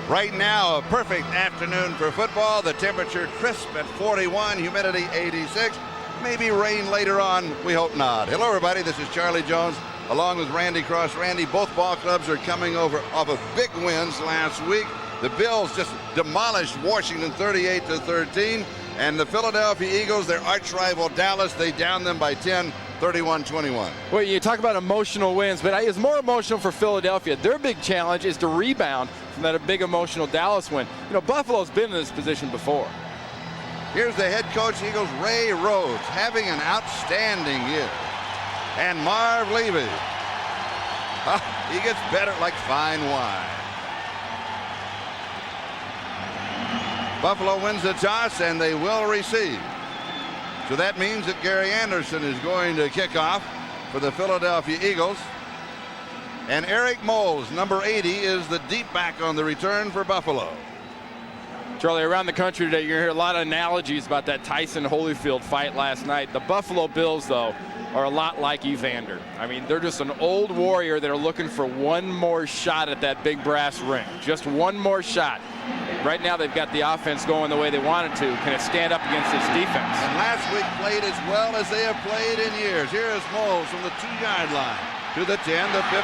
Right now, a perfect afternoon for football. The temperature crisp at 41, humidity 86. Maybe rain later on. We hope not. Hello, everybody. This is Charlie Jones along with Randy Cross. Randy, both ball clubs are coming over off of big wins last week. The Bills just demolished Washington 38-13. And the Philadelphia Eagles, their arch rival Dallas, they downed them by 10, 31-21. Well, you talk about emotional wins, but it's more emotional for Philadelphia. Their big challenge is to rebound from that big emotional Dallas win. You know, Buffalo's been in this position before. Here's the head coach, Eagles, Ray Rhodes, having an outstanding year. And Marv Levy, he gets better like fine wine. Buffalo wins the toss, and they will receive. So that means that Gary Anderson is going to kick off for the Philadelphia Eagles. And Eric Moles, number 80, is the deep back on the return for Buffalo. Charlie, around the country today, you're going to hear a lot of analogies about that Tyson Holyfield fight last night. The Buffalo Bills, though, are a lot like Evander. I mean, they're just an old warrior that are looking for one more shot at that big brass ring. Just one more shot. Right now, they've got the offense going the way they wanted to. Can it stand up against this defense? And last week played as well as they have played in years. Here is Moles from the 2-yard line to the 10, the 15,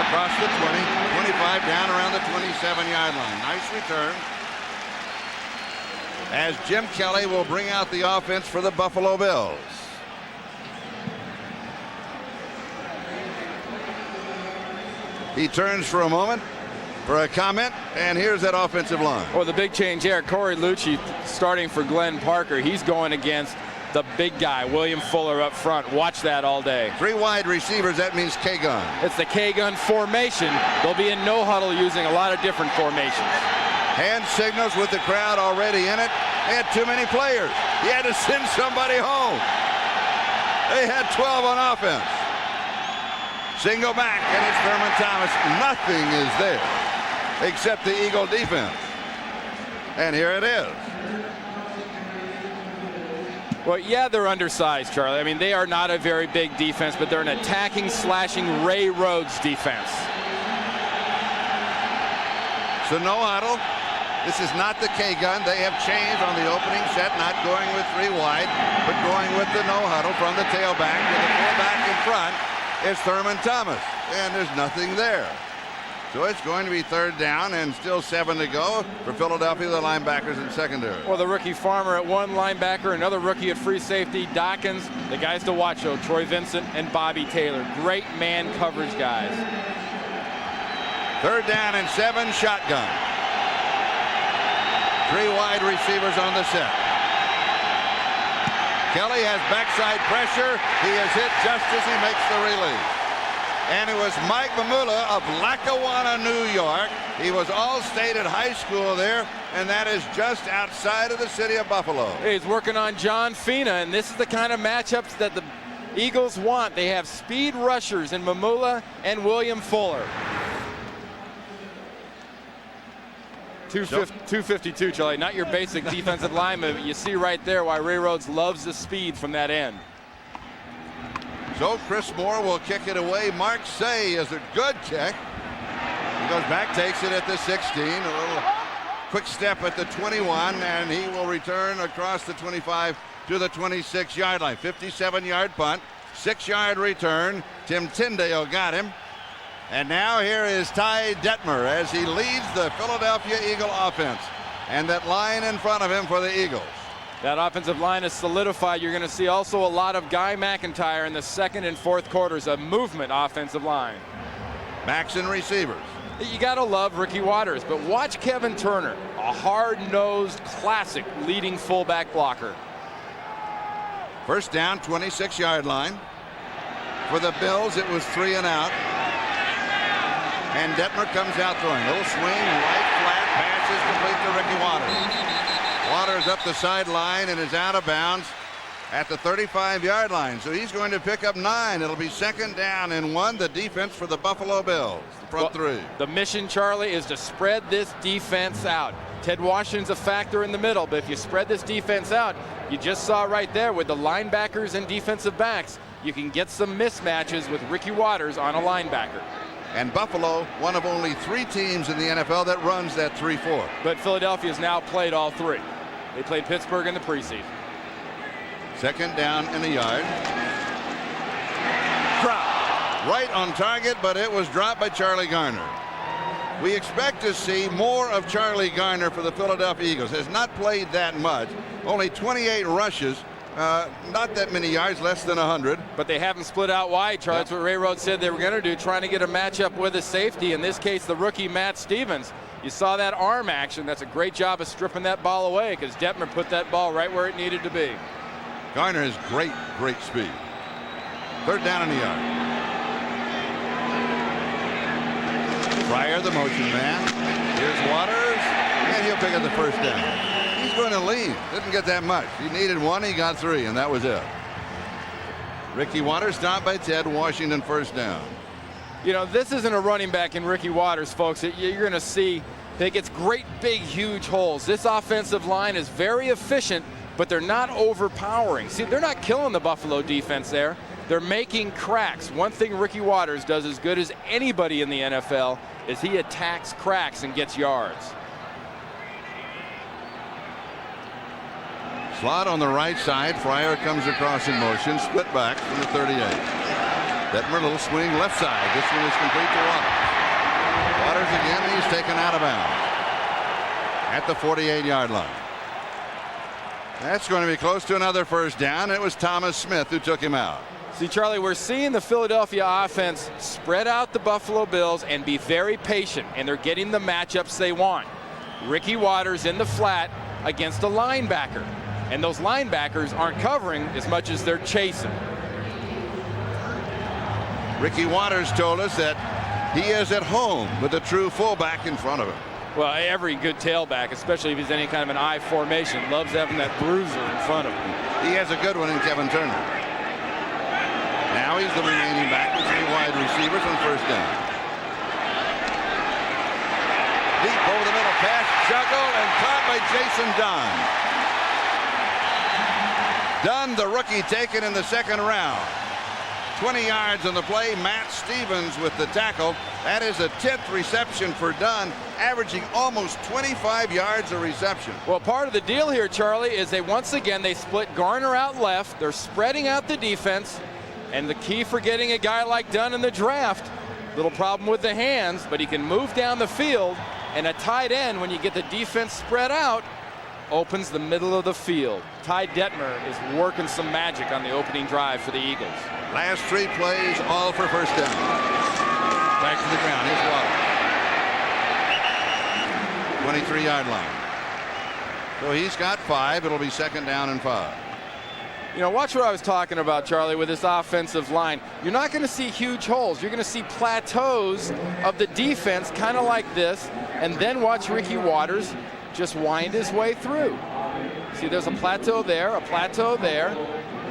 across the 20, 25, down around the 27-yard line. Nice return. As Jim Kelly will bring out the offense for the Buffalo Bills. He turns for a moment for a comment, and here's that offensive line. Well, the big change here, Corey Lucci starting for Glenn Parker. He's going against the big guy, William Fuller, up front. Watch that all day. 3 wide receivers, that means K-gun. It's the K-gun formation. They'll be in no huddle using a lot of different formations. Hand signals with the crowd already in it. They had too many players. He had to send somebody home. They had 12 on offense. Single back, and it's Thurman Thomas. Nothing is there except the Eagle defense. And here it is. Well, yeah, they're undersized, Charlie. I mean, they are not a very big defense, but they're an attacking, slashing Ray Rhodes defense. So no huddle. This is not the K-gun. They have changed on the opening set, not going with 3 wide, but going with the no huddle from the tailback with the fullback in front. It's Thurman Thomas, and there's nothing there. So it's going to be 3rd down and still 7 to go for Philadelphia, the linebackers in secondary. Well, the rookie Farmer at 1 linebacker, another rookie at free safety, Dawkins. The guys to watch, though, Troy Vincent and Bobby Taylor. Great man coverage guys. 3rd down and 7, shotgun. 3 wide receivers on the set. Kelly has backside pressure. He is hit just as he makes the release. And it was Mike Mamula of Lackawanna, New York. He was All-State at high school there, and that is just outside of the city of Buffalo. He's working on John Fina, and this is the kind of matchups that the Eagles want. They have speed rushers in Mamula and William Fuller. 252, Charlie. Not your basic defensive lineman, but you see right there why Ray Rhodes loves the speed from that end. So Chris Moore will kick it away. Mark Say is a good kick. He goes back, takes it at the 16. A little quick step at the 21, and he will return across the 25 to the 26-yard line. 57-yard punt, 6-yard return. Tim Tyndale got him. And now here is Ty Detmer as he leads the Philadelphia Eagle offense. And that line in front of him for the Eagles. That offensive line is solidified. You're going to see also a lot of Guy McIntyre in the 2nd and 4th quarters, a movement offensive line. Backs and receivers. You got to love Ricky Waters, but watch Kevin Turner, a hard-nosed, classic leading fullback blocker. 1st down, 26-yard line. For the Bills, it was 3 and out. And Detmer comes out throwing. Little swing, right flat, pass is complete to Ricky Waters. Waters up the sideline and is out of bounds at the 35-yard line. So he's going to pick up 9. It'll be 2nd down and 1. The defense for the Buffalo Bills. The front 3. The mission, Charlie, is to spread this defense out. Ted Washington's a factor in the middle, but if you spread this defense out, you just saw right there with the linebackers and defensive backs, you can get some mismatches with Ricky Waters on a linebacker. And Buffalo, one of only 3 teams in the NFL that runs that 3-4. But Philadelphia's now played all 3. They played Pittsburgh in the preseason. Second down and a yard. Drop right on target, but it was dropped by Charlie Garner. We expect to see more of Charlie Garner for the Philadelphia Eagles. Has not played that much. Only 28 rushes. Not that many yards, less than 100. But they haven't split out wide, Charlie. That's what Ray Rhodes said they were going to do, trying to get a matchup with a safety. In this case, the rookie Matt Stevens. You saw that arm action. That's a great job of stripping that ball away because Detmer put that ball right where it needed to be. Garner has great speed. Third down and a yard. Fryer, the motion man. Here's Waters, and he'll pick up the first down. He's going to lead. Didn't get that much. He needed 1, he got 3, and that was it. Ricky Waters stopped by Ted Washington, first down. You know, this isn't a running back in Ricky Waters, folks. You're going to see that it gets great, big, huge holes. This offensive line is very efficient, but they're not overpowering. See, they're not killing the Buffalo defense there. They're making cracks. One thing Ricky Waters does as good as anybody in the NFL is he attacks cracks and gets yards. Slot on the right side. Fryer comes across in motion. Split back from the 38. Detmer, little swing left side. This one is complete to Waters. Waters again, and he's taken out of bounds at the 48-yard line. That's going to be close to another first down. It was Thomas Smith who took him out. See, Charlie, we're seeing the Philadelphia offense spread out the Buffalo Bills and be very patient, and they're getting the matchups they want. Ricky Waters in the flat against a linebacker, and those linebackers aren't covering as much as they're chasing. Ricky Waters told us that he is at home with a true fullback in front of him. Well, every good tailback, especially if he's any kind of an I formation, loves having that bruiser in front of him. He has a good one in Kevin Turner. Now he's the remaining back with 3 wide receivers on first down. Deep over the middle pass, juggled and caught by Jason Dunn. Dunn, the rookie, taken in the second round. 20 yards on the play. Matt Stevens with the tackle. That is a 10th reception for Dunn, averaging almost 25 yards a reception. Well, part of the deal here, Charlie, is they split Garner out left. They're spreading out the defense. And the key for getting a guy like Dunn in the draft, little problem with the hands, but he can move down the field. And a tight end, when you get the defense spread out, opens the middle of the field. Ty Detmer is working some magic on the opening drive for the Eagles. Last 3 plays, all for first down. Back to the ground. Here's Waller. 23-yard line. So he's got 5. It'll be second down and 5. You know, watch what I was talking about, Charlie, with this offensive line. You're not going to see huge holes. You're going to see plateaus of the defense, kind of like this, and then watch Ricky Waters just wind his way through. See, there's a plateau there, a plateau there.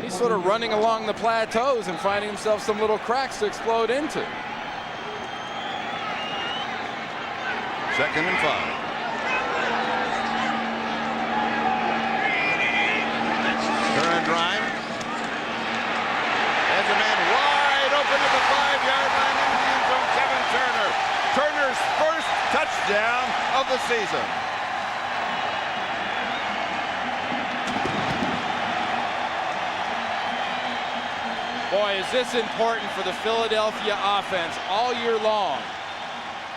He's sort of running along the plateaus and finding himself some little cracks to explode into. Second and 5. Current drive. There's a man wide open at the 5-yard line in the end zone. Kevin Turner. Turner's first touchdown of the season. Boy, is this important for the Philadelphia offense all year long.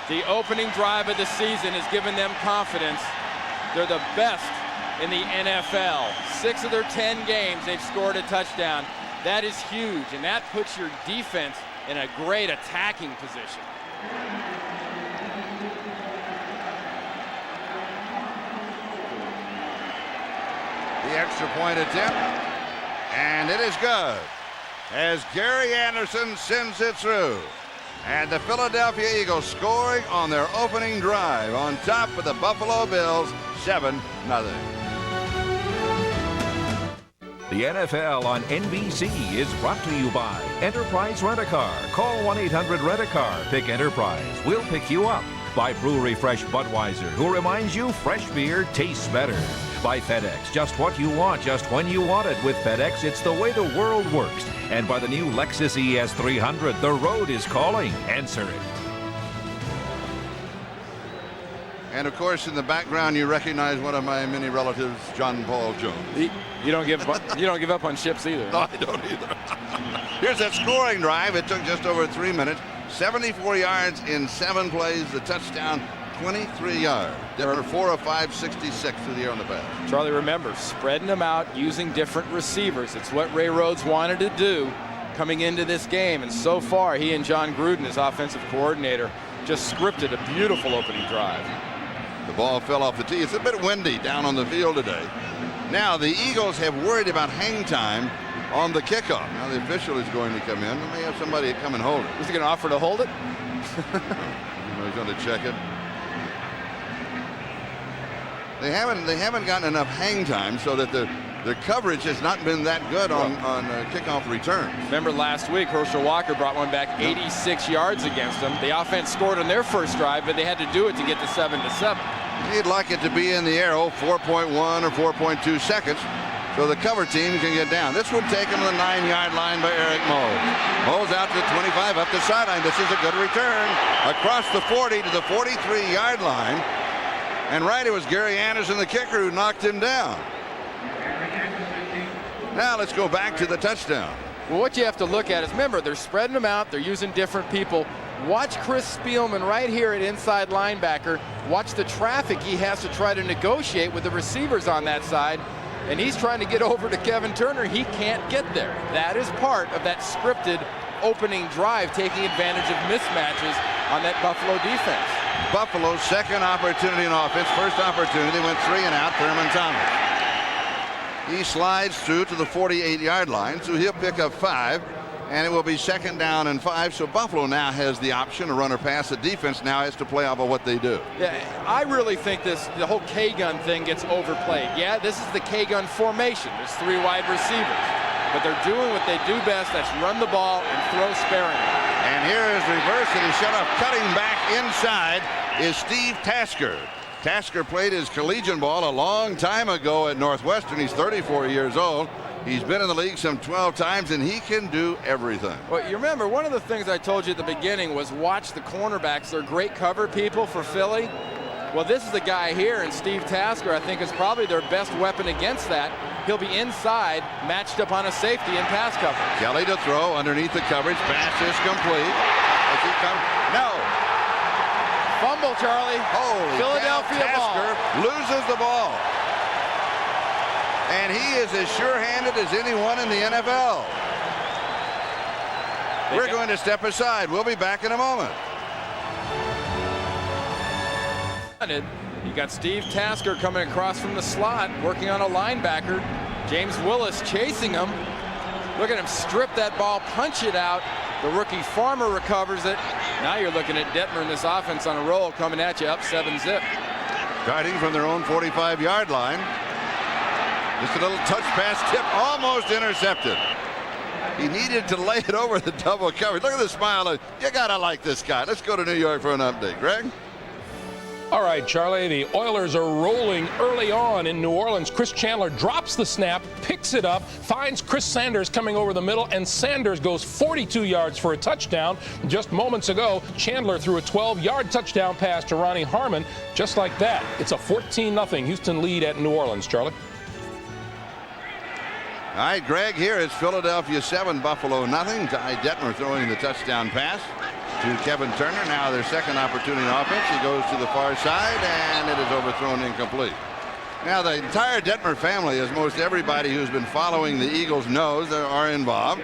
The opening drive of the season has given them confidence. They're the best in the NFL. 6 of their 10 games, they've scored a touchdown. That is huge, and that puts your defense in a great attacking position. The extra point attempt, and it is good, as Gary Anderson sends it through. And the Philadelphia Eagles scoring on their opening drive on top of the Buffalo Bills, 7-0. The NFL on NBC is brought to you by Enterprise Rent-A-Car. Call 1-800-RENT-A-CAR. Pick Enterprise. We'll pick you up. By Brewery Fresh Budweiser, who reminds you fresh beer tastes better. By FedEx, just what you want, just when you want it. With FedEx, it's the way the world works. And by the new Lexus ES300, the road is calling. Answer it. And of course, in the background, you recognize one of my many relatives, John Paul Jones. You don't give up on ships either. No, I don't either. Here's that scoring drive. It took just over 3 minutes. 74 yards in 7 plays. The touchdown, 23 yards. Denver 4 of 5, 66 through the air on the pass. Charlie, remember, spreading them out, using different receivers. It's what Ray Rhodes wanted to do coming into this game. And so far, he and John Gruden, his offensive coordinator, just scripted a beautiful opening drive. The ball fell off the tee. It's a bit windy down on the field today. Now the Eagles have worried about hang time on the kickoff. Now the official is going to come in. They may have somebody come and hold it. Is he going to offer to hold it? He's going to check it. They haven't gotten enough hang time so that the coverage has not been that good on kickoff returns. Remember last week, Herschel Walker brought one back 86 yards against them. The offense scored on their first drive, but they had to do it to get to 7-7. He'd like it to be in the arrow 4.1 or 4.2 seconds so the cover team can get down. This would take him to the 9-yard line by Eric Moles. Moles out to the 25 up the sideline. This is a good return across the 40 to the 43-yard line. And right, it was Gary Anderson, the kicker, who knocked him down. Now let's go back to the touchdown. Well, what you have to look at is, remember, they're spreading them out. They're using different people. Watch Chris Spielman right here at inside linebacker. Watch the traffic he has to try to negotiate with the receivers on that side. And he's trying to get over to Kevin Turner. He can't get there. That is part of that scripted opening drive, taking advantage of mismatches on that Buffalo defense. Buffalo's second opportunity in offense. First opportunity went 3 and out. Thurman Thomas. He slides through to the 48-yard line, so he'll pick up 5, and it will be 2nd down and 5. So Buffalo now has the option to run or pass. The defense now has to play off of what they do. Yeah, I really think the whole K-gun thing gets overplayed. Yeah, this is the K-gun formation. There's 3 wide receivers, but they're doing what they do best. That's run the ball and throw sparingly. And here is reverse, and he's shut off. Cutting back inside is Steve Tasker. Tasker played his collegiate ball a long time ago at Northwestern. He's 34 years old. He's been in the league some 12 times, and he can do everything. Well, you remember, one of the things I told you at the beginning was watch the cornerbacks. They're great cover people for Philly. Well, this is the guy here, and Steve Tasker, I think, is probably their best weapon against that. He'll be inside, matched up on a safety in pass coverage. Kelly to throw underneath the coverage. Pass is complete. As he comes, no. Fumble, Charlie. Holy Philadelphia cow, Tasker ball. loses the ball. And he is as sure-handed as anyone in the NFL. We're going to step aside. We'll be back in a moment. You got Steve Tasker coming across from the slot, working on a linebacker. James Willis chasing him. Look at him strip that ball, punch it out. The rookie Farmer recovers it. Now you're looking at Detmer in this offense on a roll, coming at you up 7-zip. Starting from their own 45-yard line. Just a little touch pass tip, almost intercepted. He needed to lay it over the double coverage. Look at the smile. You gotta like this guy. Let's go to New York for an update. Greg? All right, Charlie, the Oilers are rolling early on in New Orleans. Chris Chandler drops the snap, picks it up, finds Chris Sanders coming over the middle, and Sanders goes 42 yards for a touchdown. Just moments ago, Chandler threw a 12-yard touchdown pass to Ronnie Harmon. Just like that, it's a 14-0 Houston lead at New Orleans, Charlie. All right, Greg, here is Philadelphia 7, Buffalo nothing. Ty Detmer throwing the touchdown pass to Kevin Turner. Now their second opportunity in offense. He goes to the far side, and it is overthrown incomplete. Now the entire Detmer family, as most everybody who's been following the Eagles knows, are involved.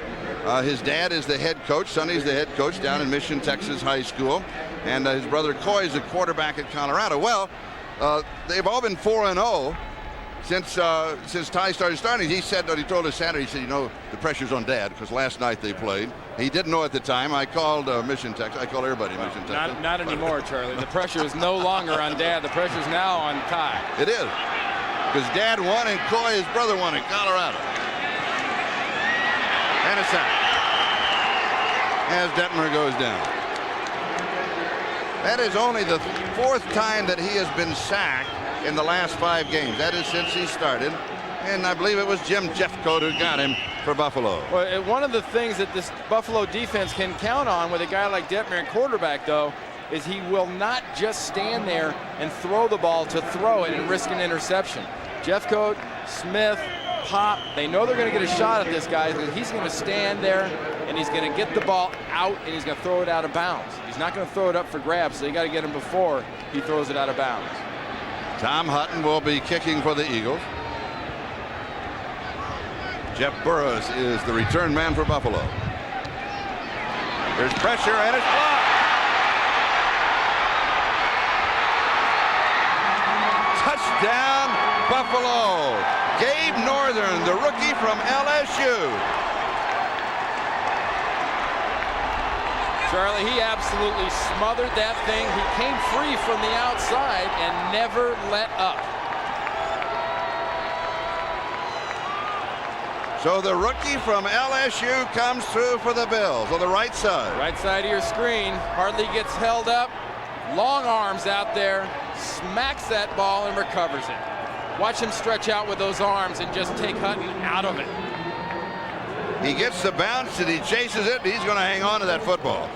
His dad is the head coach. Sonny's the head coach down in Mission, Texas High School. And his brother Coy is the quarterback at Colorado. Well, they've all been 4-0. Since Ty started, he told us Saturday, he said, you know, the pressure's on Dad because last night they played. He didn't know at the time. I called Mission, Texas. I call everybody Mission, Texas. Not anymore, Charlie. The pressure is no longer on Dad. The pressure is now on Ty. It is. Because Dad won and Coy, his brother, won in Colorado. And a sack. As Detmer goes down. That is only the 4th time that he has been sacked in the last 5 games. That is since he started. And I believe it was Jim Jeffcoat who got him for Buffalo. Well, one of the things that this Buffalo defense can count on with a guy like Detmer at quarterback, though, is he will not just stand there and throw the ball to throw it and risk an interception. Jeffcoat, Smith, Pop, they know they're going to get a shot at this guy. He's going to stand there and he's going to get the ball out and he's going to throw it out of bounds. He's not going to throw it up for grabs, so you got to get him before he throws it out of bounds. Tom Hutton will be kicking for the Eagles. Jeff Burris is the return man for Buffalo. There's pressure and it's blocked. Touchdown, Buffalo. Gabe Northern, the rookie from LSU. Charlie, he absolutely smothered that thing. He came free from the outside and never let up. So the rookie from LSU comes through for the Bills on the right side. Right side of your screen. Hardly gets held up. Long arms out there. Smacks that ball and recovers it. Watch him stretch out with those arms and just take Hutton out of it. He gets the bounce and he chases it. He's going to hang on to that football.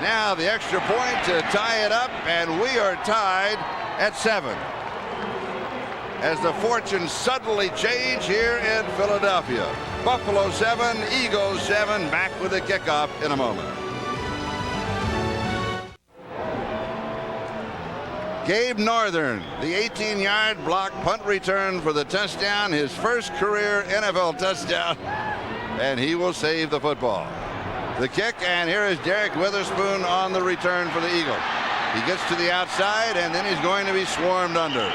Now the extra point to tie it up, and we are tied at 7. As the fortunes suddenly change here in Philadelphia. Buffalo 7, Eagles 7. Back with the kickoff in a moment. Gabe Northern, the 18-yard block punt return for the touchdown, his first career NFL touchdown, and he will save the football. The kick, and here is Derek Witherspoon on the return for the Eagles. He gets to the outside, and then he's going to be swarmed under.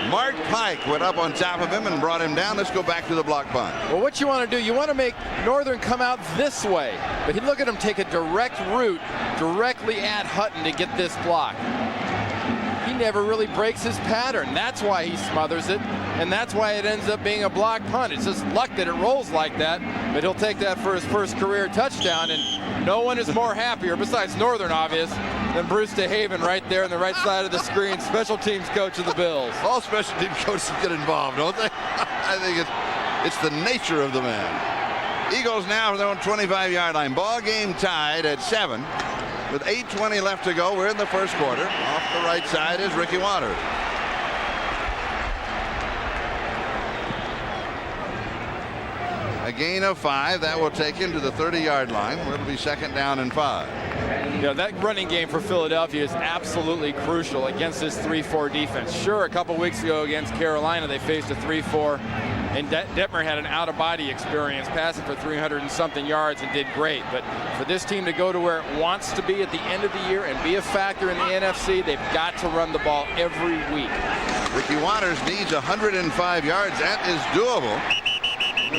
Mark Pike went up on top of him and brought him down. Let's go back to the block punt. Well, what you want to do, you want to make Northern come out this way, but look at him take a direct route directly at Hutton to get this block. He never really breaks his pattern. That's why he smothers it, and that's why it ends up being a block punt. It's just luck that it rolls like that, but he'll take that for his first career touchdown, and no one is more happier, besides Northern, obvious, than Bruce DeHaven right there on the right side of the screen, special teams coach of the Bills. All special team coaches get involved, don't they? I think it's the nature of the man. Eagles now on their own 25-yard line. Ball game tied at 7. With 8:20 left to go, we're in the first quarter. Off the right side is Ricky Waters. A gain of 5. That will take him to the 30-yard line, where it'll be 2nd down and 5. Yeah, that running game for Philadelphia is absolutely crucial against this 3-4 defense. Sure, a couple weeks ago against Carolina, they faced a 3-4, and Detmer had an out-of-body experience, passing for 300 and something yards and did great. But for this team to go to where it wants to be at the end of the year and be a factor in the NFC, they've got to run the ball every week. Ricky Waters needs 105 yards. That is doable.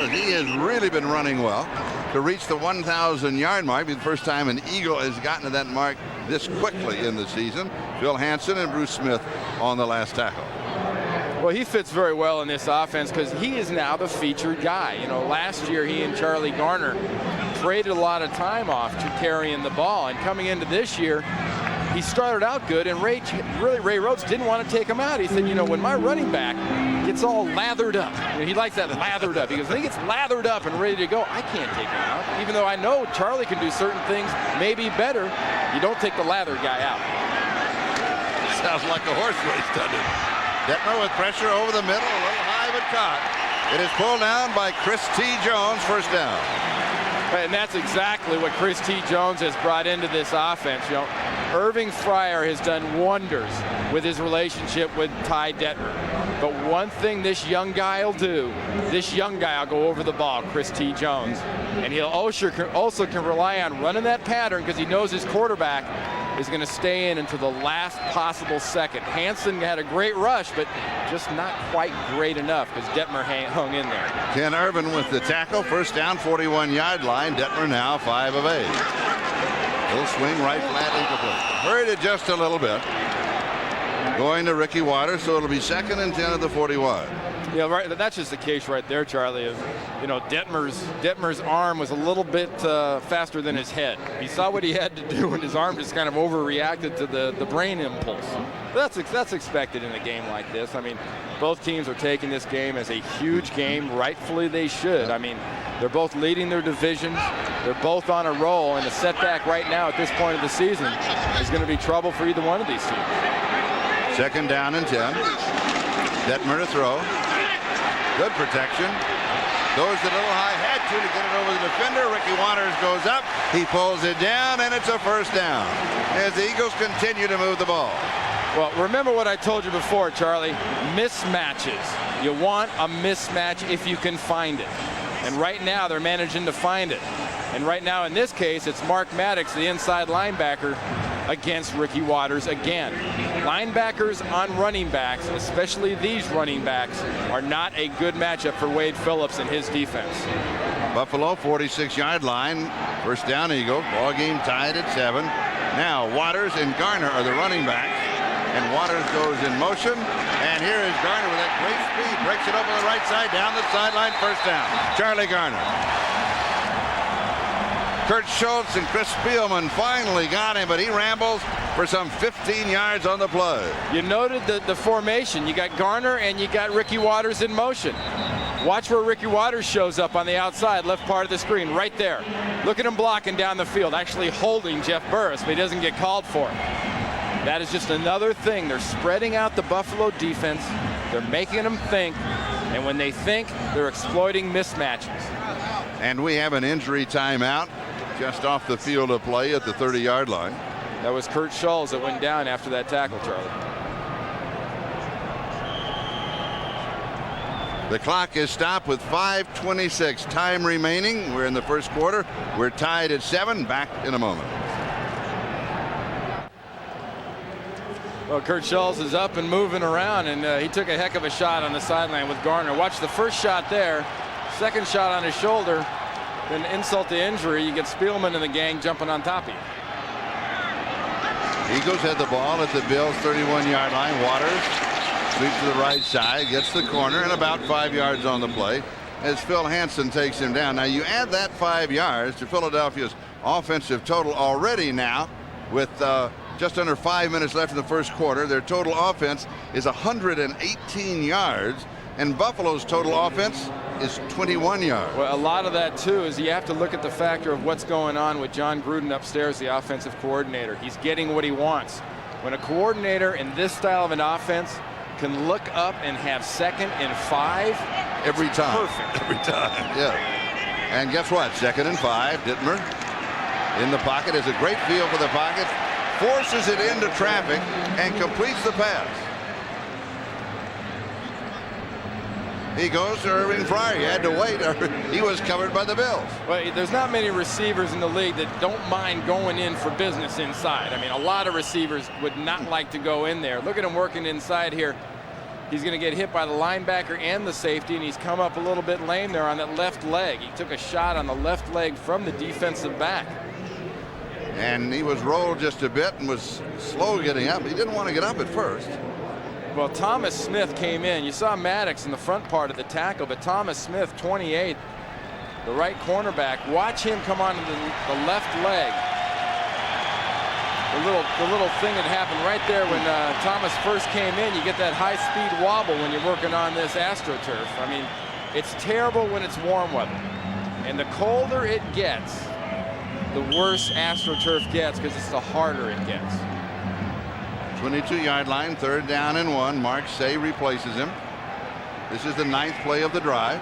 He has really been running well to reach the 1,000-yard mark. Be the first time an Eagle has gotten to that mark this quickly in the season. Phil Hansen and Bruce Smith on the last tackle. Well, he fits very well in this offense because he is now the featured guy. You know, last year he and Charlie Garner traded a lot of time off to carrying the ball, and coming into this year, he started out good, and Ray Rhodes didn't want to take him out. He said, you know, when my running back gets all lathered up, you know, he likes that lathered up. He goes, when he gets lathered up and ready to go, I can't take him out. Even though I know Charlie can do certain things maybe better, you don't take the lathered guy out. Sounds like a horse race, doesn't it? Detmer with pressure over the middle, a little high but caught. It is pulled down by Chris T. Jones, first down. And that's exactly what Chris T. Jones has brought into this offense. You know, Irving Fryer has done wonders with his relationship with Ty Detmer. But one thing this young guy will do, this young guy will go over the ball, Chris T. Jones. And he'll also can rely on running that pattern because he knows his quarterback is going to stay in until the last possible second. Hansen had a great rush, but just not quite great enough because Detmer hung in there. Ken Irvin with the tackle, first down, 41-yard line. Detmer now 5 of 8. Little swing right flat incomplete. Hurried it just a little bit. Going to Ricky Waters, so it'll be 2nd and 10 at the 41. Yeah, right. That's just the case right there, Charlie. Of, you know, Detmer's arm was a little bit faster than his head. He saw what he had to do, and his arm just kind of overreacted to the brain impulse. That's expected in a game like this. I mean, both teams are taking this game as a huge game. Rightfully, they should. I mean, They're both leading their divisions. They're both on a roll, and a setback right now at this point of the season is going to be trouble for either one of these teams. 2nd down and 10. Detmer to throw. Good protection. Goes a little high, had to get it over the defender. Ricky Waters goes up. He pulls it down, and it's a 1st down as the Eagles continue to move the ball. Well, remember what I told you before, Charlie. Mismatches. You want a mismatch if you can find it. And right now, they're managing to find it. And right now, in this case, it's Mark Maddox, the inside linebacker, against Ricky Waters again. Linebackers on running backs, especially these running backs, are not a good matchup for Wade Phillips and his defense. Buffalo, 46-yard line. 1st down, Eagles. Ball game tied at 7. Now Waters and Garner are the running backs. And Waters goes in motion. And here is Garner with that great speed. Breaks it up on the right side, down the sideline, 1st down. Charlie Garner. Kurt Schultz and Chris Spielman finally got him, but he rambles for some 15 yards on the play. You noted the formation. You got Garner and you got Ricky Waters in motion. Watch where Ricky Waters shows up on the outside, left part of the screen, right there. Look at him blocking down the field, actually holding Jeff Burris, but he doesn't get called for it. That is just another thing. They're spreading out the Buffalo defense. They're making them think, and when they think, they're exploiting mismatches. And we have an injury timeout just off the field of play at the 30-yard line. That was Kurt Schultz that went down after that tackle, Charlie. The clock is stopped with 5:26 time remaining. We're in the 1st quarter. We're tied at 7. Back in a moment. Well, Kurt Schultz is up and moving around, and he took a heck of a shot on the sideline with Garner. Watch the 1st shot there. 2nd shot on his shoulder. Then insult to injury, you get Spielman and the gang jumping on top of you. Eagles had the ball at the Bills' 31-yard line. Waters sweeps to the right side, gets the corner, and about 5 yards on the play as Phil Hansen takes him down. Now you add that 5 yards to Philadelphia's offensive total already now with just under 5 minutes left in the 1st quarter. Their total offense is 118 yards, and Buffalo's total offense is 21 yards. Well, a lot of that too is you have to look at the factor of what's going on with John Gruden upstairs, the offensive coordinator. He's getting what he wants. When a coordinator in this style of an offense can look up and have 2nd and 5 every time. Perfect. Every time. Yeah. And guess what? 2nd and 5. Dittmer in the pocket, has a great feel for the pocket, forces it into traffic and completes the pass. He goes to Irving Fryer. He had to wait. He was covered by the Bills. Well, there's not many receivers in the league that don't mind going in for business inside. I mean, a lot of receivers would not like to go in there. Look at him working inside here. He's going to get hit by the linebacker and the safety, and he's come up a little bit lame there on that left leg. He took a shot on the left leg from the defensive back. And he was rolled just a bit and was slow getting up. He didn't want to get up at first. Well, Thomas Smith came in. You saw Maddox in the front part of the tackle, but Thomas Smith, 28, the right cornerback. Watch him come on to the left leg. The little thing that happened right there when Thomas first came in. You get that high-speed wobble when you're working on this AstroTurf. I mean, it's terrible when it's warm weather. And the colder it gets, the worse AstroTurf gets because it's the harder it gets. 22-yard line, 3rd down and 1. Mark Say replaces him. This is the 9th play of the drive.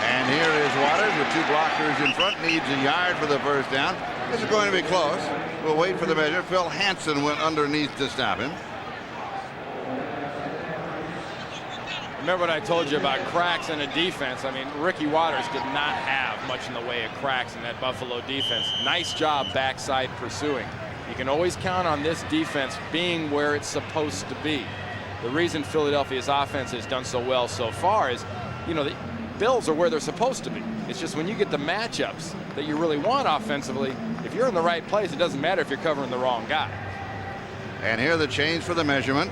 And here is Waters with 2 blockers in front. Needs a yard for the 1st down. This is going to be close. We'll wait for the measure. Phil Hansen went underneath to stop him. Remember what I told you about cracks in a defense? I mean, Ricky Waters did not have much in the way of cracks in that Buffalo defense. Nice job backside pursuing. You can always count on this defense being where it's supposed to be. The reason Philadelphia's offense has done so well so far is, you know, the Bills are where they're supposed to be. It's just when you get the matchups that you really want offensively, if you're in the right place, it doesn't matter if you're covering the wrong guy. And here the change for the measurement.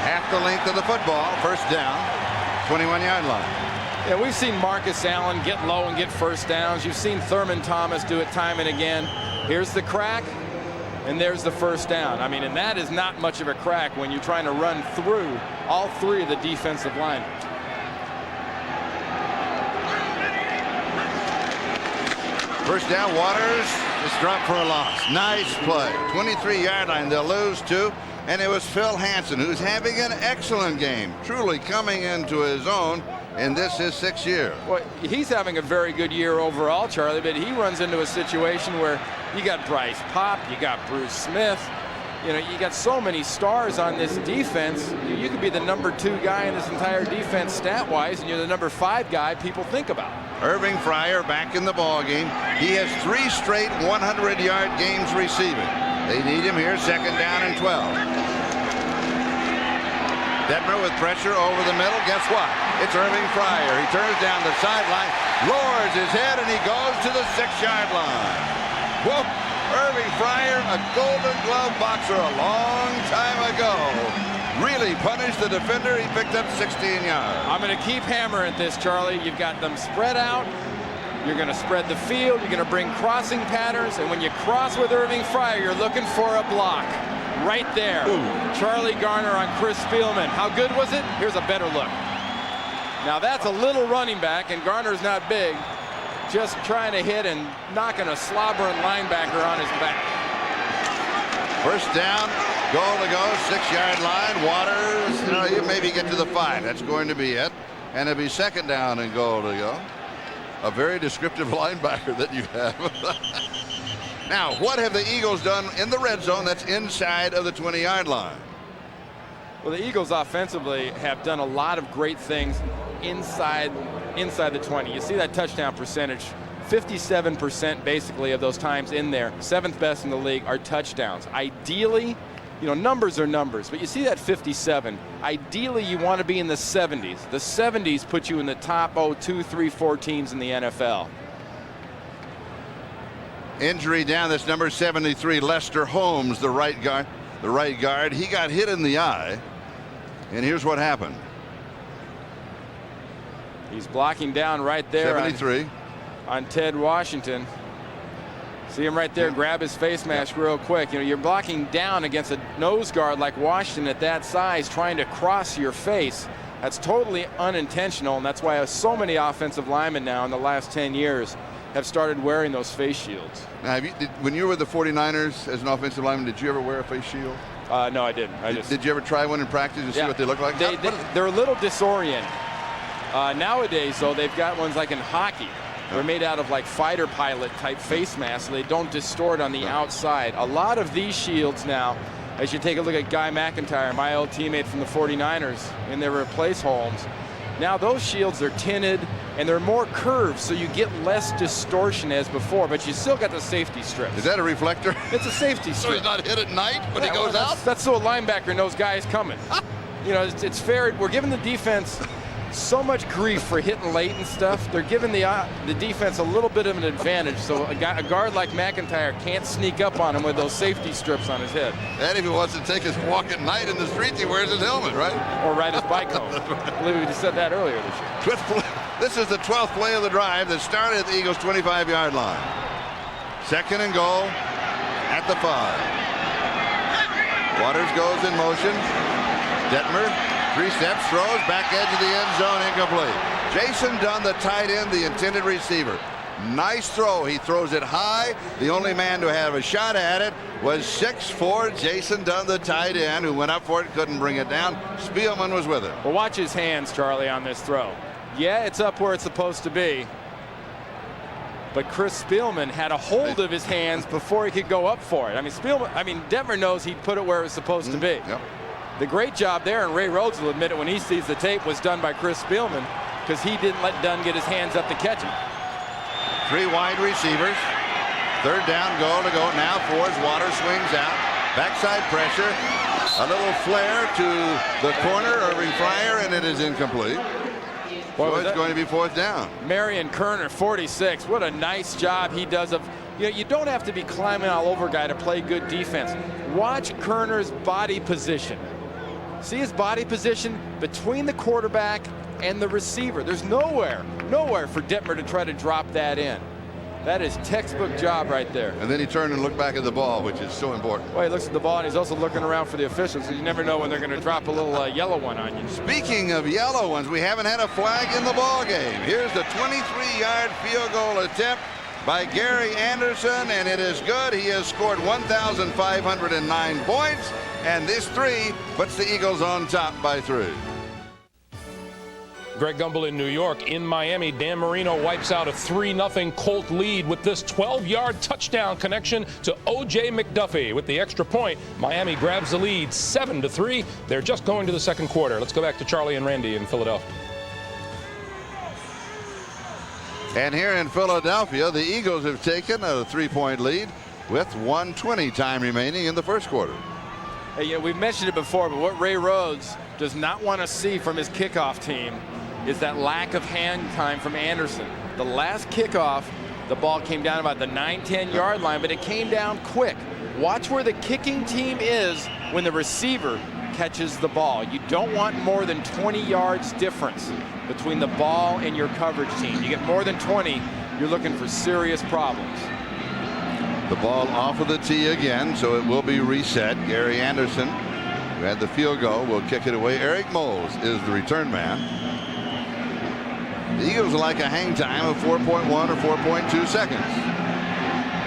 Half the length of the football. 1st down, 21-yard line. Yeah, we've seen Marcus Allen get low and get 1st downs. You've seen Thurman Thomas do it time and again. Here's the crack, and there's the first down. I mean, and that is not much of a crack when you're trying to run through all three of the defensive line. First down, Waters is dropped for a loss. Nice play. 23-yard line. They'll lose 2. And it was Phil Hansen, who's having an excellent game, truly coming into his own in this his 6th year. Well, he's having a very good year overall, Charlie, but he runs into a situation where you got Bryce Pop, you got Bruce Smith. You know, you got so many stars on this defense. You could be the number 2 guy in this entire defense stat-wise, and you're the number 5 guy people think about. Irving Fryer back in the ball game. He has 3 straight 100-yard games receiving. They need him here, 2nd down and 12. Detmer with pressure over the middle. Guess what? It's Irving Fryer. He turns down the sideline, lowers his head, and he goes to the 6-yard line. Whoa! Irving Fryer, a Golden Glove boxer a long time ago, really punished the defender. He picked up 16 yards. I'm going to keep hammering this, Charlie. You've got them spread out. You're going to spread the field. You're going to bring crossing patterns. And when you cross with Irving Fryer, you're looking for a block. Right there. Ooh. Charlie Garner on Chris Spielman. How good was it? Here's a better look. Now that's a little running back, and Garner's not big. Just trying to hit and knocking a slobbering linebacker on his back. First down, goal to go, 6-yard line. Waters, you know, you maybe get to the 5. That's going to be it. And it'll be 2nd down and goal to go. A very descriptive linebacker that you have. Now, what have the Eagles done in the red zone that's inside of the 20-yard line? Well, the Eagles offensively have done a lot of great things inside the 20. You see that touchdown percentage, 57% basically of those times in there, 7th best in the league, are touchdowns. Ideally, you know, numbers are numbers, but you see that 57. Ideally, you want to be in the 70s. The 70s put you in the top 2, 3, 4 teams in the NFL. Injury down. That's number 73, Lester Holmes, the right guard. He got hit in the eye, and here's what happened. He's blocking down right there 73 on Ted Washington. See him right there, grab his face mask real quick. You know, you're blocking down against a nose guard like Washington at that size, trying to cross your face. That's totally unintentional, and that's why so many offensive linemen now in the last 10 years have started wearing those face shields. Now, when you were with the 49ers as an offensive lineman, did you ever wear a face shield? No, I didn't. Did you ever try one in practice and see what they look like? They're a little disorienting. Nowadays, though, they've got ones like in hockey. They're made out of like fighter pilot type face masks, so they don't distort on the outside. A lot of these shields now, as you take a look at Guy McIntyre, my old teammate from the 49ers, and they replace Holmes. Now those shields are tinted and they're more curved, so you get less distortion as before, but you still got the safety strip. Is that a reflector? It's a safety strip. So he's not hit at night when he goes out? That's so a linebacker knows guys coming. You know, it's fair. We're giving the defense so much grief for hitting late and stuff. They're giving the defense a little bit of an advantage, so a guard like McIntyre can't sneak up on him with those safety strips on his head. And if he wants to take his walk at night in the streets, he wears his helmet, right? Or ride his bike home. I believe we just said that earlier this year. This is the 12th play of the drive that started at the Eagles' 25-yard line. 2nd and goal at the 5. Waters goes in motion. Detmer, 3 steps, throws, back edge of the end zone, incomplete. Jason Dunn, the tight end, the intended receiver. Nice throw. He throws it high. The only man to have a shot at it was 6'4" Jason Dunn, the tight end, who went up for it, couldn't bring it down. Spielman was with him. Well, watch his hands, Charlie, on this throw. Yeah, it's up where it's supposed to be. But Chris Spielman had a hold of his hands before he could go up for it. I mean, Detmer knows he put it where it was supposed to be. Yep. The great job there, and Ray Rhodes will admit it when he sees the tape, was done by Chris Spielman, because he didn't let Dunn get his hands up to catch him. 3 wide receivers. 3rd down, goal to go. Now Ford's Water swings out. Backside pressure. A little flare to the corner, Irving Fryer, and it is incomplete. So it's going to be 4th down. Marion Kerner, 46. What a nice job he does of, you know, you don't have to be climbing all over a guy to play good defense. Watch Kerner's body position. See his body position between the quarterback and the receiver. There's nowhere for Detmer to try to drop that in. That is textbook job right there. And then he turned and looked back at the ball, which is so important. Well, he looks at the ball and he's also looking around for the officials, so you never know when they're going to drop a little yellow one on you. Speaking of yellow ones, we haven't had a flag in the ball game. Here's the 23-yard field goal attempt by Gary Anderson, and it is good. He has scored 1,509 points, and this 3 puts the Eagles on top by 3. Greg Gumbel in New York. In Miami, Dan Marino wipes out a 3-0 Colt lead with this 12-yard touchdown connection to O.J. McDuffie. With the extra point, Miami grabs the lead 7-3. They're just going to the second quarter. Let's go back to Charlie and Randy in Philadelphia. And here in Philadelphia, the Eagles have taken a 3-point lead with 1:20 time remaining in the first quarter. Hey, you know, we've mentioned it before, but what Ray Rhodes does not want to see from his kickoff team is that lack of hand time from Anderson. The last kickoff, the ball came down about the 9-10 yard line, but it came down quick. Watch where the kicking team is when the receiver catches the ball. You don't want more than 20 yards difference between the ball and your coverage team. You get more than 20, you're looking for serious problems. The ball off of the tee again, so it will be reset. Gary Anderson, who had the field goal, will kick it away. Eric Moles is the return man. The Eagles like a hang time of 4.1 or 4.2 seconds.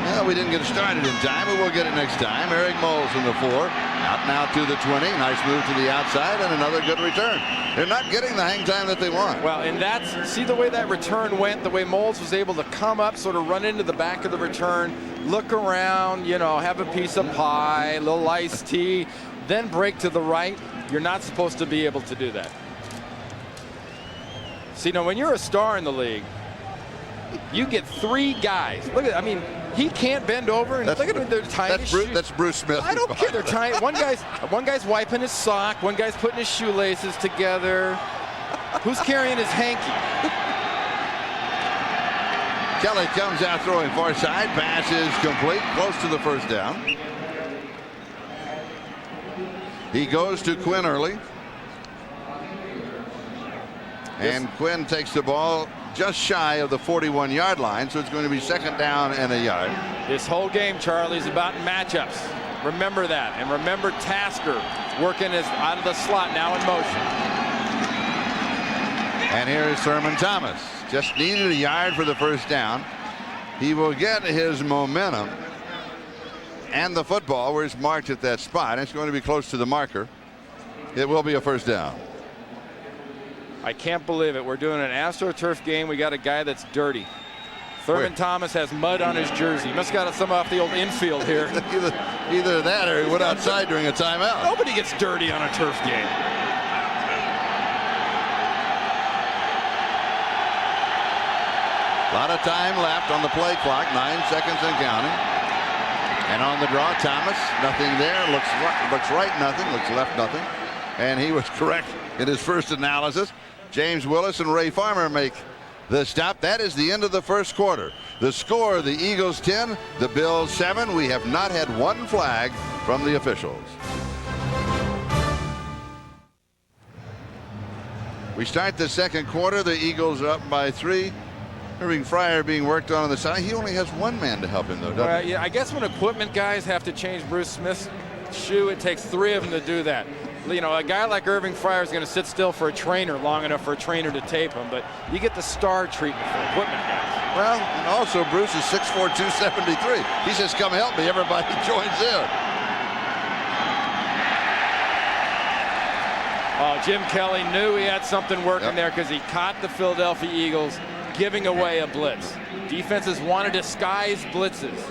Well, we didn't get it started in time, but we'll get it next time. Eric Moles in the 4. Out now to the 20. Nice move to the outside and another good return. They're not getting the hang time that they want. Well, and that's, see the way that return went, the way Moles was able to come up, sort of run into the back of the return, look around, you know, have a piece of pie, a little iced tea, then break to the right. You're not supposed to be able to do that. See, now when you're a star in the league, you get 3 guys. Look at, I mean, he can't bend over and look at him. They're tying his shoes. That's Bruce Smith. I don't care. They're tying. One guy's wiping his sock. One guy's putting his shoelaces together. Who's carrying his hanky? Kelly comes out throwing far side. Pass is complete, close to the first down. He goes to Quinn early. And Quinn takes the ball just shy of the 41-yard line, so it's going to be second down and a yard. This whole game, Charlie, is about matchups. Remember that. And remember Tasker working out of the slot now in motion. And here is Thurman Thomas. Just needed a yard for the first down. He will get his momentum and the football where it's marked at that spot. It's going to be close to the marker. It will be a first down. I can't believe it. We're doing an AstroTurf game. We got a guy that's dirty. Thurman Thomas has mud on his jersey. He must have got some off the old infield here. Either that or he went outside during a timeout. Nobody gets dirty on a turf game. A lot of time left on the play clock. 9 seconds and counting. And on the draw, Thomas, nothing there. Looks right, nothing. Looks left, nothing. And he was correct in his first analysis. James Willis and Ray Farmer make the stop. That is the end of the first quarter. The score, the Eagles 10, the Bills 7. We have not had one flag from the officials. We start the second quarter. The Eagles are up by 3. Irving Fryer being worked on the side. He only has one man to help him, though, doesn't he? Yeah, I guess when equipment guys have to change Bruce Smith's shoe, it takes 3 of them to do that. You know, a guy like Irving Fryer is going to sit still for a trainer long enough for a trainer to tape him, but you get the star treatment for equipment guys. Well, and also Bruce is 6'4", 273. He says, come help me. Everybody joins in. Oh, Jim Kelly knew he had something working there because he caught the Philadelphia Eagles giving away a blitz. Defenses want to disguise blitzes,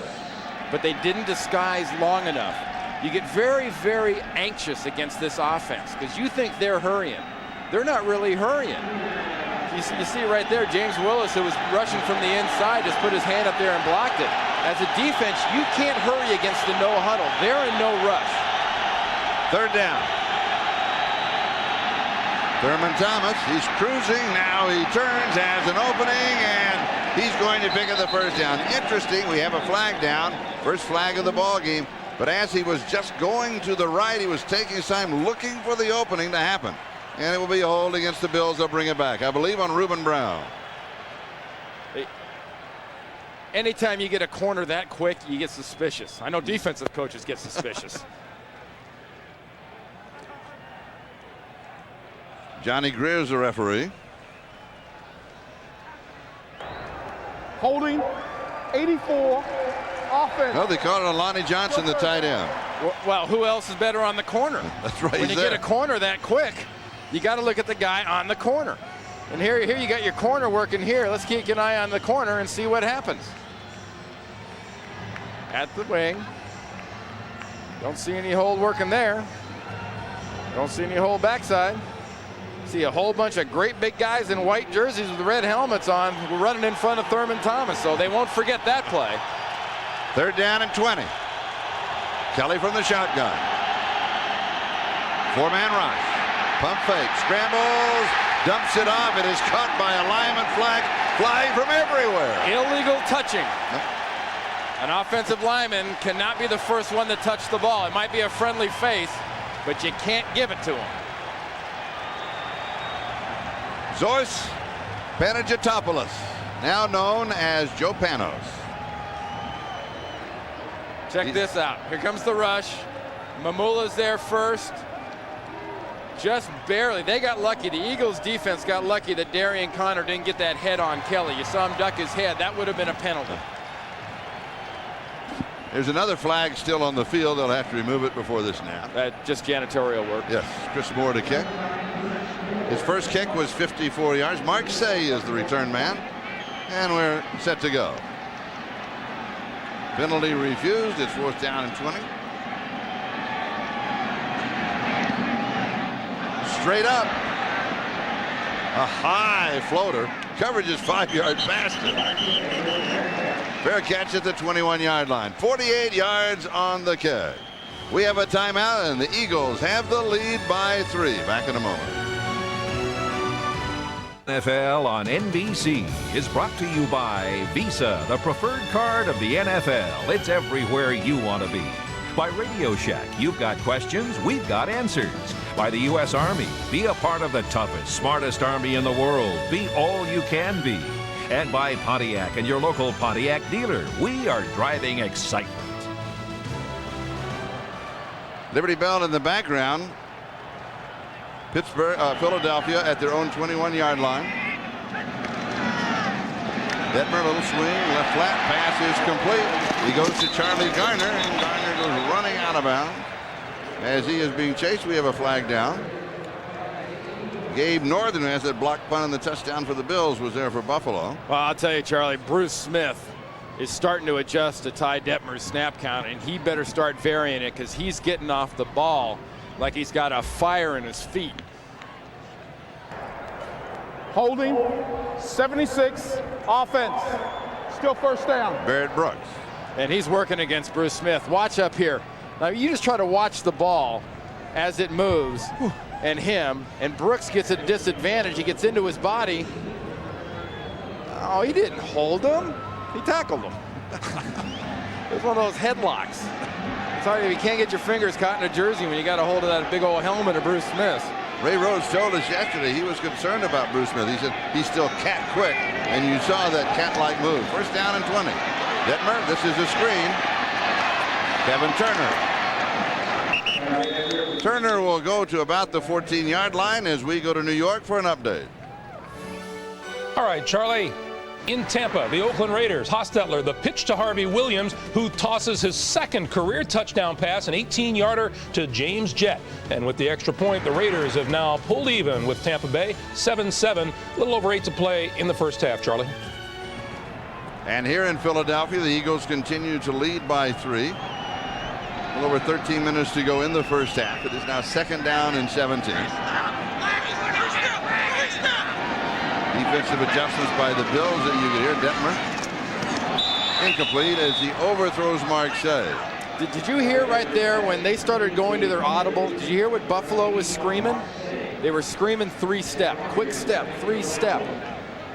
but they didn't disguise long enough. You get very, very anxious against this offense because you think they're hurrying. They're not really hurrying. You see right there, James Willis, who was rushing from the inside, just put his hand up there and blocked it. As a defense, you can't hurry against the no huddle. They're in no rush. Third down. Thurman Thomas, he's cruising. Now he turns, has an opening, and he's going to pick up the first down. Interesting, we have a flag down. First flag of the ball game. But as he was just going to the right, he was taking his time looking for the opening to happen. And it will be a hold against the Bills. They'll bring it back, I believe, on Reuben Brown. anytime you get a corner that quick, you get suspicious. I know defensive coaches get suspicious. Johnny Greer's the referee. Holding, 84, offense. Well, they called it on Lonnie Johnson, the tight end. Well, who else is better on the corner? That's right. When you get a corner that quick, you got to look at the guy on the corner. And here you got your corner working here. Let's keep an eye on the corner and see what happens. At the wing. Don't see any hold working there. Don't see any hold backside. See a whole bunch of great big guys in white jerseys with red helmets on running in front of Thurman Thomas, so they won't forget that play. 3rd down and 20. Kelly from the shotgun. 4-man rush. Pump fake. Scrambles. Dumps it off. It is caught by a lineman flag flying from everywhere. Illegal touching. An offensive lineman cannot be the first one to touch the ball. It might be a friendly face, but you can't give it to him. Zois Panagitopoulos, now known as Joe Panos. Check this out. Here comes the rush. Mamula's there first. Just barely. They got lucky. The Eagles defense got lucky that Darian Connor didn't get that head on Kelly. You saw him duck his head. That would have been a penalty. There's another flag still on the field. They'll have to remove it before the snap. Just janitorial work. Yes, Chris Moore to kick. His first kick was 54 yards. Mark Say is the return man. And we're set to go. Penalty refused. It's 4th down and 20. Straight up. A high floater. Coverage is 5 yards faster. Fair catch at the 21-yard line. 48 yards on the kick. We have a timeout, and the Eagles have the lead by 3. Back in a moment. NFL on NBC is brought to you by Visa, the preferred card of the NFL. It's everywhere you want to be. By Radio Shack, you've got questions, we've got answers. By the U.S. Army, be a part of the toughest, smartest Army in the world. Be all you can be. And by Pontiac and your local Pontiac dealer, we are driving excitement. Liberty Bell in the background. Philadelphia at their own 21-yard line. Detmer, little swing, left flat, pass is complete. He goes to Charlie Garner, and Garner goes running out of bounds. As he is being chased, we have a flag down. Gabe Northern, who has that block punt and the touchdown for the Bills, was there for Buffalo. Well, I'll tell you, Charlie, Bruce Smith is starting to adjust to Ty Detmer's snap count, and he better start varying it because he's getting off the ball like he's got a fire in his feet. Holding, 76, offense. Still 1st down. Barrett Brooks. And he's working against Bruce Smith. Watch up here. Now you just try to watch the ball as it moves and him, and Brooks gets a disadvantage. He gets into his body. Oh, he didn't hold him. He tackled him. It was one of those headlocks. Sorry if you can't get your fingers caught in a jersey when you got a hold of that big old helmet of Bruce Smith. Ray Rhodes told us yesterday he was concerned about Bruce Smith. He said he's still cat quick, and you saw that cat-like move. 1st down and 20. Detmer, this is a screen. Kevin Turner. Turner will go to about the 14-yard line as we go to New York for an update. All right, Charlie. In Tampa, the Oakland Raiders, Hostetler, the pitch to Harvey Williams, who tosses his 2nd career touchdown pass, an 18-yarder to James Jett. And with the extra point, the Raiders have now pulled even with Tampa Bay, 7-7, a little over 8 to play in the first half, Charlie. And here in Philadelphia, the Eagles continue to lead by 3. A little over 13 minutes to go in the first half. It is now 2nd down and 17. Defensive adjustments by the Bills that you can hear. Detmer incomplete as he overthrows Mark Say. Did you hear right there when they started going to their audible? Did you hear what Buffalo was screaming? They were screaming 3-step, quick step, 3-step.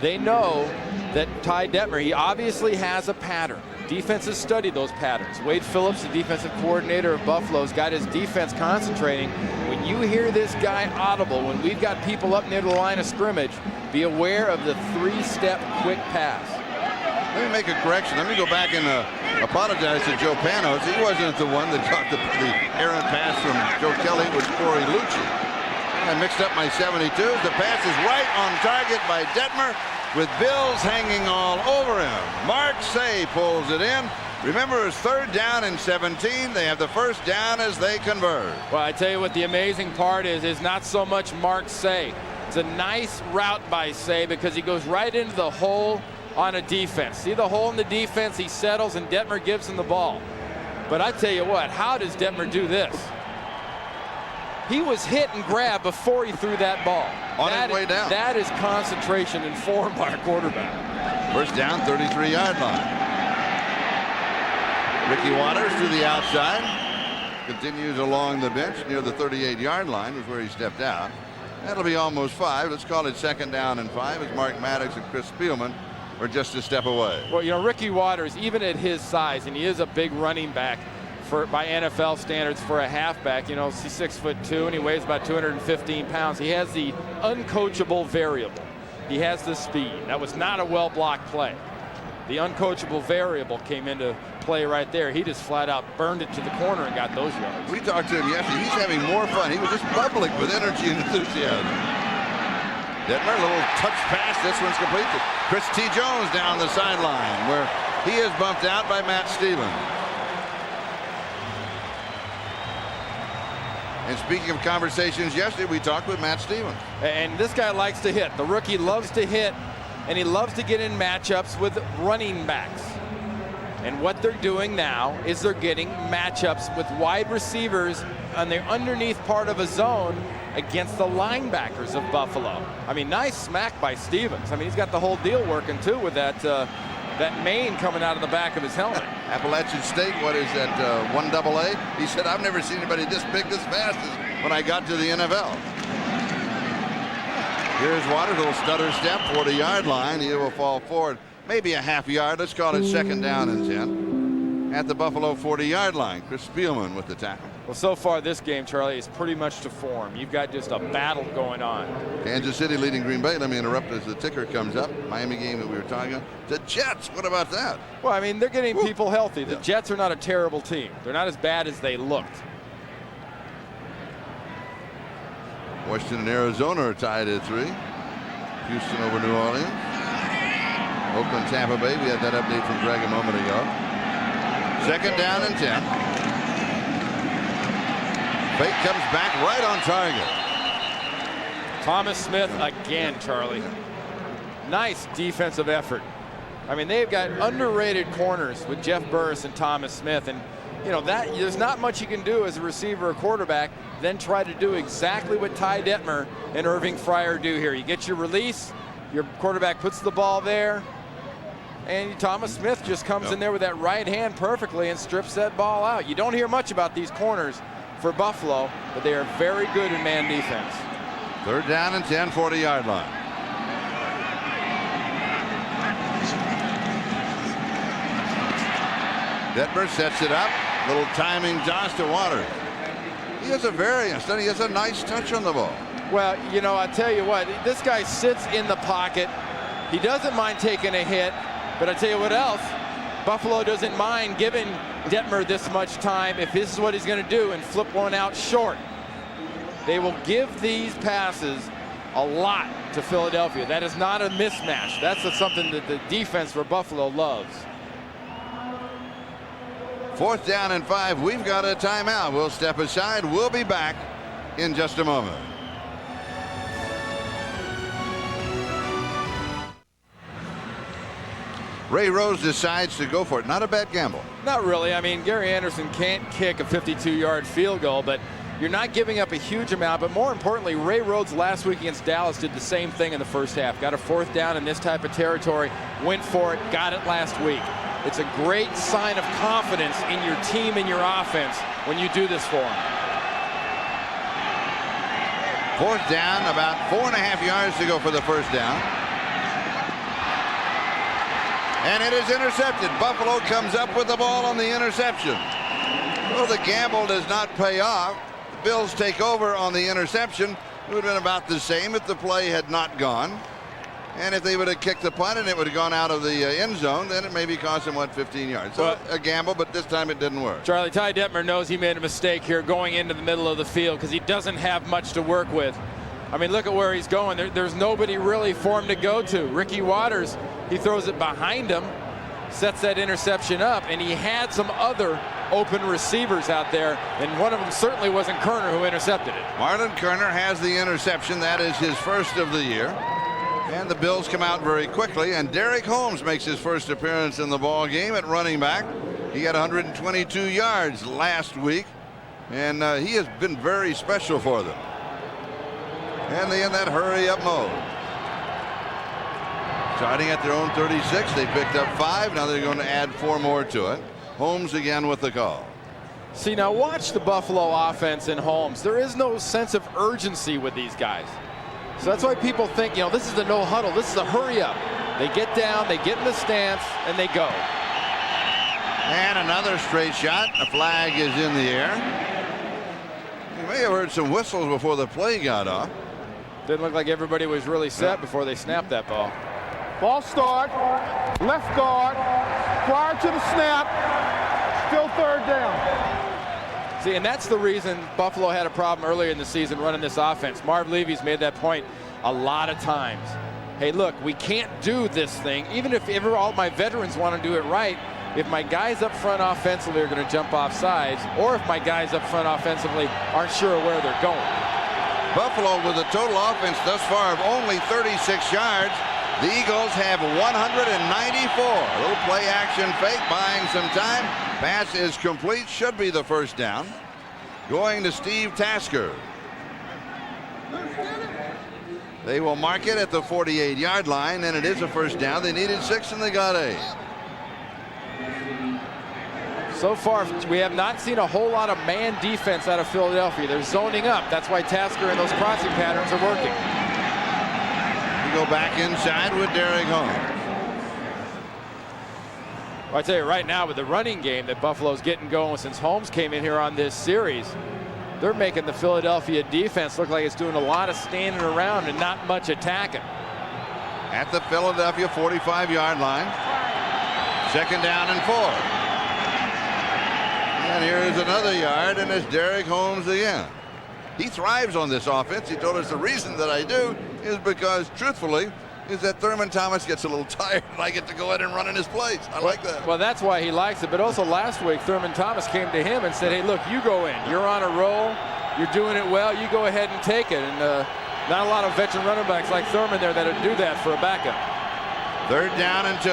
They know that Ty Detmer, he obviously has a pattern. Defenses study those patterns. Wade Phillips, the defensive coordinator of Buffalo, has got his defense concentrating. When you hear this guy audible, when we've got people up near the line of scrimmage, be aware of the 3-step quick pass. Let me make a correction. Let me go back and apologize to Joe Panos. He wasn't the one that caught the errant pass from Joe Kelly. It was Corey Lucci. I mixed up my 72s. The pass is right on target by Detmer, with Bills hanging all over him. Mark Say pulls it in. Remember, it's 3rd down and 17. They have the first down as they convert. Well, I tell you what the amazing part is not so much Mark Say. It's a nice route by Say because he goes right into the hole on a defense. See the hole in the defense? He settles and Detmer gives him the ball. But I tell you what, how does Detmer do this? He was hit and grabbed before he threw that ball. On his way down. That is concentration and form by a quarterback. First down, 33-yard line. Ricky Waters to the outside. Continues along the bench near the 38-yard line is where he stepped out. That'll be almost 5. Let's call it 2nd down and 5 as Mark Maddox and Chris Spielman are just a step away. Well, you know, Ricky Waters, even at his size, and he is a big running back by NFL standards for a halfback, you know, he's 6'2" and he weighs about 215 pounds. He has the uncoachable variable. He has the speed. That was not a well-blocked play. The uncoachable variable came into play right there. He just flat out burned it to the corner and got those yards. We talked to him yesterday. He's having more fun. He was just bubbling with energy and enthusiasm. Detmer, a little touch pass. This one's complete to Chris T. Jones down the sideline, where he is bumped out by Matt Stevens. And speaking of conversations yesterday, we talked with Matt Stevens. And this guy likes to hit. The rookie loves to hit, and he loves to get in matchups with running backs. And what they're doing now is they're getting matchups with wide receivers on the underneath part of a zone against the linebackers of Buffalo. I mean, nice smack by Stevens. I mean, he's got the whole deal working too with that mane coming out of the back of his helmet. Appalachian State, what is that, 1AA? He said, I've never seen anybody this big, this fast as when I got to the NFL. Here's Waters, a little stutter step, 40-yard line. He will fall forward maybe a half yard. Let's call it 2nd down and 10 at the Buffalo 40-yard line. Chris Spielman with the tackle. Well, so far this game, Charlie, is pretty much to form. You've got just a battle going on. Kansas City leading Green Bay. Let me interrupt as the ticker comes up. Miami game that we were talking about. The Jets, what about that? Well, I mean, they're getting people healthy. The Jets are not a terrible team. They're not as bad as they looked. Washington and Arizona are tied at 3. Houston over New Orleans. Oakland, Tampa Bay. We had that update from Greg a moment ago. 2nd down and 10. Fake comes back right on target. Thomas Smith again, Charlie. Nice defensive effort. I mean, they've got underrated corners with Jeff Burris and Thomas Smith, and you know that there's not much you can do as a receiver or quarterback then try to do exactly what Ty Detmer and Irving Fryer do here. You get your release, your quarterback puts the ball there, and Thomas Smith just comes in there with that right hand perfectly and strips that ball out. You don't hear much about these corners for Buffalo, but they are very good in man defense. 3rd down and 10, 40-yard line. Detmer sets it up. Little timing toss to Waters. He has a variance, and he has a nice touch on the ball. Well, you know, I tell you what, this guy sits in the pocket. He doesn't mind taking a hit, but I tell you what else, Buffalo doesn't mind giving Detmer this much time if this is what he's going to do and flip one out short. They will give these passes a lot to Philadelphia. That is not a mismatch. That's something that the defense for Buffalo loves. 4th down and 5. We've got a timeout. We'll step aside. We'll be back in just a moment. Ray Rose decides to go for it. Not a bad gamble. Not really. I mean, Gary Anderson can't kick a 52-yard field goal, but you're not giving up a huge amount. But more importantly, Ray Rhodes last week against Dallas did the same thing in the first half. Got a 4th down in this type of territory, went for it, got it last week. It's a great sign of confidence in your team and your offense when you do this for them. 4th down, about 4.5 yards to go for the first down. And it is intercepted. Buffalo comes up with the ball on the interception. Well, the gamble does not pay off. The Bills take over on the interception. It would have been about the same if the play had not gone. And if they would have kicked the punt and it would have gone out of the end zone, then it maybe cost him, 15 yards. So a gamble, but this time it didn't work. Charlie, Ty Detmer knows he made a mistake here going into the middle of the field because he doesn't have much to work with. I mean, look at where he's going. There's nobody really for him to go to. Ricky Waters, he throws it behind him, sets that interception up, and he had some other open receivers out there, and one of them certainly wasn't Kerner who intercepted it. Marlon Kerner has the interception. That is his first of the year. And the Bills come out very quickly, and Derek Holmes makes his first appearance in the ball game at running back. He had 122 yards last week, and he has been very special for them. And they in that hurry-up mode. Starting at their own 36, they picked up 5. Now they're going to add 4 more to it. Holmes again with the call. See, now watch the Buffalo offense in Holmes. There is no sense of urgency with these guys. So that's why people think, this is the no huddle. This is a hurry up. They get down, they get in the stance, and they go. And another straight shot. A flag is in the air. You may have heard some whistles before the play got off. Didn't look like everybody was really set before they snapped that ball. Ball start, left guard, prior to the snap, still 3rd down. See, and that's the reason Buffalo had a problem earlier in the season running this offense. Marv Levy's made that point a lot of times. Hey, look, we can't do this thing. Even if all my veterans want to do it right, if my guys up front offensively are going to jump off sides, or if my guys up front offensively aren't sure where they're going. Buffalo with a total offense thus far of only 36 yards. The Eagles have 194. A little play action fake, buying some time. Pass is complete, should be the first down. Going to Steve Tasker. They will mark it at the 48-yard line, and it is a first down. They needed 6 and they got 8. So far, we have not seen a whole lot of man defense out of Philadelphia. They're zoning up. That's why Tasker and those crossing patterns are working. We go back inside with Derek Holmes. Well, I tell you right now, with the running game that Buffalo's getting going since Holmes came in here on this series, they're making the Philadelphia defense look like it's doing a lot of standing around and not much attacking. At the Philadelphia 45-yard line. 2nd down and 4. And here is another yard, and it's Derek Holmes again. He thrives on this offense. He told us the reason that I do is because, truthfully, is that Thurman Thomas gets a little tired and I get to go ahead and run in his place. I like that. Well, that's why he likes it. But also last week, Thurman Thomas came to him and said, hey, look, you go in. You're on a roll. You're doing it well. You go ahead and take it. And not a lot of veteran running backs like Thurman there that would do that for a backup. 3rd down and 2.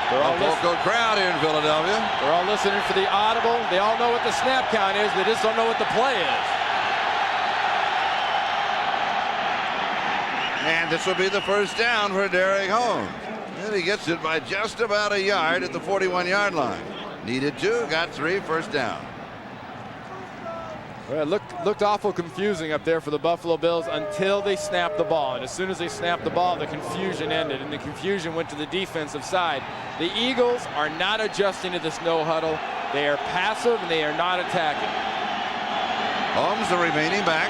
They're all local crowd here in Philadelphia. They're all listening for the audible. They all know what the snap count is. They just don't know what the play is. And this will be the first down for Derek Holmes. And he gets it by just about a yard at the 41-yard line. Needed 2, got 3, first down. Well, it looked awful confusing up there for the Buffalo Bills until they snapped the ball. And as soon as they snapped the ball, the confusion ended, and the confusion went to the defensive side. The Eagles are not adjusting to this no huddle. They are passive, and they are not attacking. Holmes, the remaining back,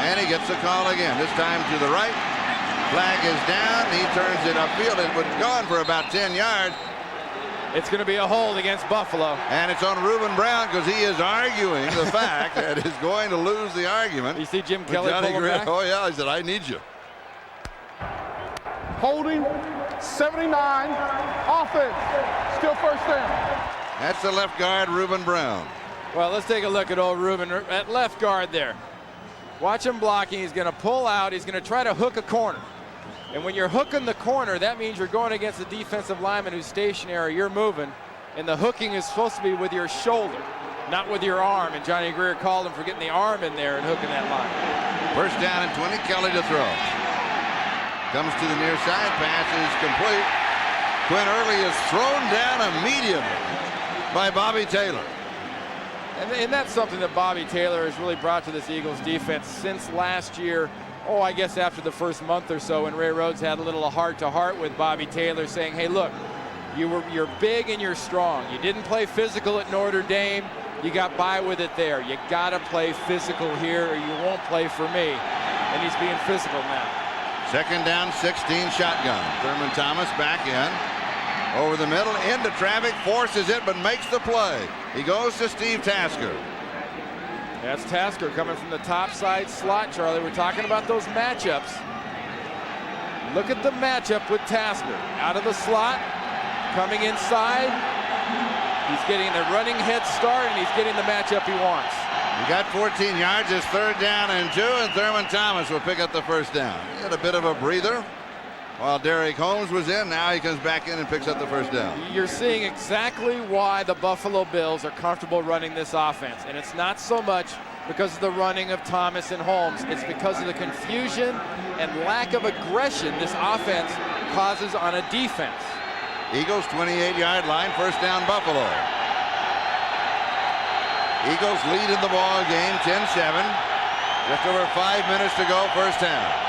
and he gets the call again. This time to the right. Flag is down. He turns it upfield. It was gone for about 10 yards. It's going to be a hold against Buffalo. And it's on Reuben Brown because he is arguing the fact that he's going to lose the argument. You see Jim Kelly pull him back? Oh, yeah. He said, I need you. Holding, 79, offense, still first down. That's the left guard, Reuben Brown. Well, let's take a look at old Reuben at left guard there. Watch him blocking. He's going to pull out. He's going to try to hook a corner. And when you're hooking the corner, that means you're going against the defensive lineman who's stationary. You're moving. And the hooking is supposed to be with your shoulder, not with your arm. And Johnny Greer called him for getting the arm in there and hooking that line. First down and 20. Kelly to throw. Comes to the near side. Pass is complete. Quinn Early is thrown down immediately by Bobby Taylor. And that's something that Bobby Taylor has really brought to this Eagles defense since last year. Oh, I guess after the first month or so, when Ray Rhodes had a little heart-to-heart with Bobby Taylor saying, hey, look, you're big and you're strong. You didn't play physical at Notre Dame. You got by with it there. You got to play physical here or you won't play for me. And he's being physical now. Second down, 16 shotgun. Thurman Thomas back in. Over the middle, into traffic, forces it, but makes the play. He goes to Steve Tasker. That's Tasker coming from the top side slot, Charlie. We're talking about those matchups. Look at the matchup with Tasker. Out of the slot, coming inside. He's getting the running head start, and he's getting the matchup he wants. He got 14 yards. It's 3rd down and 2, and Thurman Thomas will pick up the first down. He had a bit of a breather while Derek Holmes was in. Now he comes back in and picks up the first down. You're seeing exactly why the Buffalo Bills are comfortable running this offense. And it's not so much because of the running of Thomas and Holmes. It's because of the confusion and lack of aggression this offense causes on a defense. Eagles 28-yard line, first down Buffalo. Eagles lead in the ball game 10-7. Just over 5 minutes to go, first half.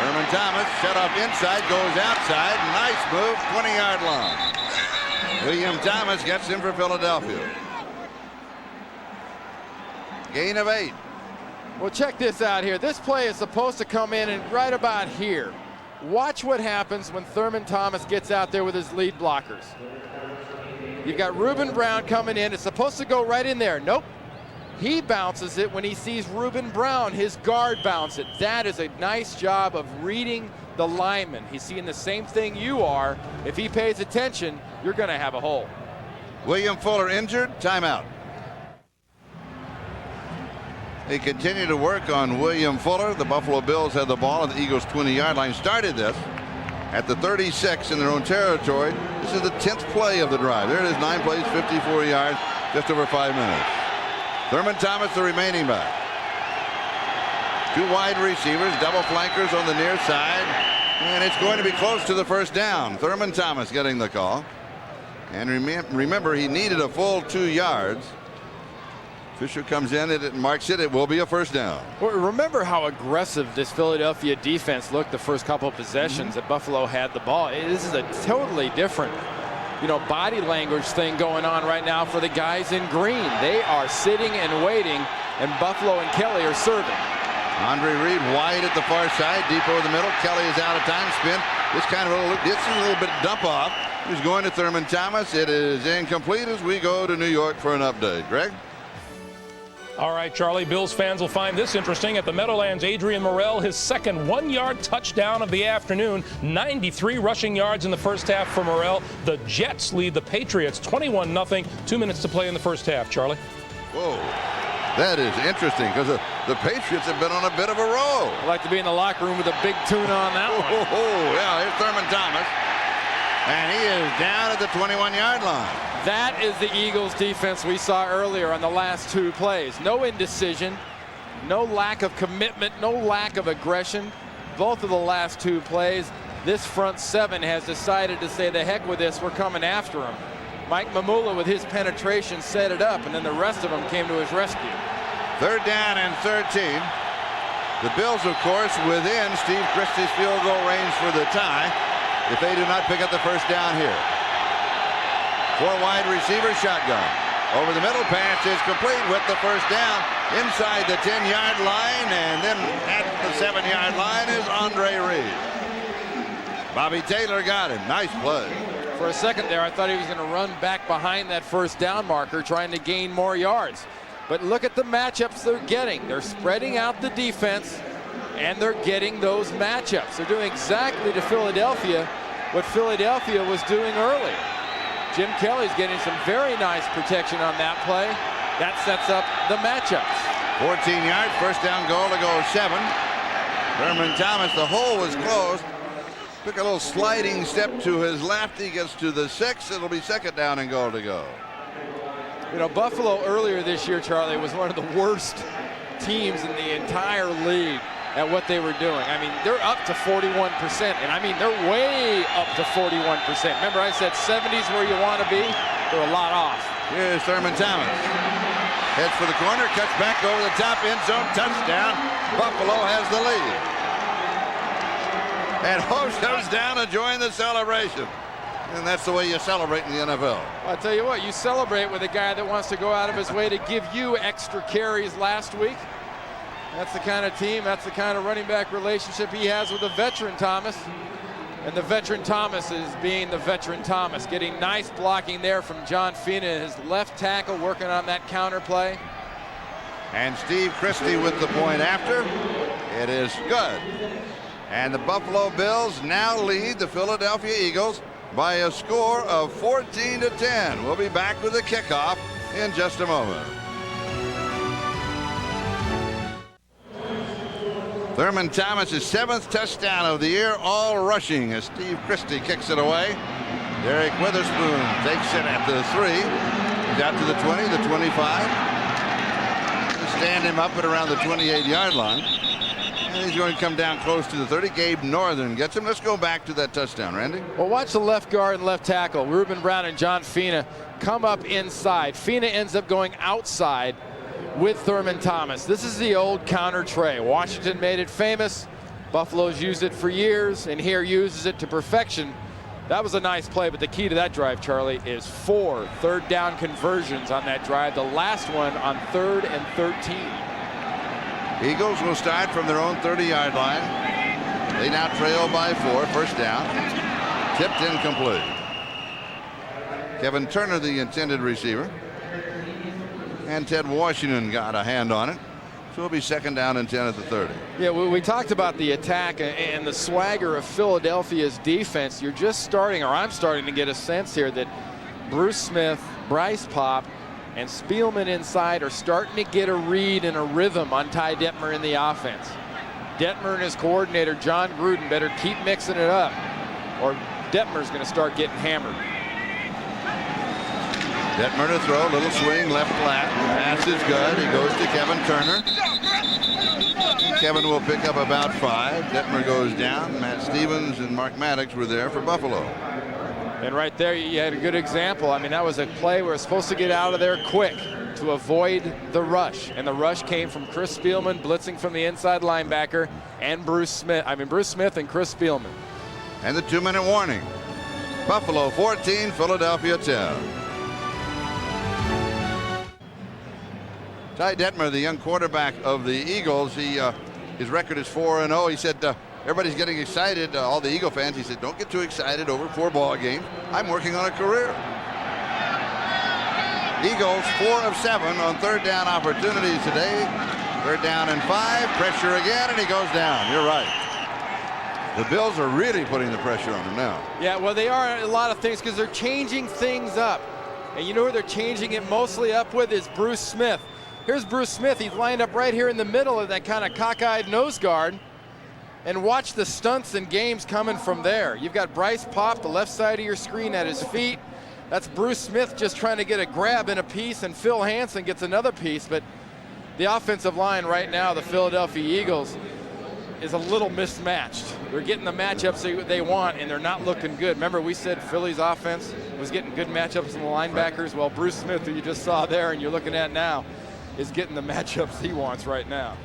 Thurman Thomas shut off inside, goes outside. Nice move, 20-yard line. William Thomas gets him for Philadelphia. Gain of 8. Well, check this out here. This play is supposed to come in and right about here. Watch what happens when Thurman Thomas gets out there with his lead blockers. You've got Reuben Brown coming in. It's supposed to go right in there. Nope. He bounces it when he sees Reuben Brown, his guard, bounce it. That is a nice job of reading the lineman. He's seeing the same thing you are. If he pays attention, you're going to have a hole. William Fuller injured. Timeout. They continue to work on William Fuller. The Buffalo Bills had the ball at the Eagles' 20-yard line. Started this at the 36 in their own territory. This is the 10th play of the drive. There it is, 9 plays, 54 yards, just over 5 minutes. Thurman Thomas, the remaining back. 2 wide receivers, double flankers on the near side. And it's going to be close to the first down. Thurman Thomas getting the call. And remember, he needed a full 2 yards. Fisher comes in and marks it. It will be a first down. Well, remember how aggressive this Philadelphia defense looked the first couple of possessions that Buffalo had the ball. This is a totally different, body language thing going on right now for the guys in green. They are sitting and waiting, and Buffalo and Kelly are serving. Andre Reed wide at the far side, deep over the middle. Kelly is out of time. Spin. This is a little bit dump off. He's going to Thurman Thomas. It is incomplete as we go to New York for an update. Greg? All right, Charlie, Bills fans will find this interesting. At the Meadowlands, Adrian Morrell, his second 1-yard touchdown of the afternoon. 93 rushing yards in the first half for Morrell. The Jets lead the Patriots 21-0. 2 minutes to play in the first half, Charlie. Whoa. That is interesting because the Patriots have been on a bit of a roll. I'd like to be in the locker room with a big tune on that one. Yeah, here's Thurman Thomas. And he is down at the 21-yard line. That is the Eagles defense we saw earlier on the last 2 plays. No indecision, no lack of commitment, no lack of aggression. Both of the last 2 plays, this front 7 has decided to say, the heck with this, we're coming after him. Mike Mamula with his penetration set it up, and then the rest of them came to his rescue. 3rd down and 13. The Bills, of course, within Steve Christie's field goal range for the tie if they do not pick up the first down here. 4 wide receiver shotgun. Over the middle, pass is complete with the first down inside the 10-yard line, and then at the 7-yard line is Andre Reed. Bobby Taylor got him. Nice play. For a second there, I thought he was going to run back behind that first down marker trying to gain more yards. But look at the matchups they're getting. They're spreading out the defense, and they're getting those matchups. They're doing exactly to Philadelphia what Philadelphia was doing early. Jim Kelly's getting some very nice protection on that play. That sets up the matchups. 14 yards, first down goal to go 7. Thurman Thomas, the hole was closed. Took a little sliding step to his left. He gets to the 6. It'll be second down and goal to go. Buffalo earlier this year, Charlie, was one of the worst teams in the entire league at what they were doing. I mean, they're up to 41%, and I mean, they're way up to 41%. Remember I said 70's where you want to be? They're a lot off. Here's Thurman Thomas. Heads for the corner, cuts back over the top, end zone, touchdown. Buffalo has the lead. And Host comes down to join the celebration. And that's the way you celebrate in the NFL. Well, I tell you what, you celebrate with a guy that wants to go out of his way to give you extra carries last week. That's the kind of team, that's the kind of running back relationship he has with a veteran Thomas. And the veteran Thomas is being the veteran Thomas, getting nice blocking there from John Fina, his left tackle, working on that counter play. And Steve Christie with the point after. It is good. And the Buffalo Bills now lead the Philadelphia Eagles by a score of 14-10. We'll be back with the kickoff in just a moment. Thurman Thomas' 7th touchdown of the year, all rushing as Steve Christie kicks it away. Derek Witherspoon takes it at the 3. He's out to the 20, the 25. Stand him up at around the 28-yard line. And he's going to come down close to the 30. Gabe Northern gets him. Let's go back to that touchdown, Randy. Well, watch the left guard and left tackle, Reuben Brown and John Fina, come up inside. Fina ends up going outside with Thurman Thomas. This is the old counter tray. Washington made it famous. Buffalo's used it for years, and here uses it to perfection. That was a nice play, but the key to that drive, Charlie, is 4 third-down conversions on that drive. The last one on 3rd and 13. Eagles will start from their own 30-yard line. They now trail by 4, first down. Tipped incomplete. Kevin Turner, the intended receiver. And Ted Washington got a hand on it. So it'll be 2nd down and 10 at the 30. Yeah, we talked about the attack and the swagger of Philadelphia's defense. You're just starting, or I'm starting to get a sense here that Bruce Smith, Bryce Pop, and Spielman inside are starting to get a read and a rhythm on Ty Detmer in the offense. Detmer and his coordinator, John Gruden, better keep mixing it up, or Detmer's going to start getting hammered. Detmer to throw, little swing, left flat. Pass is good. He goes to Kevin Turner. Kevin will pick up about 5. Detmer goes down. Matt Stevens and Mark Maddox were there for Buffalo. And right there, you had a good example. I mean, that was a play where it's supposed to get out of there quick to avoid the rush. And the rush came from Chris Spielman blitzing from the inside linebacker and Bruce Smith and Chris Spielman. And the 2-minute warning. Buffalo 14, Philadelphia 10. Ty Detmer, the young quarterback of the Eagles, his record is 4-0. He said everybody's getting excited, all the Eagle fans. He said, don't get too excited over 4 ball games. I'm working on a career. Eagles 4 of 7 on 3rd down opportunities today. 3rd down and 5. Pressure again, and he goes down. You're right. The Bills are really putting the pressure on him now. Yeah, well, they are a lot of things because they're changing things up. And you know who they're changing it mostly up with is Bruce Smith. Here's Bruce Smith. He's lined up right here in the middle of that kind of cockeyed nose guard. And watch the stunts and games coming from there. You've got Bryce Pop, the left side of your screen, at his feet. That's Bruce Smith just trying to get a grab in a piece, and Phil Hansen gets another piece. But the offensive line right now, the Philadelphia Eagles, is a little mismatched. They're getting the matchups they want, and they're not looking good. Remember, we said Philly's offense was getting good matchups from the linebackers. Well, Bruce Smith, who you just saw there and you're looking at now, is getting the matchups he wants right now.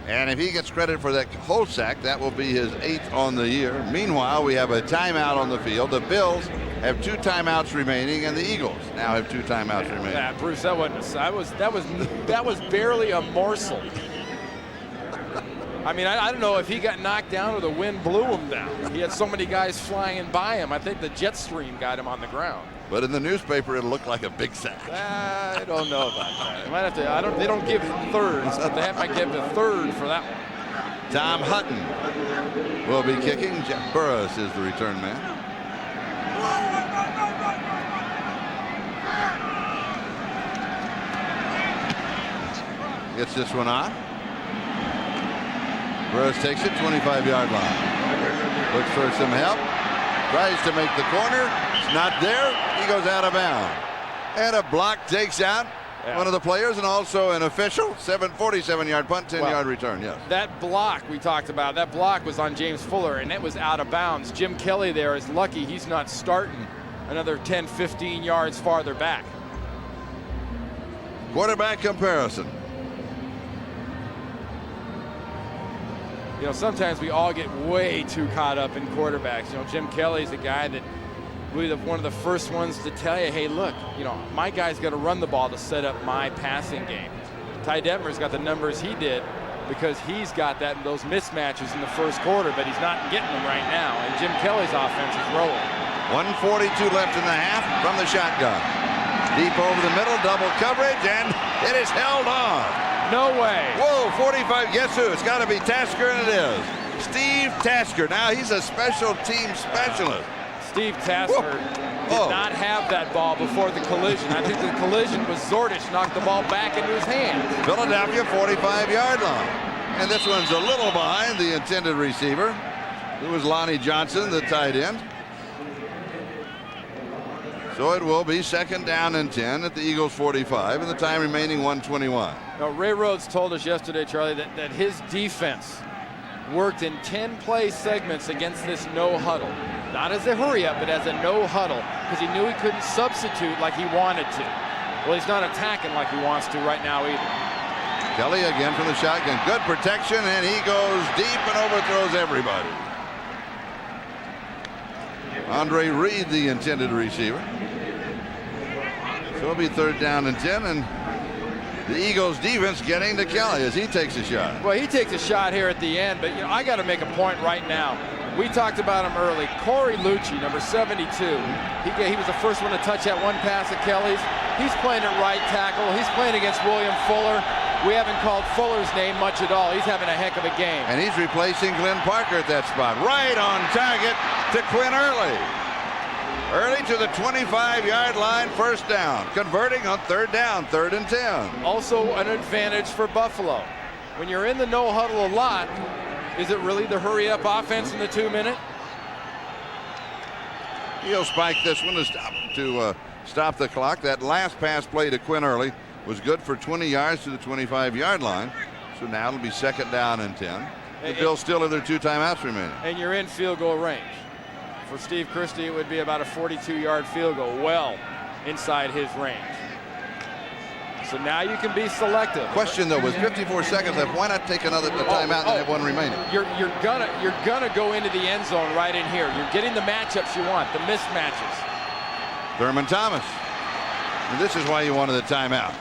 And if he gets credit for that whole sack, that will be his 8th on the year. Meanwhile, we have a timeout on the field. The Bills have 2 timeouts remaining, and the Eagles now have 2 timeouts remaining. Yeah, Bruce, that was barely a morsel. I mean, I don't know if he got knocked down or the wind blew him down. He had so many guys flying by him. I think the jet stream got him on the ground. But in the newspaper, it'll look like a big sack. I don't know about that. They might have to. They don't give thirds, but they might give a third for that one. Tom Hutton will be kicking. Jeff Burris is the return man. Gets this one on. Burris takes it 25-yard line. Looks for some help. Tries to make the corner. It's not there. He goes out of bounds. And a block takes out one of the players and also an official. 47-yard punt, 10-yard return. Yes. That block we talked about, that block was on James Fuller, and it was out of bounds. Jim Kelly there is lucky he's not starting another 10, 15 yards farther back. Quarterback comparison. You know, sometimes we all get way too caught up in quarterbacks. You know, Jim Kelly's a guy that be one of the first ones to tell you, hey, look, my guy's got to run the ball to set up my passing game. Ty Detmer's got the numbers he did because he's got those mismatches in the first quarter, but he's not getting them right now. And Jim Kelly's offense is rolling. 1:42 left in the half from the shotgun. Deep over the middle, double coverage, and it is held on. No way. Whoa, 45. Guess who? It's got to be Tasker, and it is. Steve Tasker. Now he's a special team specialist. Steve Tasker did not have that ball before the collision. I think the collision was Zordich knocked the ball back into his hands. Philadelphia 45-yard line. And this one's a little behind the intended receiver. It was Lonnie Johnson, the tight end. So it will be 2nd down and 10 at the Eagles 45, and the time remaining 1:21. Now, Ray Rhodes told us yesterday, Charlie, that his defense worked in 10-play segments against this no huddle. Not as a hurry up, but as a no huddle, because he knew he couldn't substitute like he wanted to. Well, he's not attacking like he wants to right now either. Kelly again from the shotgun. Good protection, and he goes deep and overthrows everybody. Andre Reed, the intended receiver. So it'll be 3rd down and 10, and the Eagles defense getting to Kelly as he takes a shot. Well, he takes a shot here at the end, but I got to make a point right now. We talked about him early. Corey Lucci, number 72. He was the first one to touch that one pass at Kelly's. He's playing at right tackle. He's playing against William Fuller. We haven't called Fuller's name much at all. He's having a heck of a game. And he's replacing Glenn Parker at that spot. Right on target to Quinn Early. Early to the 25-yard line, 1st down. Converting on 3rd down, 3rd and 10. Also an advantage for Buffalo. When you're in the no huddle a lot, is it really the hurry-up offense in the 2-minute? He'll spike this one to stop the clock. That last pass play to Quinn Early was good for 20 yards to the 25-yard line. So now it'll be 2nd down and 10. The Bills still have their 2 timeouts remaining. And you're in field goal range. For Steve Christie, it would be about a 42-yard field goal, well inside his range. So now you can be selective. Question though, with 54 seconds left, why not take another timeout and have one remaining? You're gonna go into the end zone right in here. You're getting the matchups you want, the mismatches. Thurman Thomas. And this is why you wanted the timeout.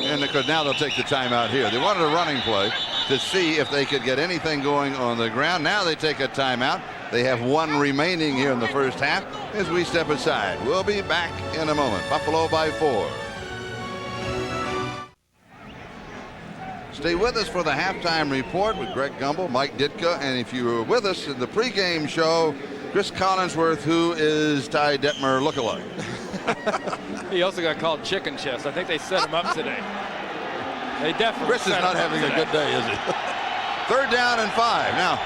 And because now they'll take the timeout here. They wanted a running play to see if they could get anything going on the ground. Now they take a timeout. They have 1 remaining here in the first half as we step aside. We'll be back in a moment. Buffalo by 4. Stay with us for the halftime report with Greg Gumbel, Mike Ditka, and if you were with us in the pregame show, Chris Collinsworth, who is Ty Detmer lookalike. He also got called chicken chest. I think they set him up today. They definitely. Chris is not having a good day, is he? 3rd down and 5. Now,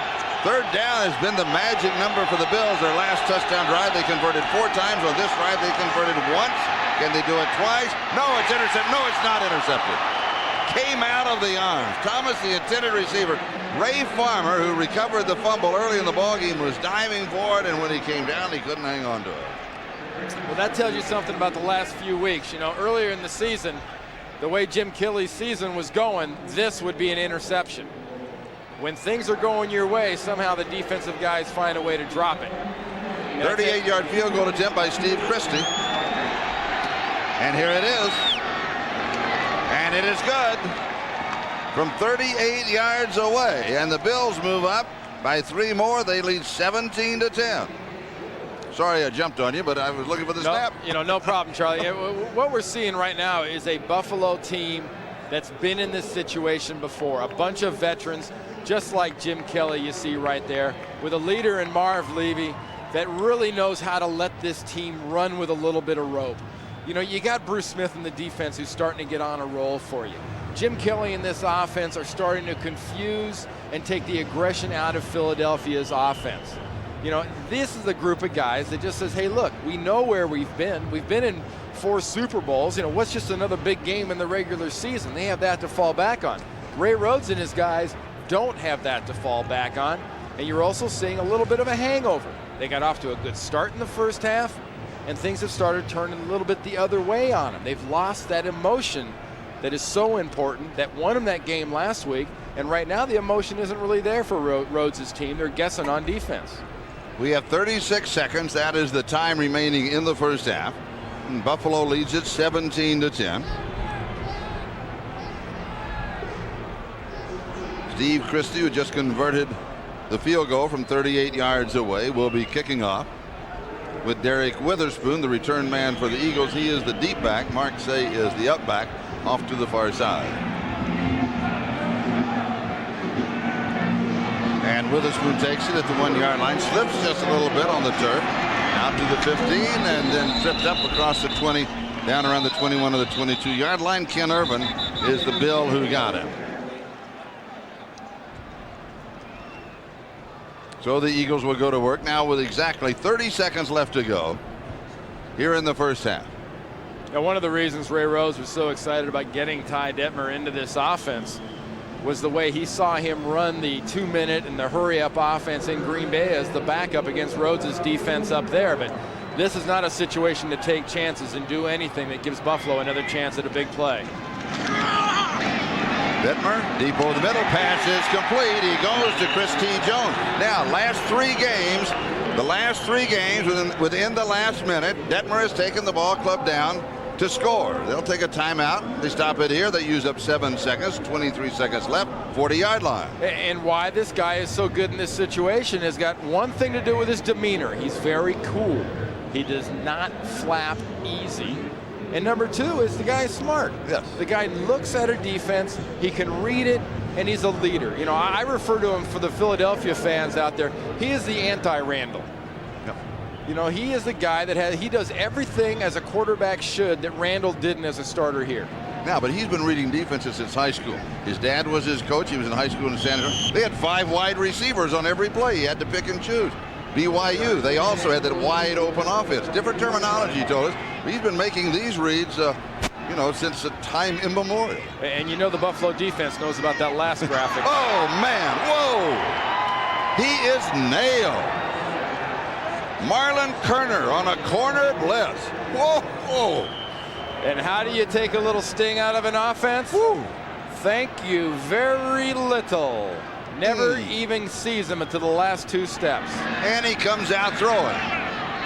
3rd down has been the magic number for the Bills. Their last touchdown drive, they converted 4 times. On this drive, they converted once. Can they do it twice? No, it's intercepted. No, it's not intercepted. Came out of the arms. Thomas, the intended receiver. Ray Farmer, who recovered the fumble early in the ballgame, was diving for it, and when he came down, he couldn't hang on to it. Well, that tells you something about the last few weeks. Earlier in the season, the way Jim Kelly's season was going, this would be an interception. When things are going your way, somehow the defensive guys find a way to drop it. 38-yard field goal attempt by Steve Christie. And here it is. And it is good. From 38 yards away. And the Bills move up by 3 more. They lead 17-10. Sorry I jumped on you, but I was looking for the snap. No problem, Charlie. What we're seeing right now is a Buffalo team that's been in this situation before. A bunch of veterans, just like Jim Kelly you see right there, with a leader in Marv Levy that really knows how to let this team run with a little bit of rope. You got Bruce Smith in the defense who's starting to get on a roll for you. Jim Kelly and this offense are starting to confuse and take the aggression out of Philadelphia's offense. This is a group of guys that just says, hey, look, we know where we've been. We've been in 4 Super Bowls. What's just another big game in the regular season? They have that to fall back on. Ray Rhodes and his guys don't have that to fall back on. And you're also seeing a little bit of a hangover. They got off to a good start in the first half, and things have started turning a little bit the other way on them. They've lost that emotion that is so important, that won them that game last week. And right now the emotion isn't really there for Rhodes' team. They're guessing on defense. We have 36 seconds. That is the time remaining in the first half. And Buffalo leads it 17-10. Steve Christie, who just converted the field goal from 38 yards away, will be kicking off with Derek Witherspoon, the return man for the Eagles. He is the deep back. Mark Say is the up back off to the far side. And Witherspoon takes it at the 1-yard line, slips just a little bit on the turf, out to the 15, and then tripped up across the 20, down around the 21 or the 22-yard line. Ken Irvin is the Bill who got him. So the Eagles will go to work now with exactly 30 seconds left to go here in the first half. Now, one of the reasons Ray Rose was so excited about getting Ty Detmer into this offense was the way he saw him run the 2-minute and the hurry-up offense in Green Bay as the backup against Rhodes' defense up there. But this is not a situation to take chances and do anything that gives Buffalo another chance at a big play. Detmer, deep over the middle, pass is complete. He goes to Chris T. Jones. Now, the last three games within the last minute, Detmer has taken the ball club down to score. They'll take a timeout. They stop it here. They use up 7 seconds, 23 seconds left, 40-yard line. And why this guy is so good in this situation has got one thing to do with his demeanor. He's very cool. He does not flap easy. And number two is the guy is smart. Yes. The guy looks at a defense, he can read it, and he's a leader. You know, I refer to him, for the Philadelphia fans out there, he is the anti-Randall. Yep. You know, he is the guy that he does everything as a quarterback should that Randall didn't as a starter here. Now, but he's been reading defenses since high school. His dad was his coach. He was in high school in San Antonio. They had 5 wide receivers on every play. He had to pick and choose. BYU, they also had that wide open offense. Different terminology, he told us. He's been making these reads, you know, since a time immemorial. And you know the Buffalo defense knows about that last graphic. Oh, man. Whoa. He is nailed. Marlon Kerner on a corner blitz. Whoa. Whoa. And how do you take a little sting out of an offense? Woo. Thank you very little. Never even sees him until the last 2 steps. And he comes out throwing.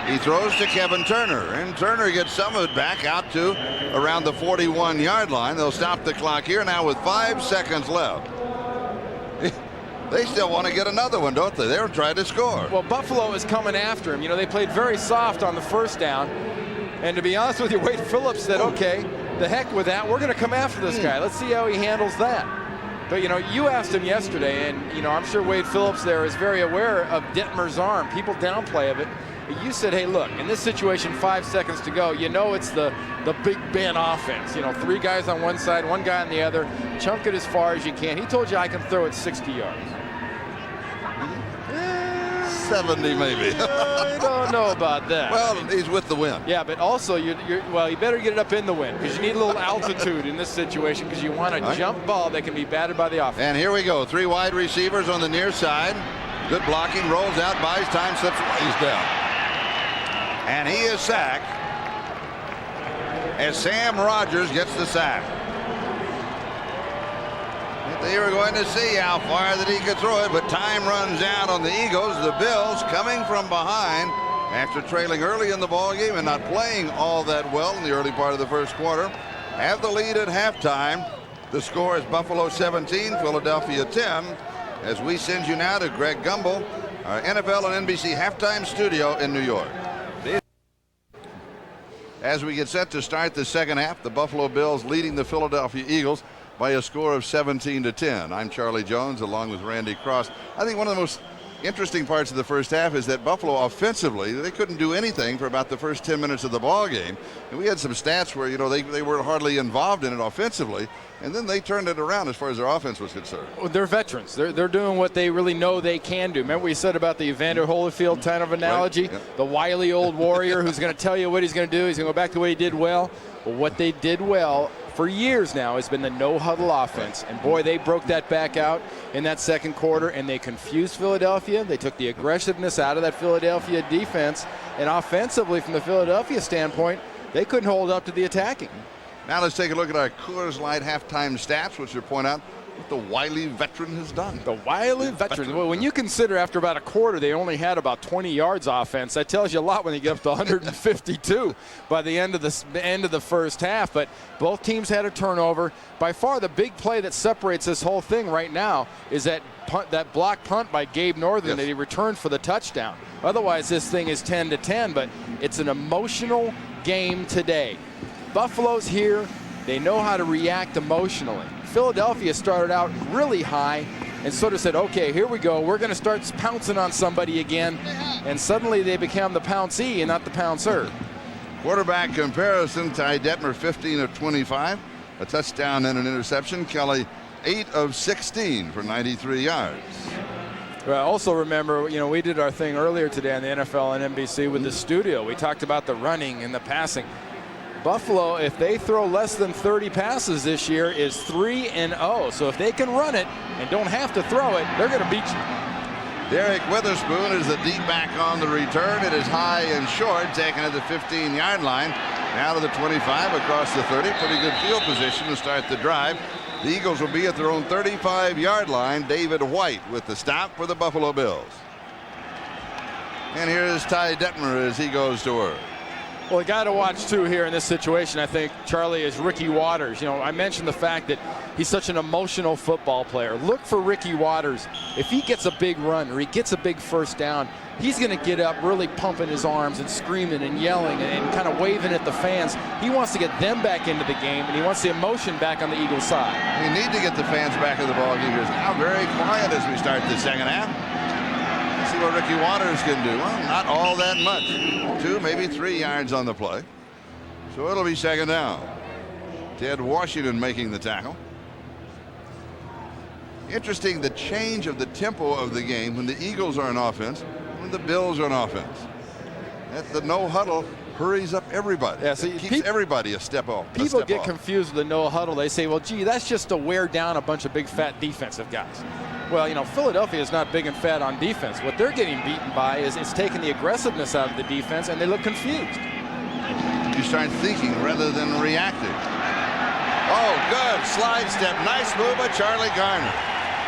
He throws to Kevin Turner, and Turner gets some of it back out to around the 41-yard line. They'll stop the clock here now with 5 seconds left. They still want to get another one, don't they? They're trying to score. Well, Buffalo is coming after him. You know, they played very soft on the first down. And to be honest with you, Wade Phillips said, okay, the heck with that. We're going to come after this guy. Let's see how he handles that. But, you know, you asked him yesterday, and, you know, I'm sure Wade Phillips there is very aware of Detmer's arm. People downplay of it. But you said, hey, look, in this situation, 5 seconds to go, you know it's the Big Ben offense. You know, 3 guys on one side, 1 guy on the other. Chunk it as far as you can. He told you I can throw it 60 yards. 70 maybe. I don't know about that. Well, he's with the wind. Yeah, but also, you better get it up in the wind because you need a little altitude in this situation because you want a jump ball that can be batted by the offense. And here we go. 3 wide receivers on the near side. Good blocking. Rolls out, buys time, slips. He's down. And he is sacked as Sam Rogers gets the sack. They were going to see how far that he could throw it, but time runs out on the Eagles. The Bills coming from behind after trailing early in the ballgame and not playing all that well in the early part of the first quarter, have the lead at halftime. The score is Buffalo 17, Philadelphia 10. As we send you now to Greg Gumbel, our NFL and NBC halftime studio in New York. As we get set to start the second half, the Buffalo Bills leading the Philadelphia Eagles by a score of 17-10. I'm Charlie Jones along with Randy Cross. I think one of the most interesting parts of the first half is that Buffalo offensively, they couldn't do anything for about the first 10 minutes of the ball game. And we had some stats where, you know, they were hardly involved in it offensively. And then they turned it around as far as their offense was concerned. Well, they're veterans. They're doing what they really know they can do. Remember we said about the Evander Holyfield kind of analogy? Right. Yeah. The wily old warrior who's going to tell you what he's going to do. He's going to go back to what he did well. But what they did well for years now has been the no-huddle offense. And, boy, they broke that back out in that second quarter, and they confused Philadelphia. They took the aggressiveness out of that Philadelphia defense. And offensively, from the Philadelphia standpoint, they couldn't hold up to the attacking. Now let's take a look at our Coors Light halftime stats, which will point out what the wily veteran has done. The wily veteran. Well, when you consider after about a quarter they only had about 20 yards offense, that tells you a lot when you get up to 152 by the end of the first half. But both teams had a turnover. By far the big play that separates this whole thing right now is that block punt by Gabe Northern that he returned for the touchdown. Otherwise this thing is 10-10, but it's an emotional game today. Buffalo's here. They know how to react emotionally. Philadelphia started out really high and sort of said, okay, here we go. We're going to start pouncing on somebody again. And suddenly they become the pouncey and not the pouncer. Quarterback comparison, Ty Detmer 15 of 25. A touchdown and an interception. Kelly 8 of 16 for 93 yards. Well, also remember, we did our thing earlier today on the NFL and NBC with the studio. We talked about the running and the passing. Buffalo, if they throw less than 30 passes this year, is 3-0. So if they can run it and don't have to throw it, they're going to beat you. Derek Witherspoon is the deep back on the return. It is high and short, taken at the 15-yard line. Now to the 25, across the 30. Pretty good field position to start the drive. The Eagles will be at their own 35-yard line. David White with the stop for the Buffalo Bills. And here's Ty Detmer as he goes to work. Well, the guy to watch, too, here in this situation, I think, Charlie, is Ricky Watters. I mentioned the fact that he's such an emotional football player. Look for Ricky Watters. If he gets a big run or he gets a big first down, he's going to get up really pumping his arms and screaming and yelling and kind of waving at the fans. He wants to get them back into the game, and he wants the emotion back on the Eagles side. We need to get the fans back in the ball game. It's now very quiet as we start the second half. See what Ricky Watters can do. Well, not all that much. 2, maybe 3 yards on the play. So it'll be second down. Ted Washington making the tackle. Interesting, the change of the tempo of the game when the Eagles are on offense, when the Bills are on offense. The no huddle hurries up everybody. Yeah, so it keeps everybody a step off. People get confused with the no huddle. They say, well, gee, that's just to wear down a bunch of big fat defensive guys. Well, Philadelphia is not big and fat on defense. What they're getting beaten by is it's taking the aggressiveness out of the defense, and they look confused. You start thinking rather than reacting. Oh, good slide step. Nice move by Charlie Garner.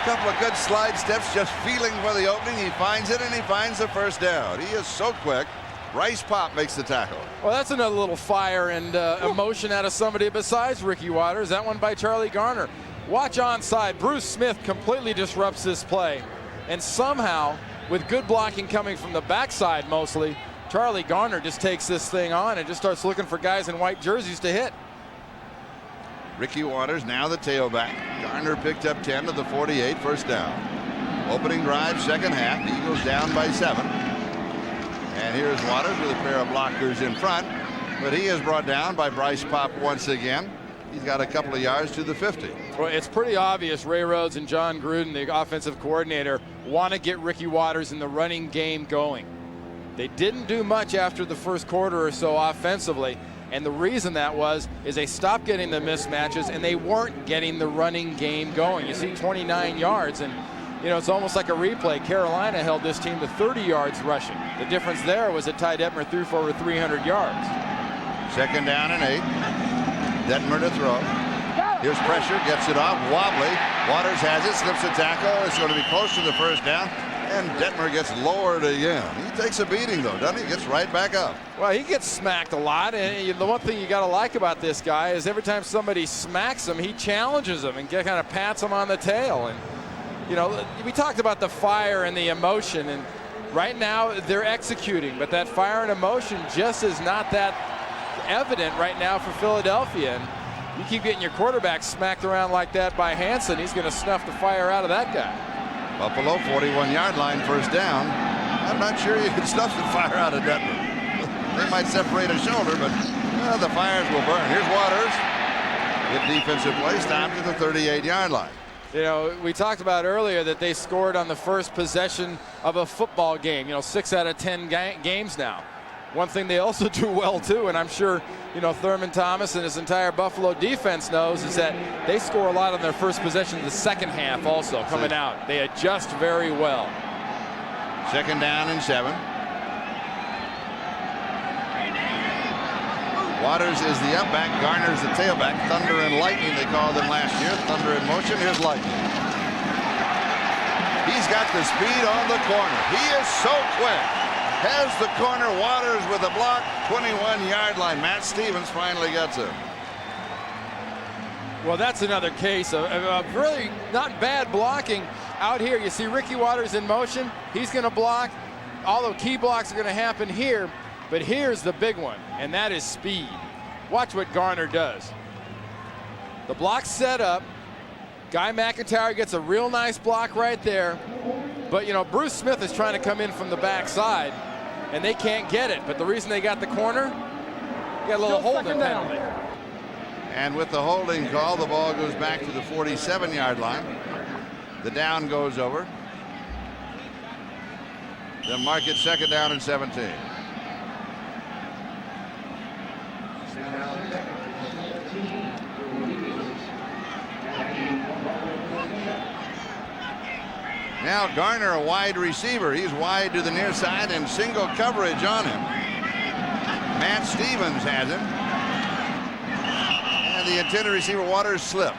Couple of good slide steps, just feeling for the opening. He finds it, and he finds the first down. He is so quick. Bryce Pop makes the tackle. Well, that's another little fire and emotion out of somebody besides Ricky Watters. That one by Charlie Garner. Watch onside. Bruce Smith completely disrupts this play. And somehow, with good blocking coming from the backside mostly, Charlie Garner just takes this thing on and just starts looking for guys in white jerseys to hit. Ricky Watters now the tailback. Garner picked up 10 to the 48, first down. Opening drive, second half. The Eagles down by 7. And here's Watters with a pair of blockers in front. But he is brought down by Bryce Pop once again. He's got a couple of yards to the 50. Well, it's pretty obvious Ray Rhodes and John Gruden, the offensive coordinator, want to get Ricky Watters in the running game going. They didn't do much after the first quarter or so offensively, and the reason that is they stopped getting the mismatches and they weren't getting the running game going. You see 29 yards, and it's almost like a replay. Carolina held this team to 30 yards rushing. The difference there was that Ty Detmer threw for over 300 yards. Second down and 8. Detmer to throw. Here's pressure, gets it off, wobbly. Watters has it, slips a tackle. It's going to be close to the first down. And Detmer gets lowered again. He takes a beating, though, doesn't he? Gets right back up. Well, he gets smacked a lot. And the one thing you got to like about this guy is every time somebody smacks him, he challenges him and kind of pats him on the tail. And, we talked about the fire and the emotion. And right now, they're executing. But that fire and emotion just is not that evident right now for Philadelphia. And you keep getting your quarterback smacked around like that by Hansen, he's going to snuff the fire out of that guy. Buffalo 41-yard line, first down. I'm not sure you can snuff the fire out of Detmer. They might separate a shoulder, but the fires will burn. Here's Watters. Good defensive play, stopped at the 38-yard line. We talked about earlier that they scored on the first possession of a football game. 6 out of 10 games now. One thing they also do well, too, and I'm sure, Thurman Thomas and his entire Buffalo defense knows, is that they score a lot on their first possession of the second half also coming out. They adjust very well. Second down and 7. Waters is the upback. Garner's the tailback. Thunder and Lightning, they called them last year. Thunder in motion. Here's Lightning. He's got the speed on the corner. He is so quick. Has the corner. Waters with a block. 21-yard line. Matt Stevens finally gets him. Well, that's another case of really not bad blocking out here. You see Ricky Waters in motion. He's going to block. All the key blocks are going to happen here. But here's the big one, and that is speed. Watch what Garner does. The block's set up. Guy McIntyre gets a real nice block right there. But, you know, Bruce Smith is trying to come in from the backside, and they can't get it. But the reason they got the corner, you got a little holding penalty. And with the holding call, the ball goes back to the 47-yard line. The down goes over. They'll mark it 2nd down and 17. Now Garner, a wide receiver. He's wide to the near side and single coverage on him. Matt Stevens has him. And the intended receiver, Waters, slipped.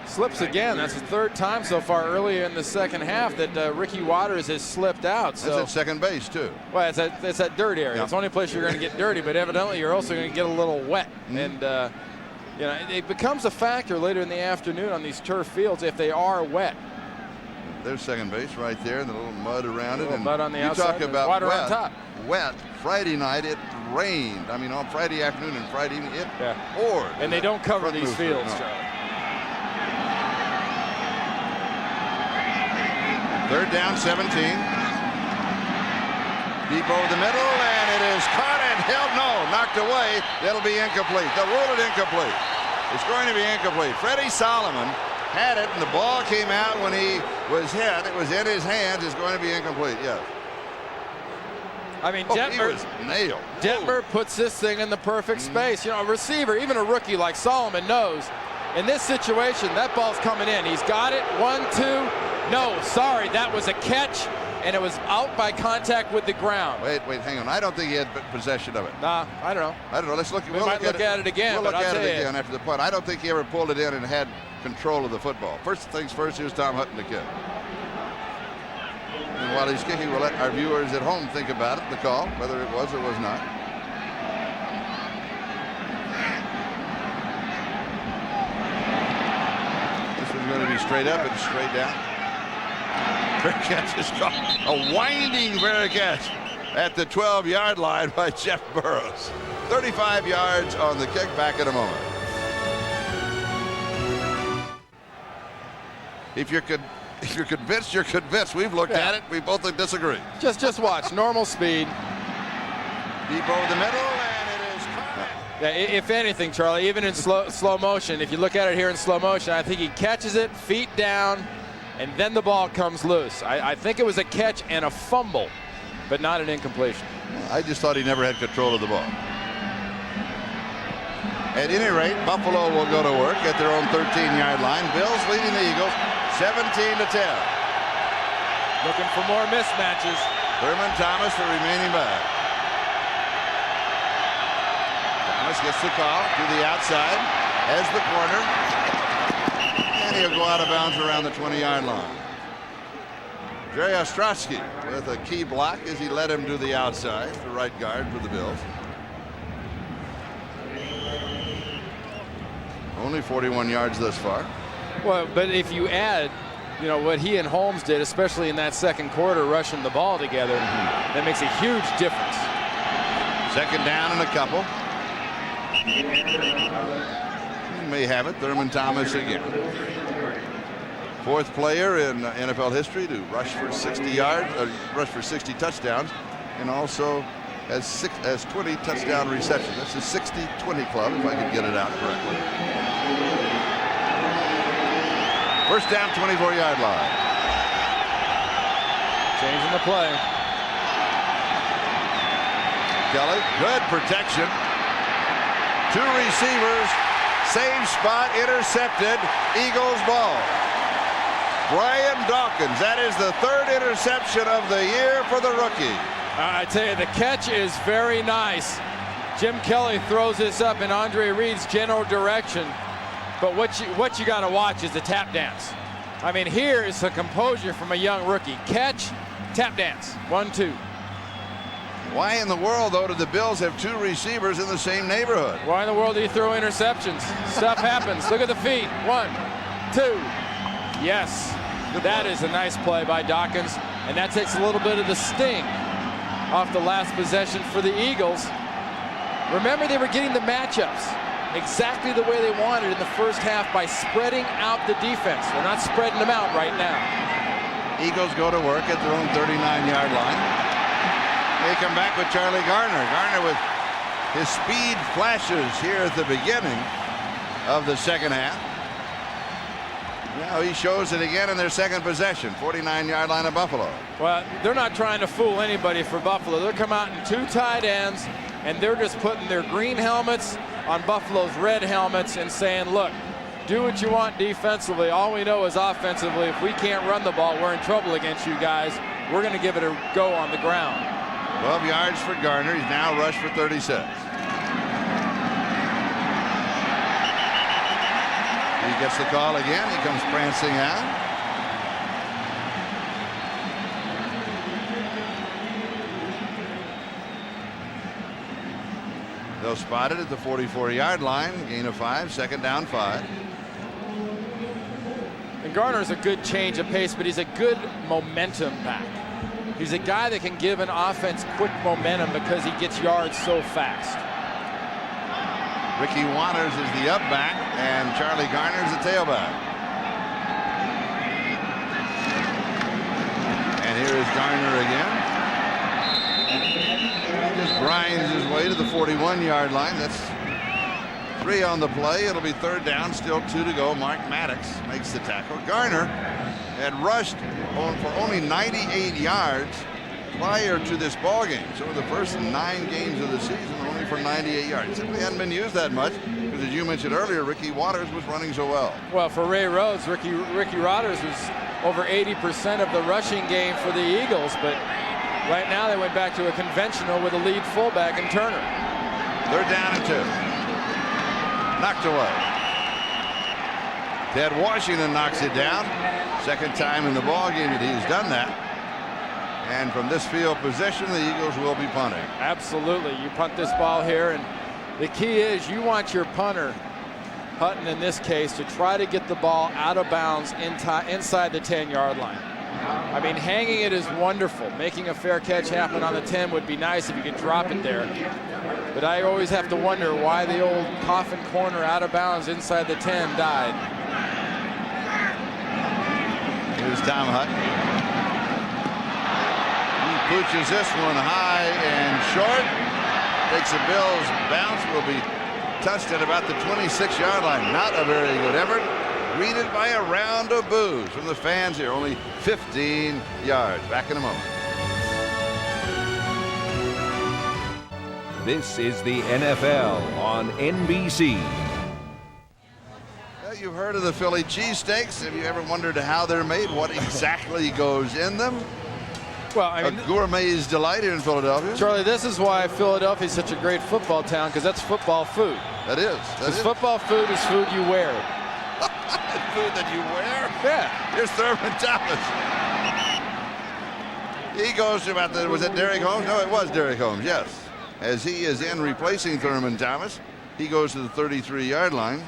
Slips again. That's the 3rd time so far earlier in the 2nd half that Ricky Waters has slipped out. So that's at second base, too. Well, it's that dirt area. Yeah. It's the only place you're going to get dirty, but evidently you're also going to get a little wet. And, you know, it becomes a factor later in the afternoon on these turf fields if they are wet. There's second base right there, and the little mud around it. And mud on the you outside. talk about water wet, on top. Wet. Friday night it rained. I mean, on Friday afternoon and Friday evening it poured. And they don't cover these fields, no. Charlie. 3rd down, 17. Deep over the middle, and it is caught and held. No, knocked away. That'll be incomplete. They'll rule it incomplete. It's going to be incomplete. Freddie Solomon had it, and the ball came out when he was hit. It was in his hands. It's going to be incomplete, yes. I mean, he was nailed. Detmer puts this thing in the perfect space. You know, a receiver, even a rookie like Solomon knows, in this situation, that ball's coming in. He's got it. 1, 2. No, sorry, that was a catch, and it was out by contact with the ground. Wait, hang on. I don't think he had possession of it. Nah, I don't know. I don't know. Let's look. We might look at it again. We'll look at it again you. after the punt. I don't think he ever pulled it in and had control of the football. First things first, here's Tom Hutton to kick. And while he's kicking, we'll let our viewers at home think about it, the call, whether it was or was not. This one's going to be straight up and straight down. Fair catch is caught. A winding fair catch at the 12-yard line by Jeff Burrows. 35 yards on the kick. Back in a moment. If you're convinced, you're convinced. We've looked at it. We both disagree. Just watch. Normal speed. Deep over the middle, and it is caught. Yeah, if anything, Charlie, even in slow motion, if you look at it here in slow motion, I think he catches it, feet down, and then the ball comes loose. I think it was a catch and a fumble, but not an incompletion. I just thought he never had control of the ball. At any rate, Buffalo will go to work at their own 13-yard line. Bills leading the Eagles 17-10. Looking for more mismatches. Thurman Thomas, the remaining back. Thomas gets the call to the outside, has the corner, and he'll go out of bounds around the 20-yard line. Jerry Ostrowski with a key block as he led him to the outside, the right guard for the Bills. Only 41 yards thus far. Well, but if you add, you know, what he and Holmes did, especially in that second quarter, rushing the ball together, that makes a huge difference. 2nd down and a couple. He may have it. Thurman Thomas again. 4th player in NFL history to rush for 60 yards, rush for 60 touchdowns, and also has 20 touchdown receptions. That's a 60-20 club, if I could get it out correctly. 1st down, 24-yard line. Changing the play. Kelly, good protection. 2 receivers, same spot, intercepted. Eagles ball. Brian Dawkins, that is the 3rd interception of the year for the rookie. I tell you, the catch is very nice. Jim Kelly throws this up in Andre Reed's general direction. But what you got to watch is the tap dance. I mean, here is the composure from a young rookie. Catch, tap dance. 1, 2. Why in the world, though, do the Bills have 2 receivers in the same neighborhood? Why in the world do you throw interceptions? Stuff happens. Look at the feet. 1, 2. Yes, that is a nice play by Dawkins. And that takes a little bit of the sting off the last possession for the Eagles. Remember, they were getting the matchups exactly the way they wanted in the first half by spreading out the defense. They're not spreading them out right now. Eagles go to work at their own 39-yard line. They come back with Charlie Garner. Garner with his speed flashes here at the beginning of the second half. Now he shows it again in their second possession, 49-yard line of Buffalo. Well, they're not trying to fool anybody for Buffalo. They're coming out in 2 tight ends, and they're just putting their green helmets on Buffalo's red helmets and saying, look, do what you want defensively. All we know is offensively, if we can't run the ball, we're in trouble against you guys. We're going to give it a go on the ground. 12 yards for Garner. He's now rushed for 36. He gets the call again. He comes prancing out. They'll spot it at the 44-yard line. Gain of 5. Second down 5. And Garner's a good change of pace, but he's a good momentum back. He's a guy that can give an offense quick momentum because he gets yards so fast. Ricky Waters is the up back, and Charlie Garner is the tailback. And here is Garner again. He just grinds his way to the 41-yard line. That's 3 on the play. It'll be third down, still 2 to go. Mark Maddox makes the tackle. Garner had rushed for only 98 yards prior to this ball game. So the first 9 games of the season only for 98 yards. Simply hadn't been used that much because, as you mentioned earlier, Ricky Waters was running so well. Well, for Ray Rhodes, Ricky Waters was over 80% of the rushing game for the Eagles, but right now they went back to a conventional with a lead fullback in Turner. Third down and 2. Knocked away. Ted Washington knocks it down. Second time in the ball game that he's done that. And from this field position, the Eagles will be punting. Absolutely. You punt this ball here, and the key is you want your punter, Hutton in this case, to try to get the ball out of bounds inside the 10-yard line. I mean, hanging it is wonderful. Making a fair catch happen on the 10 would be nice if you could drop it there. But I always have to wonder why the old coffin corner out of bounds inside the 10 died. Here's Tom Hutton. He pooches this one high and short. Takes a Bills bounce. Will be touched at about the 26-yard line. Not a very good effort. Greeted by a round of boos from the fans here. Only 15 yards. Back in a moment. This is the NFL on NBC. You've heard of the Philly cheesesteaks. Have you ever wondered how they're made? What exactly goes in them? Well, I mean, a gourmet's delight here in Philadelphia. Charlie, this is why Philadelphia is such a great football town, because that's football food. That is. Because football food is food you wear. Food that you wear? Yeah. Here's Thurman Thomas. He goes to about the, was it Derrick Holmes? No, it was Derrick Holmes, yes. As he is in replacing Thurman Thomas, he goes to the 33-yard line.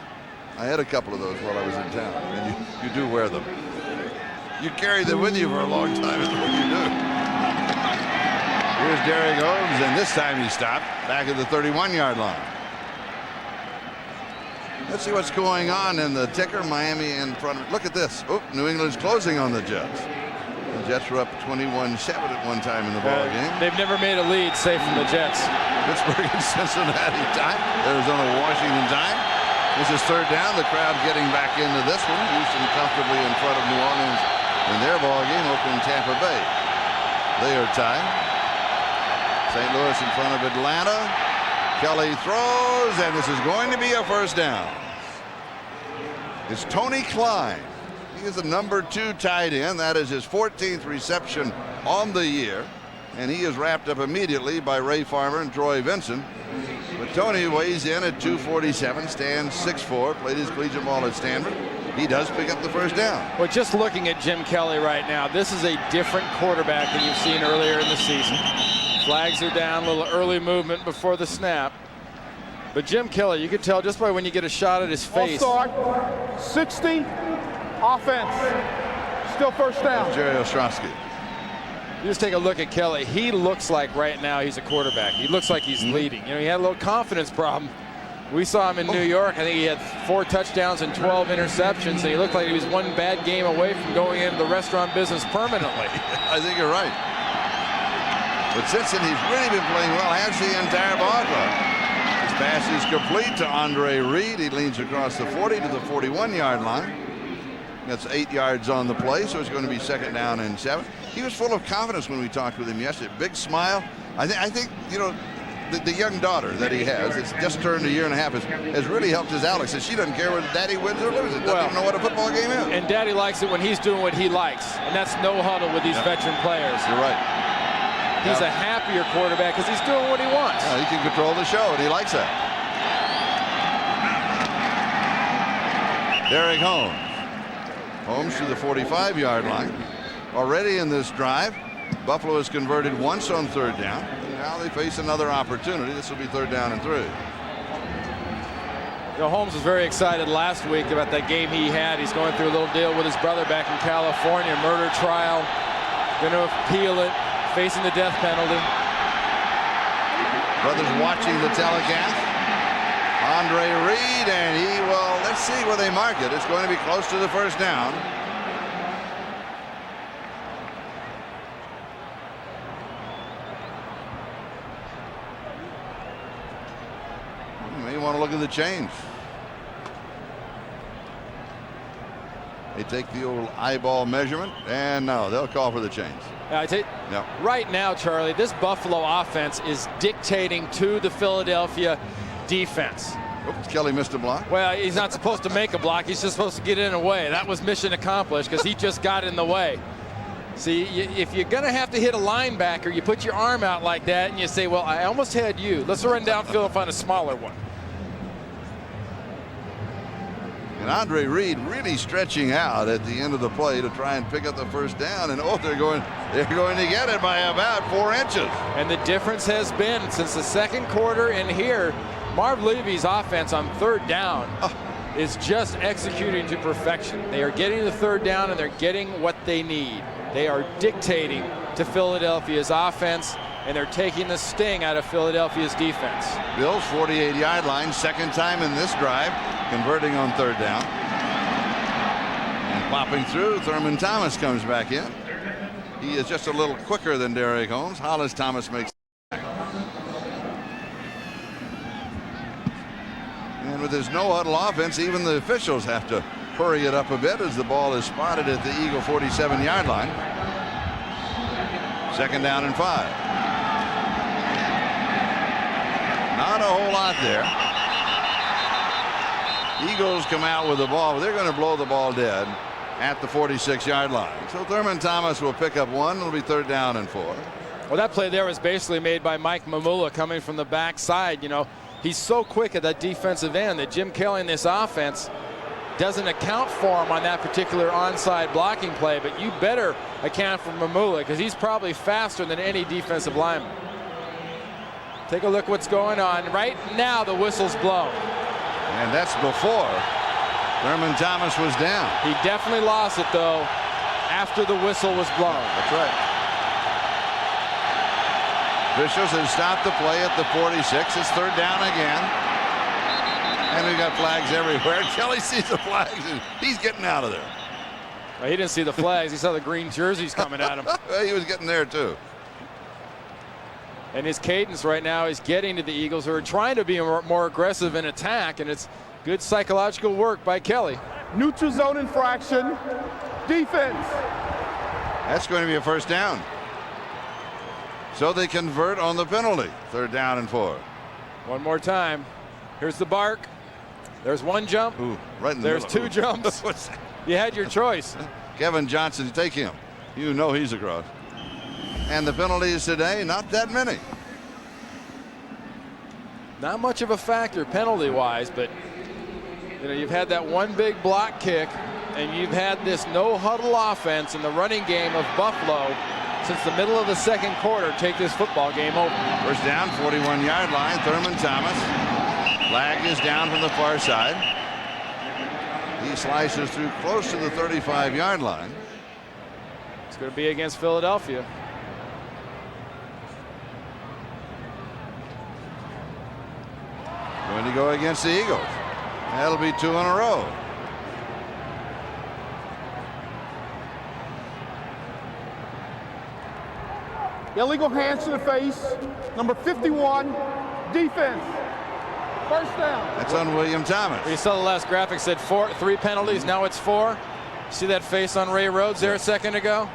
I had a couple of those while I was in town, and you do wear them. You carry them with you for a long time, is what you do. Here's Derrick Holmes, and this time he stopped back at the 31-yard line. Let's see what's going on in the ticker. Miami in front of it. Look at this. Oh, New England's closing on the Jets. The Jets were up 21-7 at one time in the ball game. They've never made a lead, save from the Jets. Pittsburgh and Cincinnati time. Arizona, Washington time. This is third down. The crowd getting back into this one. Houston comfortably in front of New Orleans in their ball game. Oakland, Tampa Bay. They are tied. St. Louis in front of Atlanta. Kelly throws, and this is going to be a first down. It's Tony Klein. He is the number 2 tight end. That is his 14th reception on the year. And he is wrapped up immediately by Ray Farmer and Troy Vincent. But Tony weighs in at 247, stands 6'4", played his collegiate ball at Stanford. He does pick up the first down. Well, just looking at Jim Kelly right now, this is a different quarterback than you've seen earlier in the season. Flags are down, a little early movement before the snap. But Jim Kelly, you can tell just by when you get a shot at his face. Start 60, offense, still first down. Jerry Ostrowski. You just take a look at Kelly. He looks like right now he's a quarterback. He looks like he's leading. You know, he had a little confidence problem. We saw him in New York. I think he had 4 touchdowns and 12 interceptions, and he looked like he was one bad game away from going into the restaurant business permanently. I think you're right. But since then, he's really been playing well, has the entire ball club. His pass is complete to Andre Reed. He leans across the 40 to the 41-yard line. That's 8 yards on the play, so it's going to be 2nd down and 7. He was full of confidence when we talked with him yesterday. Big smile. I think you know, the young daughter that he has, that's just turned a year and a half, has really helped his Alex. And she doesn't care whether Daddy wins or loses. Doesn't even know what a football game is. And Daddy likes it when he's doing what he likes, and that's no huddle with these veteran players. You're right. He's a happier quarterback because he's doing what he wants. He can control the show, and he likes that. Derek Holmes. Holmes to the 45-yard line. Already in this drive, Buffalo has converted once on 3rd down. And now they face another opportunity. This will be 3rd down and 3. You know, Holmes was very excited last week about that game he had. He's going through a little deal with his brother back in California, murder trial, going to appeal it, facing the death penalty. Brothers watching the telecast. Andre Reed, and he will, let's see where they mark it. It's going to be close to the 1st down. You may want to look at the change. They take the old eyeball measurement, and no, they'll call for the change. Right now, Charlie, this Buffalo offense is dictating to the Philadelphia defense. Oops, Kelly missed a block. Well, he's not supposed to make a block. He's just supposed to get in the way. That was mission accomplished because he just got in the way. See, if you're going to have to hit a linebacker, you put your arm out like that and you say, well, I almost had you. Let's run downfield and find a smaller one. And Andre Reed really stretching out at the end of the play to try and pick up the 1st down. And they're going to get it by about 4 inches. And the difference has been since the 2nd quarter in here, Marv Levy's offense on 3rd down is just executing to perfection. They are getting the 3rd down and they're getting what they need. They are dictating to Philadelphia's offense, and they're taking the sting out of Philadelphia's defense. Bills 48-yard line, 2nd time in this drive, converting on 3rd down. And popping through, Thurman Thomas comes back in. He is just a little quicker than Derek Holmes. Hollis Thomas makes the back. And with his no-huddle offense, even the officials have to hurry it up a bit as the ball is spotted at the Eagle 47-yard line. 2nd down and 5. Not a whole lot there. Eagles come out with the ball, but they're going to blow the ball dead at the 46-yard line. So Thurman Thomas will pick up 1. It'll be 3rd down and 4. Well, that play there was basically made by Mike Mamula coming from the backside. You know, he's so quick at that defensive end that Jim Kelly in this offense doesn't account for him on that particular onside blocking play, but you better account for Mamula because he's probably faster than any defensive lineman. Take a look what's going on. Right now the whistle's blown. And that's before Thurman Thomas was down. He definitely lost it though after the whistle was blown. That's right. Officials have stopped the play at the 46. It's 3rd down again. And we've got flags everywhere. Kelly sees the flags and he's getting out of there. Well, he didn't see the flags. He saw the green jerseys coming at him. Well, he was getting there too. And his cadence right now is getting to the Eagles, who are trying to be more aggressive in attack, and it's good psychological work by Kelly. Neutral zone infraction. Defense. That's going to be a 1st down. So they convert on the penalty. 3rd down and 4. One more time. Here's the bark. There's 1 jump. Ooh, right in the There's middle. 2 jumps. You had your choice. Kevin Johnson, take him. You know he's across. And the penalties today, not that many. not much of a factor penalty-wise, but you know, you've had that one big block kick, and you've had this no-huddle offense in the running game of Buffalo since the middle of the second quarter. Take this football game over. First down, 41-yard line. Thurman Thomas. Flag is down from the far side. He slices through close to the 35-yard line. It's going to be against Philadelphia. Going to go against the Eagles. That'll be 2 in a row. Illegal hands to the face. Number 51, defense. First down. That's on William Thomas. You saw the last graphic said 3 penalties. Now it's 4. See that face on Ray Rhodes there a second ago?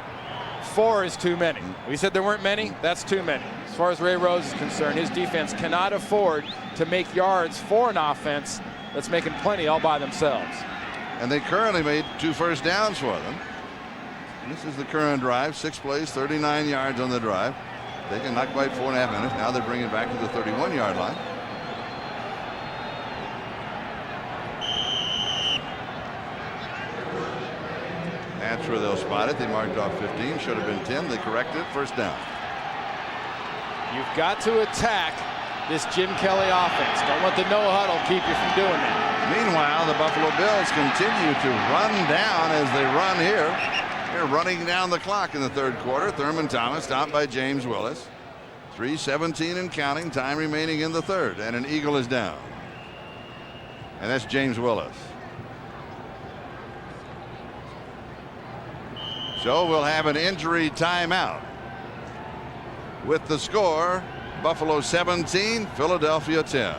4 is too many. We said there weren't many. That's too many. As far as Ray Rhodes is concerned, his defense cannot afford to make yards for an offense that's making plenty all by themselves. And they currently made 2 first downs for them. This is the current drive. 6 plays, 39 yards on the drive. Taking not quite 4.5 minutes. Now they're bringing it back to the 31-yard line. That's where they'll spot it. They marked off 15. Should have been 10. They corrected it. First down. You've got to attack this Jim Kelly offense. Don't let the no huddle keep you from doing that. Meanwhile, the Buffalo Bills continue to run down as they run here. They're running down the clock in the third quarter. Thurman Thomas stopped by James Willis. 3:17 and counting. Time remaining in the third. And an Eagle is down. And that's James Willis. So we'll have an injury timeout. With the score, Buffalo 17, Philadelphia 10.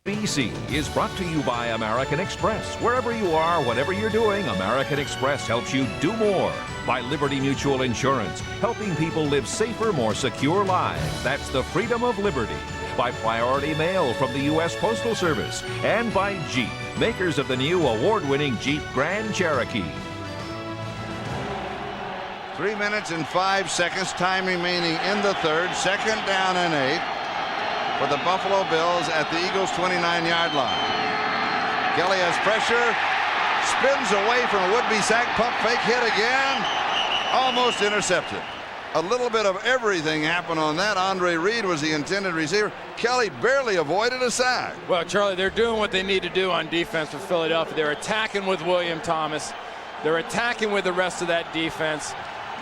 NBC is brought to you by American Express. Wherever you are, whatever you're doing, American Express helps you do more. By Liberty Mutual Insurance, helping people live safer, more secure lives. That's the freedom of liberty. By Priority Mail from the U.S. Postal Service. And by Jeep, makers of the new award-winning Jeep Grand Cherokee. 3 minutes and 5 seconds. Time remaining in the third. Second down and 8. For the Buffalo Bills at the Eagles' 29-yard line. Kelly has pressure, spins away from a would-be sack, pump fake, hit again, almost intercepted. A little bit of everything happened on that. Andre Reed was the intended receiver. Kelly barely avoided a sack. Well, Charlie, they're doing what they need to do on defense for Philadelphia. They're attacking with William Thomas. They're attacking with the rest of that defense.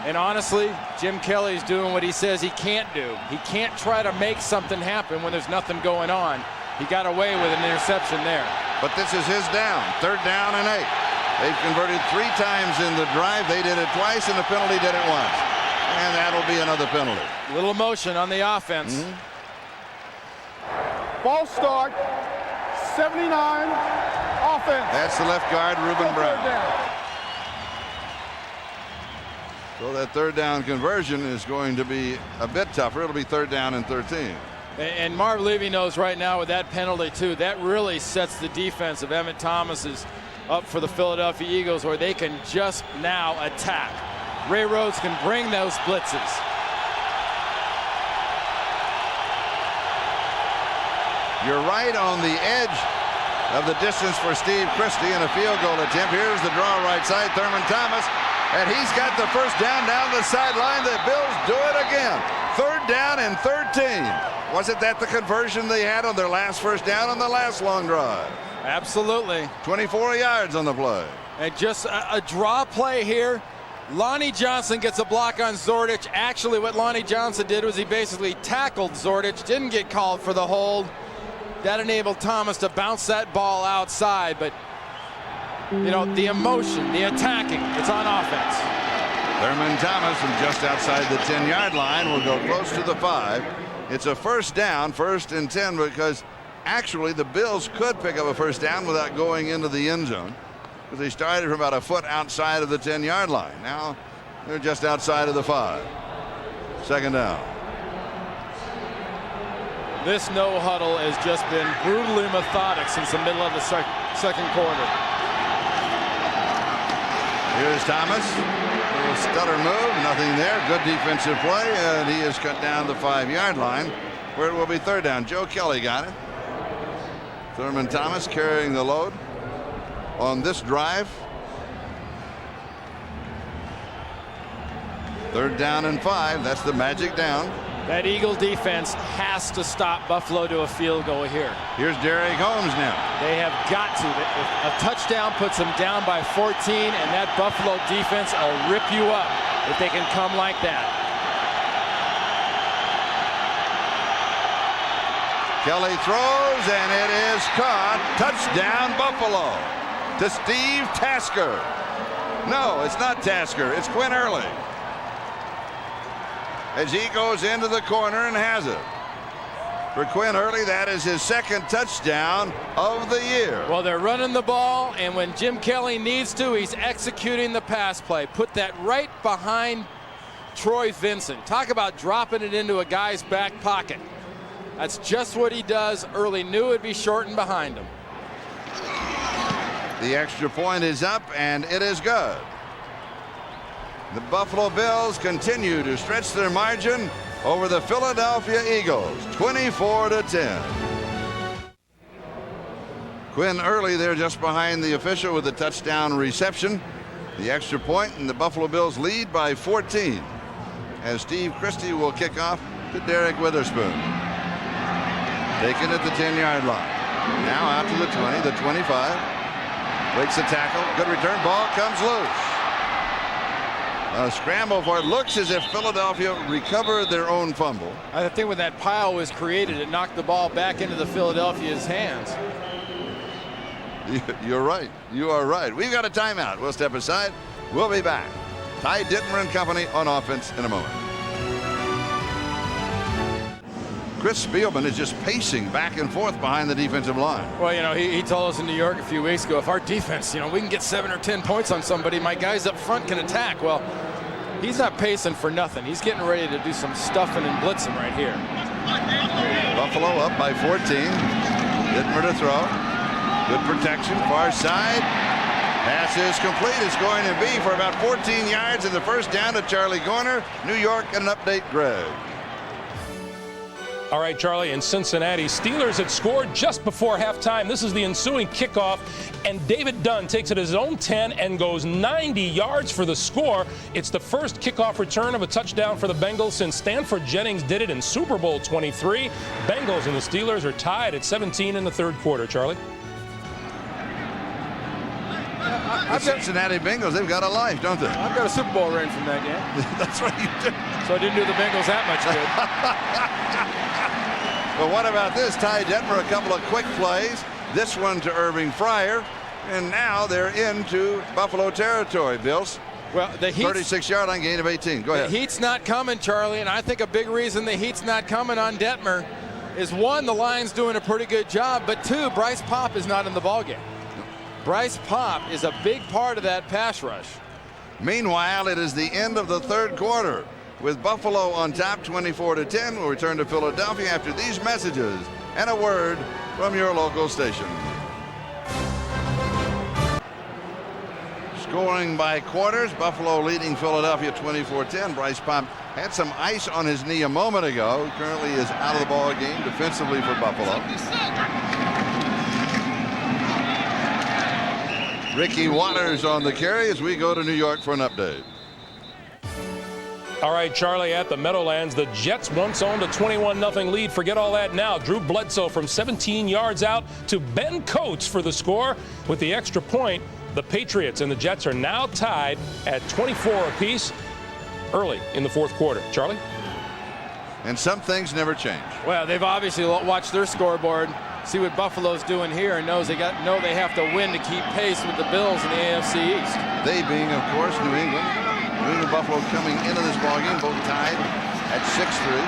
And honestly, Jim Kelly's doing what he says he can't do. He can't try to make something happen when there's nothing going on. He got away with an interception there. But this is his down. Third down and 8. They've converted 3 times in the drive. They did it twice, and the penalty did it once. And that'll be another penalty. A little motion on the offense. Ball start. 79. Offense. That's the left guard, Reuben Brown. So that third down conversion is going to be a bit tougher. It'll be third down and 13. And Marv Levy knows right now with that penalty too, that really sets the defense of Emmett Thomas's up for the Philadelphia Eagles, where they can just now attack. Ray Rhodes can bring those blitzes. You're right on the edge of the distance for Steve Christie in a field goal attempt. Here's the draw right side, Thurman Thomas. And he's got the first down the sideline. The Bills do it again. Third down and 13. Wasn't that the conversion they had on their last first down on the last long drive? Absolutely. 24 yards on the play. And just a draw play here. Lonnie Johnson gets a block on Zordich. Actually, what Lonnie Johnson did was he basically tackled Zordich, didn't get called for the hold. That enabled Thomas to bounce that ball outside, but you know, the emotion, the attacking, it's on offense. Thurman Thomas from just outside the 10-yard line will go close to the 5. It's a first down, 1st and 10, because actually the Bills could pick up a first down without going into the end zone, because they started from about a foot outside of the 10-yard line. Now they're just outside of the 5. Second down. This no huddle has just been brutally methodic since the middle of the second quarter. Here's Thomas. A little stutter move, nothing there. Good defensive play, and he is cut down the 5-yard line where it will be third down. Joe Kelly got it. Thurman Thomas carrying the load on this drive. Third down and 5. That's the magic down. That Eagle defense has to stop Buffalo to a field goal here. Here's Derek Holmes now. They have got to. A touchdown puts them down by 14, and that Buffalo defense will rip you up if they can come like that. Kelly throws, and it is caught. Touchdown, Buffalo, to Steve Tasker. No, it's not Tasker. It's Quinn Early. As he goes into the corner and has it. For Quinn Early, that is his second touchdown of the year. Well, they're running the ball, and when Jim Kelly needs to, he's executing the pass play. Put that right behind Troy Vincent. Talk about dropping it into a guy's back pocket. That's just what he does. Early knew it'd be shortened behind him. The extra point is up, and it is good. The Buffalo Bills continue to stretch their margin over the Philadelphia Eagles, 24-10. Quinn Early there just behind the official with the touchdown reception. The extra point, and the Buffalo Bills lead by 14. As Steve Christie will kick off to Derek Witherspoon. Taken at the 10-yard line. Now out to the 20, the 25. Breaks the tackle. Good return. Ball comes loose. A scramble for it. Looks as if Philadelphia recovered their own fumble. I think when that pile was created, it knocked the ball back into the Philadelphia's hands. You're right. You are right. We've got a timeout. We'll step aside. We'll be back. Ty Dittmer and company on offense in a moment. Chris Spielman is just pacing back and forth behind the defensive line. Well, you know, he told us in New York a few weeks ago, if our defense, you know, we can get 7 or 10 points on somebody, my guys up front can attack. Well, he's not pacing for nothing. He's getting ready to do some stuffing and blitzing right here. Buffalo up by 14. Dittmer to throw. Good protection, far side. Pass is complete. It's going to be for about 14 yards and the first down to Charlie Gorner. New York, and an update, Greg. All right, Charlie, in Cincinnati, Steelers had scored just before halftime. This is the ensuing kickoff, and David Dunn takes it at his own 10 and goes 90 yards for the score. It's the first kickoff return of a touchdown for the Bengals since Stanford Jennings did it in Super Bowl 23. Bengals and the Steelers are tied at 17 in the third quarter, Charlie. The Cincinnati Bengals, they've got a life, don't they? I've got a Super Bowl ring from that game. That's right, you do. So I didn't do the Bengals that much good. But what about this? Ty Detmer, a couple of quick plays. This one to Irving Fryer. And now they're into Buffalo territory, Bills. Well, the Heat's 36-yard line, gain of 18. Go ahead. The heat's not coming, Charlie, and I think a big reason the heat's not coming on Detmer is, one, the line's doing a pretty good job, but two, Bryce Popp is not in the ballgame. Bryce Popp is a big part of that pass rush. Meanwhile, it is the end of the third quarter with Buffalo on top 24-10. We'll return to Philadelphia after these messages and a word from your local station. Scoring by quarters, Buffalo leading Philadelphia 24-10. Bryce Popp had some ice on his knee a moment ago. He currently is out of the ball game defensively for Buffalo. Ricky Waters on the carry as we go to New York for an update. All right, Charlie, at the Meadowlands, the Jets once owned a 21-0 lead. Forget all that now. Drew Bledsoe from 17 yards out to Ben Coates for the score. With the extra point, the Patriots and the Jets are now tied at 24 apiece early in the fourth quarter. Charlie? And some things never change. Well, they've obviously watched their scoreboard, see what Buffalo's doing here, and know they have to win to keep pace with the Bills in the AFC East. They being, of course, New England. New England Buffalo coming into this ballgame, both tied at 6-3.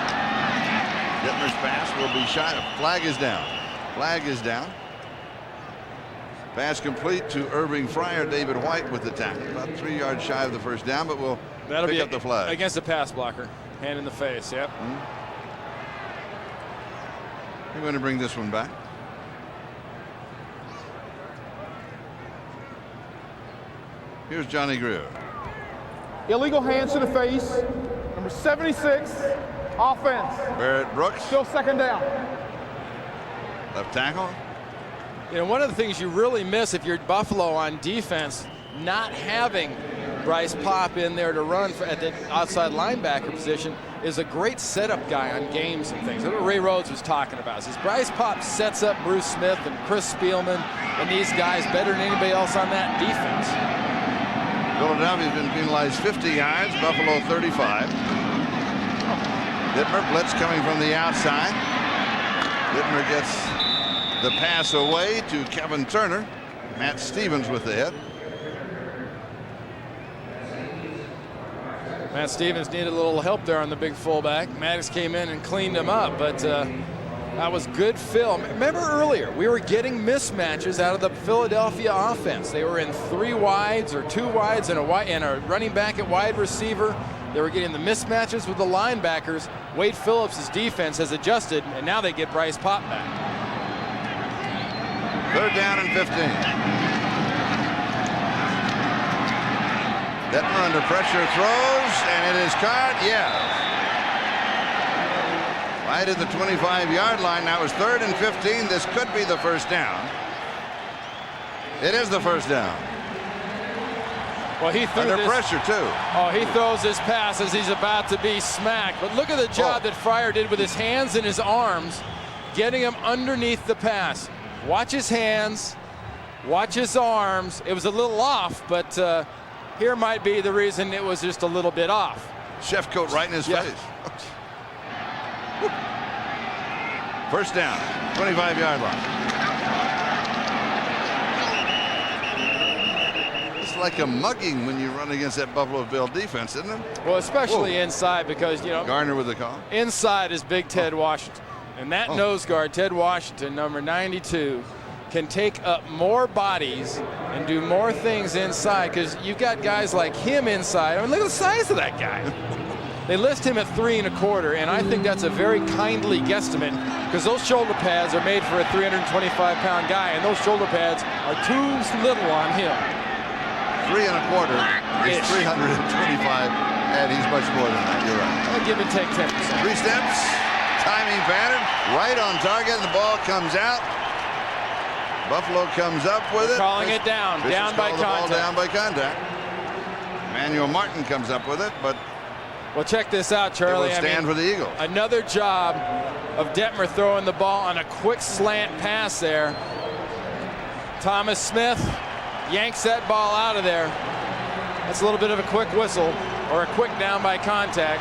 Dittmer's pass will be shot. Flag is down. Flag is down. Pass complete to Irving Fryer. David White with the tackle. About 3 yards shy of the first down, but we'll pick up the flag. Against the pass blocker. Hand in the face, yep. We're going to bring this one back. Here's Johnny Greer. Illegal hands to the face. Number 76, Offense. Barrett Brooks, Still second down. left tackle. You know, one of the things you really miss if you're Buffalo on defense, not having Bryce Pop in there to run at the outside linebacker position, is a great setup guy on games and things. That's what Ray Rhodes was talking about. Says Bryce Pop sets up Bruce Smith and Chris Spielman and these guys better than anybody else on that defense. Philadelphia's been penalized 50 yards, Buffalo 35. Dittmer blitz coming from the outside. Dittmer gets the pass away to Kevin Turner. Matt Stevens with the hit. Matt Stevens needed a little help there on the big fullback. Maddox came in and cleaned him up, but that was good film. Remember earlier, we were getting mismatches out of the Philadelphia offense. They were in 3 wides or 2 wides and a running back at wide receiver. They were getting the mismatches with the linebackers. Wade Phillips' defense has adjusted, and now they get Bryce Pop back. 3rd down and 15. Detmer under pressure throws, and it is caught. Yeah. Right at the 25-yard line. That was 3rd and 15. This could be the first down. It is the first down. Well, he threw Under this, pressure, too. Oh, he throws his pass as he's about to be smacked. But look at the job that Fryer did with his hands and his arms, getting him underneath the pass. Watch his hands, watch his arms. It was a little off, but here might be the reason it was just a little bit off. Chef coat right in his face. First down, 25-yard line. It's like a mugging when you run against that Buffalo Bill defense, isn't it? Well, especially inside, because, you know, Garner with the call. Inside is big Ted Washington. And that nose guard, Ted Washington, number 92, can take up more bodies and do more things inside, because you've got guys like him inside. I mean, look at the size of that guy. They list him at 3 1/4, and I think that's a very kindly guesstimate, because those shoulder pads are made for a 325-pound guy, and those shoulder pads are too little on him. 3 1/4 is 325, and he's much more than that. You're right. I'll give and take 10%. 3 steps, timing pattern, right on target, and the ball comes out. Buffalo comes up with it. Calling it down, down by contact. Down by contact. Emmanuel Martin comes up with it, but well, check this out, Charlie. it will stand for the Eagles. Another job of Detmer throwing the ball on a quick slant pass there. Thomas Smith yanks that ball out of there. That's a little bit of a quick whistle, or a quick down by contact.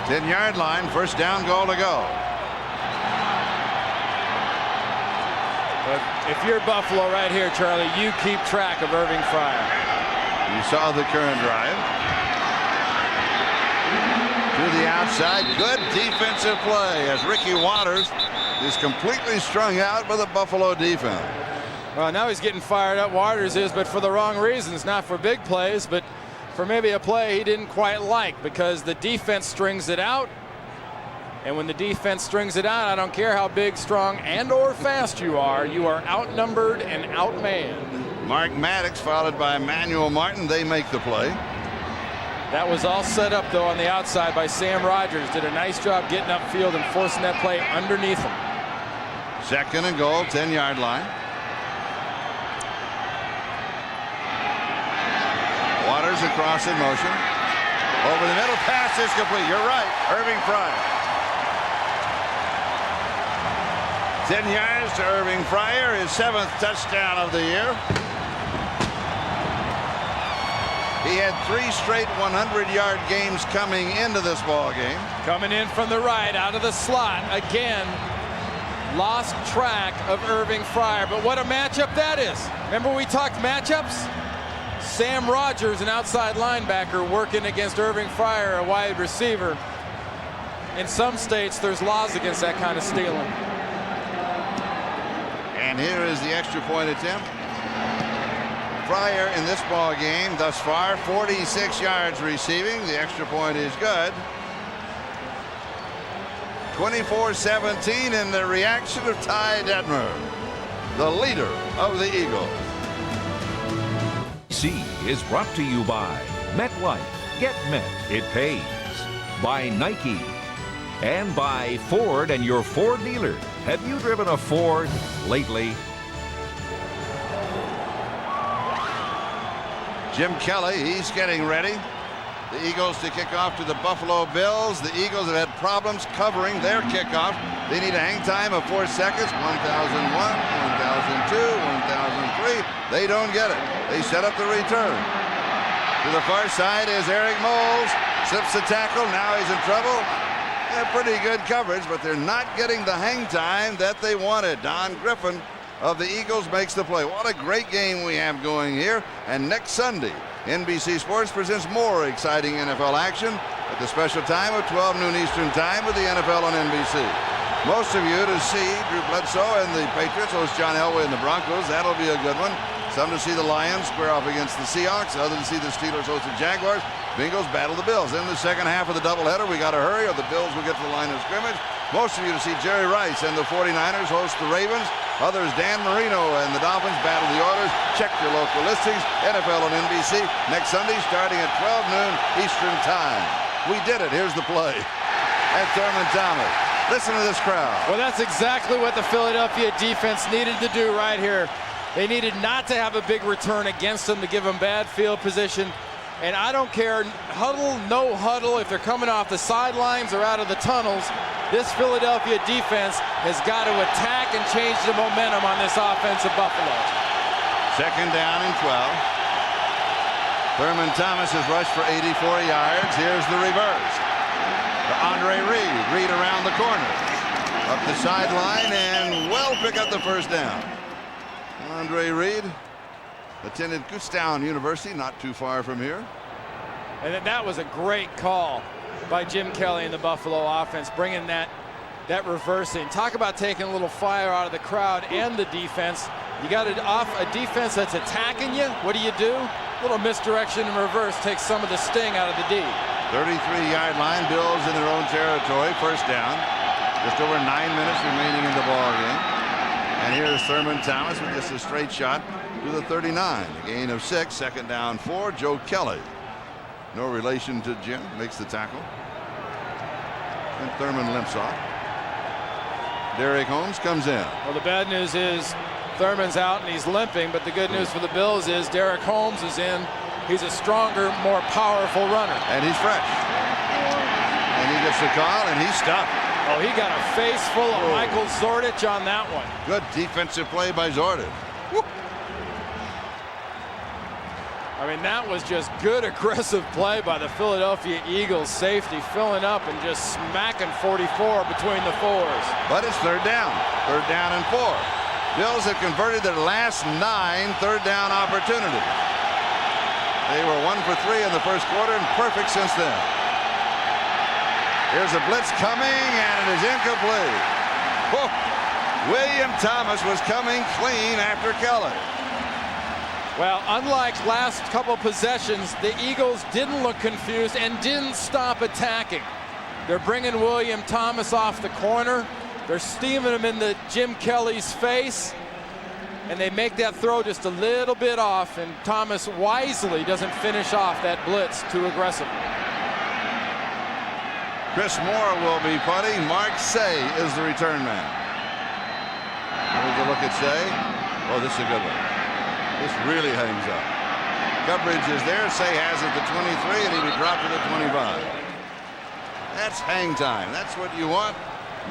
10-yard line, first down, goal to go. But if you're Buffalo right here, Charlie, you keep track of Irving Fryer. You saw the current drive. To the outside, good defensive play as Ricky Waters is completely strung out by the Buffalo defense. Well, now he's getting fired up, Waters is, but for the wrong reasons, not for big plays, but for maybe a play he didn't quite like, because the defense strings it out. And when the defense strings it out, I don't care how big, strong, and or fast you are outnumbered and outmanned. Mark Maddox followed by Emmanuel Martin. They make the play. That was all set up, though, on the outside by Sam Rogers. Did a nice job getting upfield and forcing that play underneath him. 2nd and goal, 10-yard line. Waters across in motion. Over the middle, pass is complete. You're right, Irving Fryer. 10 yards to Irving Fryer, his 7th touchdown of the year. He had 3 straight 100-yard games coming into this ball game. Coming in from the right, out of the slot. Again, lost track of Irving Fryer. But what a matchup that is. Remember we talked matchups? Sam Rogers, an outside linebacker, working against Irving Fryer, a wide receiver. In some states, there's laws against that kind of stealing. And here is the extra point attempt. Fryer in this ball game thus far, 46 yards receiving. The extra point is good. 24-17 in the reaction of Ty Detmer, the leader of the Eagles. C is brought to you by MetLife. Get Met. It pays. by Nike, and by Ford and your Ford dealer. Have you driven a Ford lately? Jim Kelly, he's getting ready. The Eagles to kick off to the Buffalo Bills. The Eagles have had problems covering their kickoff. They need a hang time of 4 seconds. 1001, 1002, 1003. They don't get it. They set up the return. To the far side is Eric Moles. Slips the tackle. Now he's in trouble. Pretty good coverage, but they're not getting the hang time that they wanted. Don Griffin of the Eagles makes the play. What a great game we have going here. And next Sunday, NBC Sports presents more exciting NFL action at the special time of 12 noon Eastern Time with the NFL on NBC. Most of you to see Drew Bledsoe and the Patriots host John Elway and the Broncos. That'll be a good one. Some to see the Lions square off against the Seahawks. Others to see the Steelers host the Jaguars. Bengals battle the Bills. In the second half of the doubleheader, we got to hurry or the Bills will get to the line of scrimmage. Most of you to see Jerry Rice and the 49ers host the Ravens. Others, Dan Marino and the Dolphins battle the Oilers. Check your local listings. NFL on NBC next Sunday starting at 12 noon Eastern Time. We did it. Here's the play. And Thurman Thomas. Listen to this crowd. Well, that's exactly what the Philadelphia defense needed to do right here. They needed not to have a big return against them to give them bad field position. And I don't care, huddle, no huddle, if they're coming off the sidelines or out of the tunnels, this Philadelphia defense has got to attack and change the momentum on this offense of Buffalo. Second down and 12. Thurman Thomas has rushed for 84 yards. Here's the reverse. To Andre Reed. Reed around the corner. Up the sideline and well pick up the first down. Andre Reed attended Kutztown University, not too far from here. And that was a great call by Jim Kelly and the Buffalo offense, bringing that reversing. Talk about taking a little fire out of the crowd and the defense. You got it off a defense that's attacking you. What do? A little misdirection and reverse takes some of the sting out of the D. 33-yard line. Bills in their own territory. First down. Just over 9 minutes remaining in the ball game. And here's Thurman Thomas with just a straight shot to the 39. A gain of 6. Second down 4. Joe Kelly, no relation to Jim, makes the tackle. And Thurman limps off. Derek Holmes comes in. Well, the bad news is Thurman's out and he's limping, but the good news for the Bills is Derek Holmes is in. He's a stronger, more powerful runner. And he's fresh. And he gets the call and he's stopped. Oh, he got a face full of Michael Zordich on that one. Good defensive play by Zordich. Whoop. I mean, that was just good aggressive play by the Philadelphia Eagles safety, filling up and just smacking 44 between the fours. But it's third down. Third down and 4. Bills have converted their last 9 third down opportunities. They were 1 for 3 in the first quarter and perfect since then. Here's a blitz coming, and it is incomplete. Oh, William Thomas was coming clean after Kelly. Well, unlike last couple possessions, the Eagles didn't look confused and didn't stop attacking. They're bringing William Thomas off the corner. They're steaming him into Jim Kelly's face. And they make that throw just a little bit off, and Thomas wisely doesn't finish off that blitz too aggressively. Chris Moore will be punting. Mark Say is the return man. Here's a look at Say. Oh, this is a good one. This really hangs up. Coverage is there. Say has it to 23, and he'll be dropped to the 25. That's hang time. That's what you want.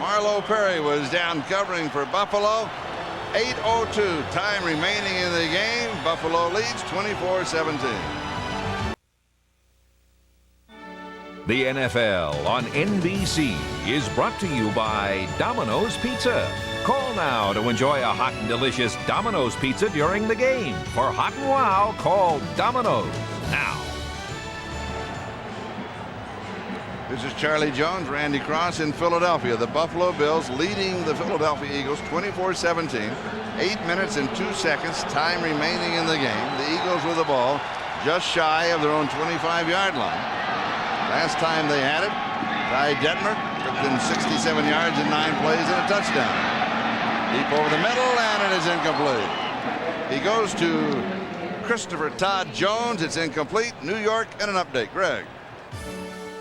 Marlo Perry was down covering for Buffalo. 8:02 time remaining in the game. Buffalo leads 24-17. The NFL on NBC is brought to you by Domino's Pizza. Call now to enjoy a hot and delicious Domino's Pizza during the game. For hot and wow, call Domino's now. This is Charlie Jones, Randy Cross in Philadelphia. The Buffalo Bills leading the Philadelphia Eagles 24-17. 8 minutes and 2 seconds time remaining in the game. The Eagles with the ball just shy of their own 25-yard line. Last time they had it, Ty Detmer took them 67 yards in 9 plays and a touchdown. Deep over the middle, and it is incomplete. He goes to Christopher Todd Jones. It's incomplete. New York and an update. Greg.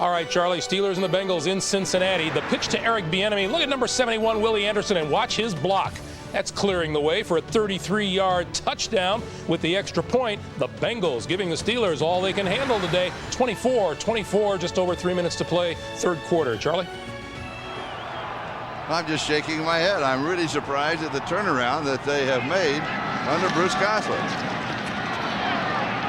All right, Charlie, Steelers and the Bengals in Cincinnati. The pitch to Eric Bieniemy. Look at number 71, Willie Anderson, and watch his block. That's clearing the way for a 33-yard touchdown with the extra point. The Bengals giving the Steelers all they can handle today. 24-24, just over 3 minutes to play, third quarter. Charlie? I'm just shaking my head. I'm really surprised at the turnaround that they have made under Bruce Cosler.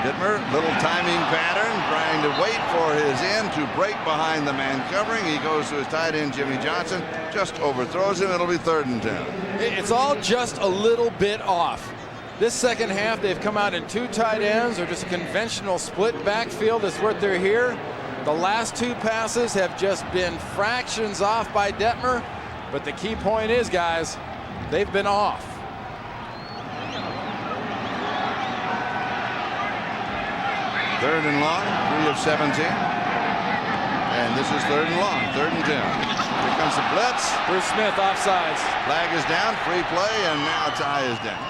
Dittmer, little timing pattern, trying to wait for his end to break behind the man covering. He goes to his tight end, Jimmy Johnson, just overthrows him. It'll be 3rd and 10. It's all just a little bit off. This second half, they've come out in 2 tight ends or just a conventional split backfield is what they're here. The last 2 passes have just been fractions off by Dittmer. But the key point is, guys, they've been off. Third and long, 3 of 17. And this is 3rd and long, 3rd and 10. Here comes the blitz. Bruce Smith offsides. Flag is down, free play, and now tie is down.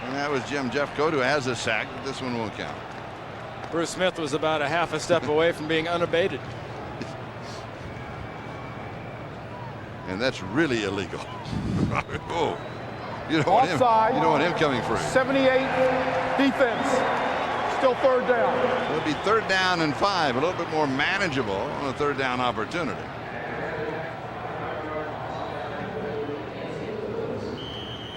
And that was Jeff Cote, who has a sack, but this one won't count. Bruce Smith was about a half a step away from being unabated. And that's really illegal. Oh, you don't Offside. want him coming free. 78 defense. Still 3rd down. It'll be 3rd down and 5, a little bit more manageable on a 3rd down opportunity.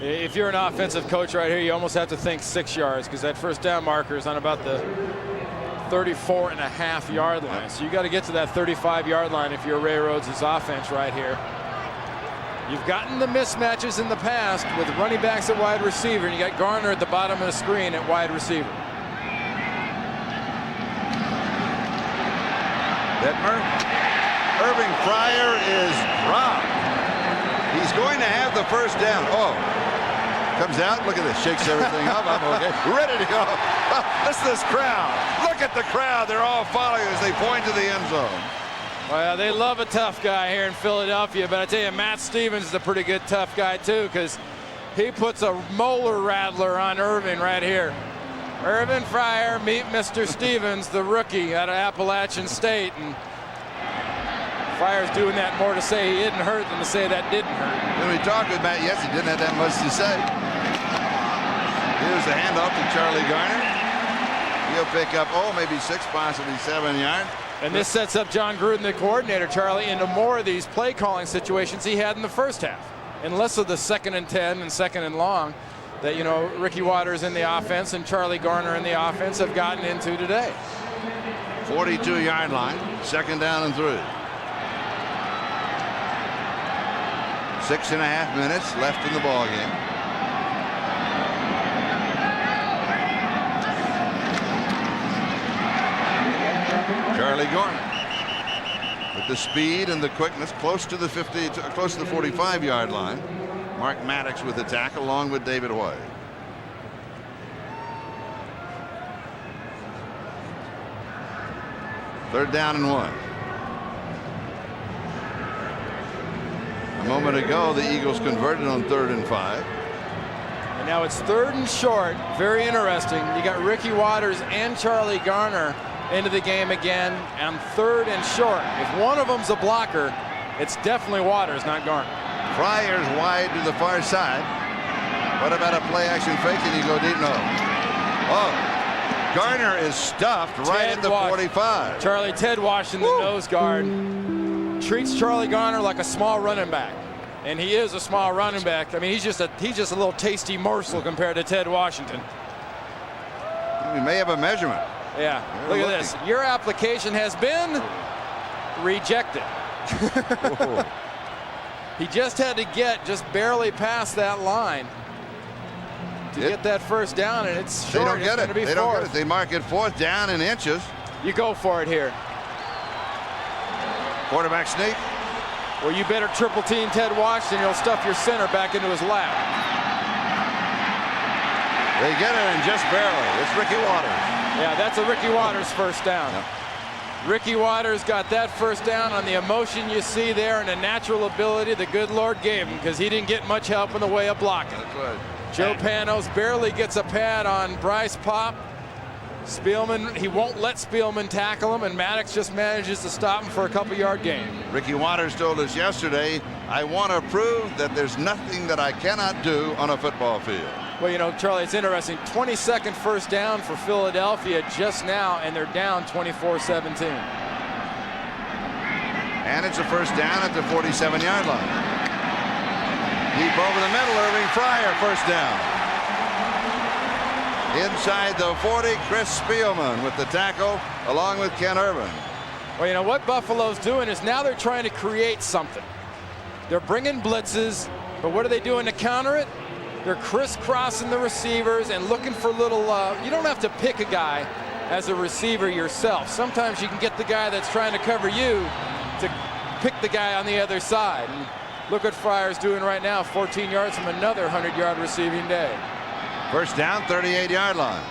If you're an offensive coach right here, you almost have to think 6 yards because that first down marker is on about the 34.5-yard line. So you got to get to that 35-yard line if you're Ray Rhodes' offense right here. You've gotten the mismatches in the past with running backs at wide receiver, and you got Garner at the bottom of the screen at wide receiver. Dittmer. Irving Fryer is dropped. He's going to have the first down. Oh, comes out. Look at this. Shakes everything up. I'm okay. Ready to go. Listen to this crowd. Look at the crowd. They're all following as they point to the end zone. Well, they love a tough guy here in Philadelphia, but I tell you, Matt Stevens is a pretty good tough guy too, because he puts a molar rattler on Irving right here. Irvin Fryer, meet Mr. Stevens, the rookie out of Appalachian State, and Fryer's doing that more to say he didn't hurt than to say that didn't hurt. When we talked with Matt, yes, he didn't have that much to say. Here's the handoff to Charlie Garner. He'll pick up, maybe 6, possibly 7 yards. And this sets up John Gruden, the coordinator, Charlie, into more of these play calling situations he had in the first half, and less of the 2nd and 10 and 2nd and long that, you know, Ricky Watters in the offense and Charlie Garner in the offense have gotten into today. 42-yard line, 2nd down and 3. 6.5 minutes left in the ball game. Charlie Garner with the speed and the quickness, close to the 50, close to the 45-yard line. Mark Maddox with the tackle along with David White. Third down and 1. A moment ago, the Eagles converted on 3rd and 5. And now it's 3rd and short. Very interesting. You got Ricky Watters and Charlie Garner into the game again on 3rd and short. If one of them's a blocker, it's definitely Watters, not Garner. Fryer's wide to the far side. What about a play action fake and you go deep? No. Oh, Garner is stuffed right at the 45. Charlie, Ted Washington, the nose guard, treats Charlie Garner like a small running back. And he is a small running back. I mean, he's just a little tasty morsel compared to Ted Washington. We may have a measurement. Yeah, look at this. Your application has been rejected. He just had to get just barely past that line to get that first down, and it's short. They don't get it. They don't get it. They mark it 4th down in inches. You go for it here. Quarterback sneak. Well, you better triple team Ted Washington. You'll stuff your center back into his lap. They get it, and just barely. It's Ricky Watters. Yeah, that's a Ricky Watters first down. Yep. Ricky Watters got that first down on the emotion you see there and the natural ability the good Lord gave him, because he didn't get much help in the way of blocking. That's right. Joe Panos barely gets a pad on Bryce Pop. Spielman, he won't let Spielman tackle him, and Maddox just manages to stop him for a couple-yard gain. Ricky Waters told us yesterday, I want to prove that there's nothing that I cannot do on a football field. Well, you know, Charlie, it's interesting. 22nd first down for Philadelphia just now, and they're down 24-17. And it's a first down at the 47-yard line. Deep over the middle, Irving Fryer, first down. Inside the 40, Chris Spielman with the tackle, along with Ken Irvin. Well, you know what Buffalo's doing is now they're trying to create something. They're bringing blitzes, but what are they doing to counter it? They're crisscrossing the receivers and looking for little, you don't have to pick a guy as a receiver yourself. Sometimes you can get the guy that's trying to cover you to pick the guy on the other side. And look what Fryer's doing right now, 14 yards from another 100-yard receiving day. First down, 38-yard line.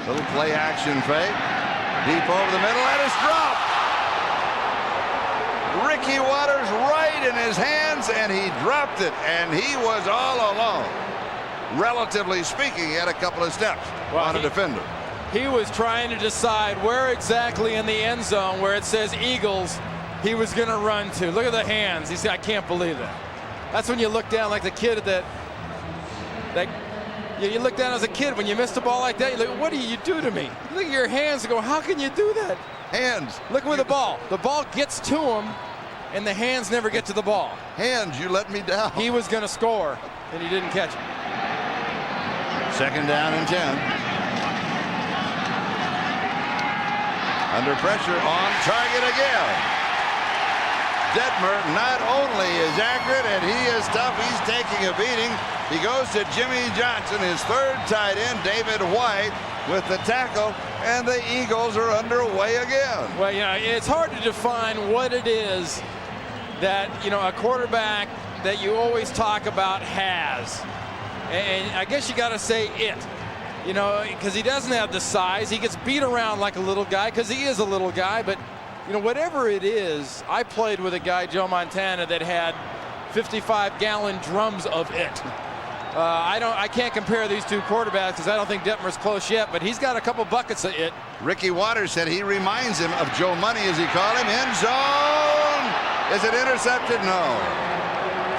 Little play action fake. Deep over the middle, and it's dropped. Ricky Waters right in his hands, and he dropped it, and he was all alone. Relatively speaking, he had a couple of steps on a defender. He was trying to decide where exactly in the end zone where it says Eagles he was going to run to. Look at the hands. He said, I can't believe that. That's when you look down like the kid that you look down as a kid when you missed a ball like that. You're like, what do you do to me? You look at your hands and go, how can you do that? Hands. Look where the ball gets to him, and the hands never get to the ball. Hands, you let me down. He was going to score, and he didn't catch it. Second down and 10. Under pressure, on target again. Detmer not only is accurate and he is tough, he's taking a beating. He goes to Jimmy Johnson, his third tight end, David White, with the tackle, and the Eagles are underway again. Well, you know, it's hard to define what it is that, you know, a quarterback that you always talk about has. And I guess you got to say it, you know, because he doesn't have the size. He gets beat around like a little guy because he is a little guy, but you know, whatever it is, I played with a guy, Joe Montana, that had 55-gallon drums of it. I can't compare these two quarterbacks because I don't think Detmer's close yet, but he's got a couple buckets of it. Ricky Waters said he reminds him of Joe Money, as he called him. End zone. Is it intercepted? No.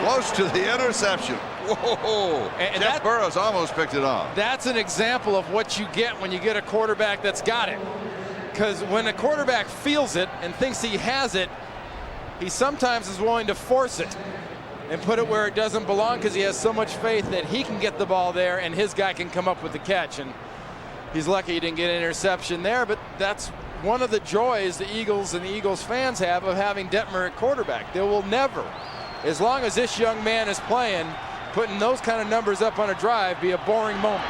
Close to the interception. Whoa. And Jeff Burrows almost picked it off. That's an example of what you get when you get a quarterback that's got it. Because when a quarterback feels it and thinks he has it, he sometimes is willing to force it and put it where it doesn't belong because he has so much faith that he can get the ball there and his guy can come up with the catch. And he's lucky he didn't get an interception there, but that's one of the joys the Eagles and the Eagles fans have of having Detmer at quarterback. They will never, as long as this young man is playing, putting those kind of numbers up on a drive be a boring moment.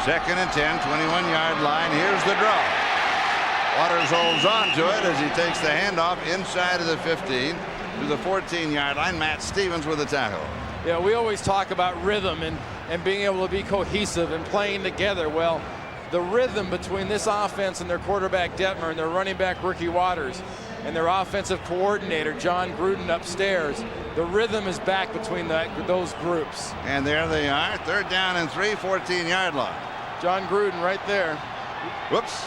Second and 10, 21-yard line. Here's the draw. Waters holds on to it as he takes the handoff inside of the 15 to the 14-yard line. Matt Stevens with the tackle. Yeah, we always talk about rhythm and being able to be cohesive and playing together. Well, the rhythm between this offense and their quarterback Detmer and their running back Ricky Waters and their offensive coordinator John Gruden upstairs, the rhythm is back between those groups. And there they are, third down and 3, 14-yard line. John Gruden right there. Whoops.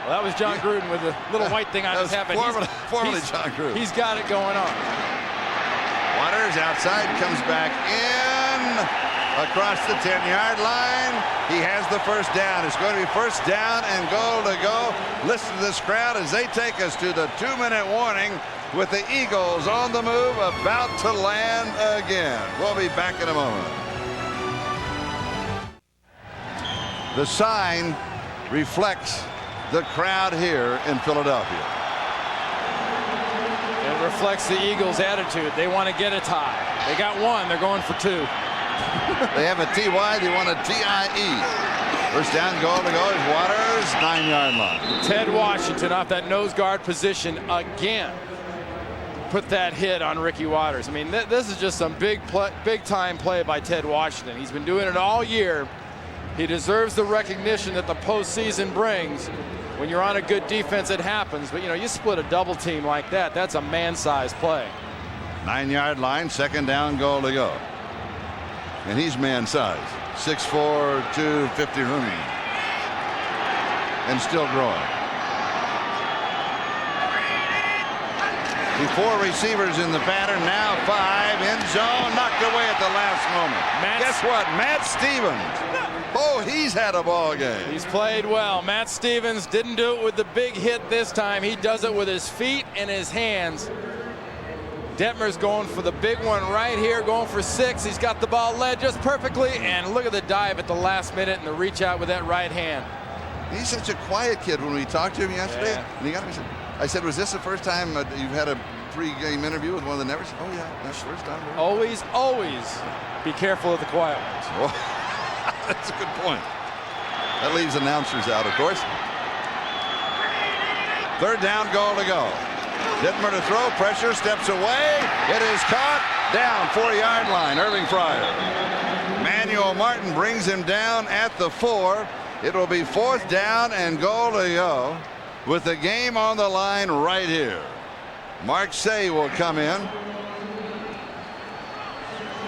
Well, that was John Gruden with the little white thing on his hat. Formerly John Gruden. He's got it going on. Waters outside, comes back in across the 10-yard line. He has the first down. It's going to be first down and goal to go. Listen to this crowd as they take us to the 2-minute warning with the Eagles on the move, about to land again. We'll be back in a moment. The sign reflects the crowd here in Philadelphia. It reflects the Eagles' attitude. They want to get a tie. They got one. They're going for two. They have a TY. They want a TIE. First down, goal to go is Waters, 9-yard line. Ted Washington off that nose guard position again. Put that hit on Ricky Waters. I mean, this is just some big-time play by Ted Washington. He's been doing it all year. He deserves the recognition that the postseason brings. When you're on a good defense, it happens. But, you know, you split a double team like that, that's a man-sized play. 9-yard line, second down, goal to go. And he's man-sized. 6'4", 250 room. And still growing. Before receivers in the pattern, now 5 in zone, knocked away at the last moment. Guess what? Matt Stevens. Oh, he's had a ball game. He's played well. Matt Stevens didn't do it with the big hit this time. He does it with his feet and his hands. Detmer's going for the big one right here, going for 6. He's got the ball led just perfectly, and look at the dive at the last minute and the reach out with that right hand. He's such a quiet kid. When we talked to him yesterday, and he got me. I said, "Was this the first time you've had a pre-game interview with one of the Nevers?" "Oh yeah, that's the first time." Always be careful of the quiet ones. Well, that's a good point. That leaves announcers out, of course. 3rd down, goal to go. Detmer to throw, pressure, steps away. It is caught, down 4-yard line. Irving Fryer. Manuel Martin brings him down at the 4. It will be 4th down and goal to go with the game on the line right here. Mark Say will come in.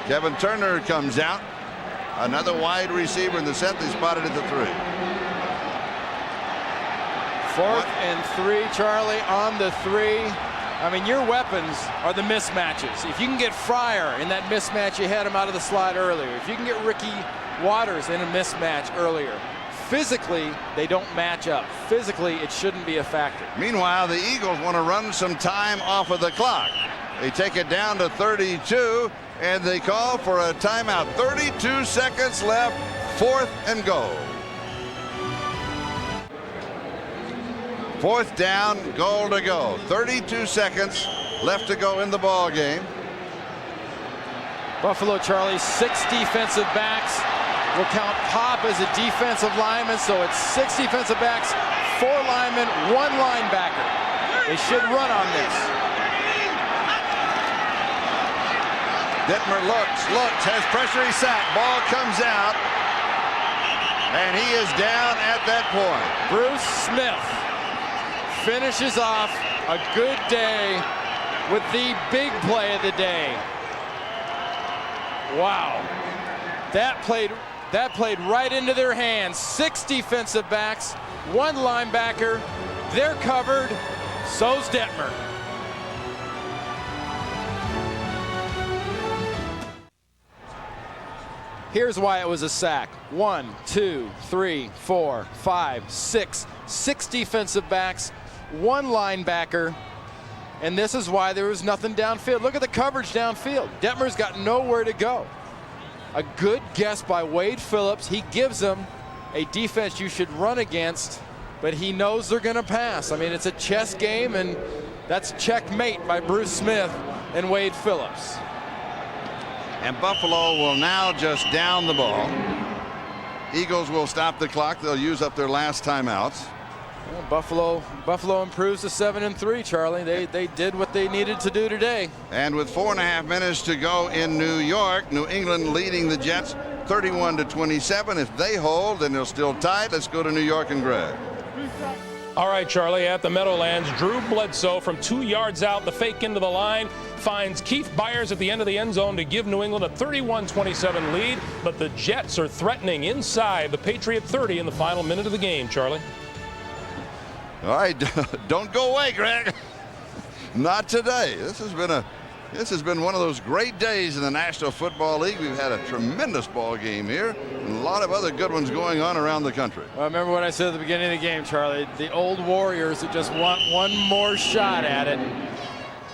Kevin Turner comes out. Another wide receiver in the set. They spotted at the 3. 4th and 3, Charlie, on the 3. I mean, your weapons are the mismatches. If you can get Fryer in that mismatch, you had him out of the slot earlier. If you can get Ricky Waters in a mismatch earlier, physically, they don't match up. Physically, it shouldn't be a factor. Meanwhile, the Eagles want to run some time off of the clock. They take it down to 32, and they call for a timeout. 32 seconds left, 4th and goal. 4th down, goal to go. 32 seconds left to go in the ball game. Buffalo, Charlie, 6 defensive backs. We'll count Pop as a defensive lineman, so it's 6 defensive backs, 4 linemen, 1 linebacker. They should run on this. Detmer looks, has pressure, he's sacked. Ball comes out, and he is down at that point. Bruce Smith finishes off a good day with the big play of the day. Wow. That played right into their hands. 6 defensive backs, 1 linebacker. They're covered. So's Detmer. Here's why it was a sack. 1, 2, 3, 4, 5, 6. 6 defensive backs, 1 linebacker. And this is why there was nothing downfield. Look at the coverage downfield. Detmer's got nowhere to go. A good guess by Wade Phillips. He gives them a defense you should run against, but he knows they're going to pass. I mean, it's a chess game, and that's checkmate by Bruce Smith and Wade Phillips. And Buffalo will now just down the ball. Eagles will stop the clock. They'll use up their last timeouts. Well, Buffalo improves to 7-3, Charlie. They did what they needed to do today. And with 4.5 minutes to go in New York, New England leading the Jets 31-27. If they hold, then they'll still tie it. Let's go to New York and Greg. All right, Charlie, at the Meadowlands, Drew Bledsoe from 2 yards out, the fake into the line, finds Keith Byers at the end of the end zone to give New England a 31-27 lead, but the Jets are threatening inside the Patriot 30 in the final minute of the game, Charlie. All right, don't go away, Greg. Not today. This has been one of those great days in the National Football League. We've had a tremendous ball game here, and a lot of other good ones going on around the country. Well, remember what I said at the beginning of the game, Charlie. The old Warriors that just want one more shot at it.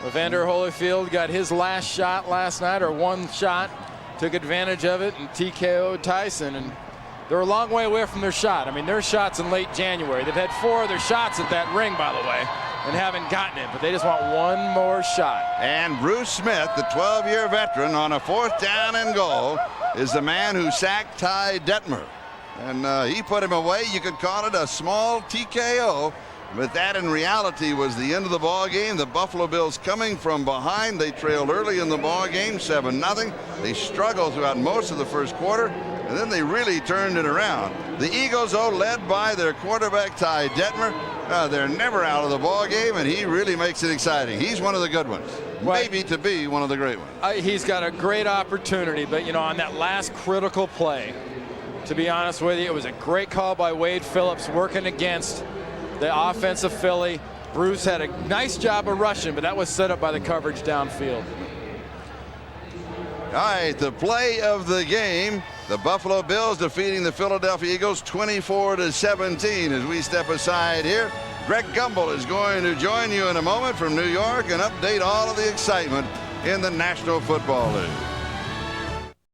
Evander Holyfield got his last shot last night, or one shot, took advantage of it, and TKO'd Tyson. And they're a long way away from their shot. I mean, their shot's in late January. They've had 4 other shots at that ring, by the way, and haven't gotten it, but they just want one more shot. And Bruce Smith, the 12-year veteran, on a 4th down and goal, is the man who sacked Ty Detmer. And he put him away. You could call it a small TKO, but that in reality was the end of the ball game. The Buffalo Bills coming from behind. They trailed early in the ball game, 7-0. They struggled throughout most of the first quarter, and then they really turned it around. The Eagles, though, led by their quarterback, Ty Detmer. They're never out of the ball game, and he really makes it exciting. He's one of the good ones, maybe to be one of the great ones. He's got a great opportunity, but, you know, on that last critical play, to be honest with you. It was a great call by Wade Phillips working against the offensive Philly. Bruce had a nice job of rushing, but that was set up by the coverage downfield. All right, the play of the game. The Buffalo Bills defeating the Philadelphia Eagles 24-17. As we step aside here, Greg Gumbel is going to join you in a moment from New York and update all of the excitement in the National Football League.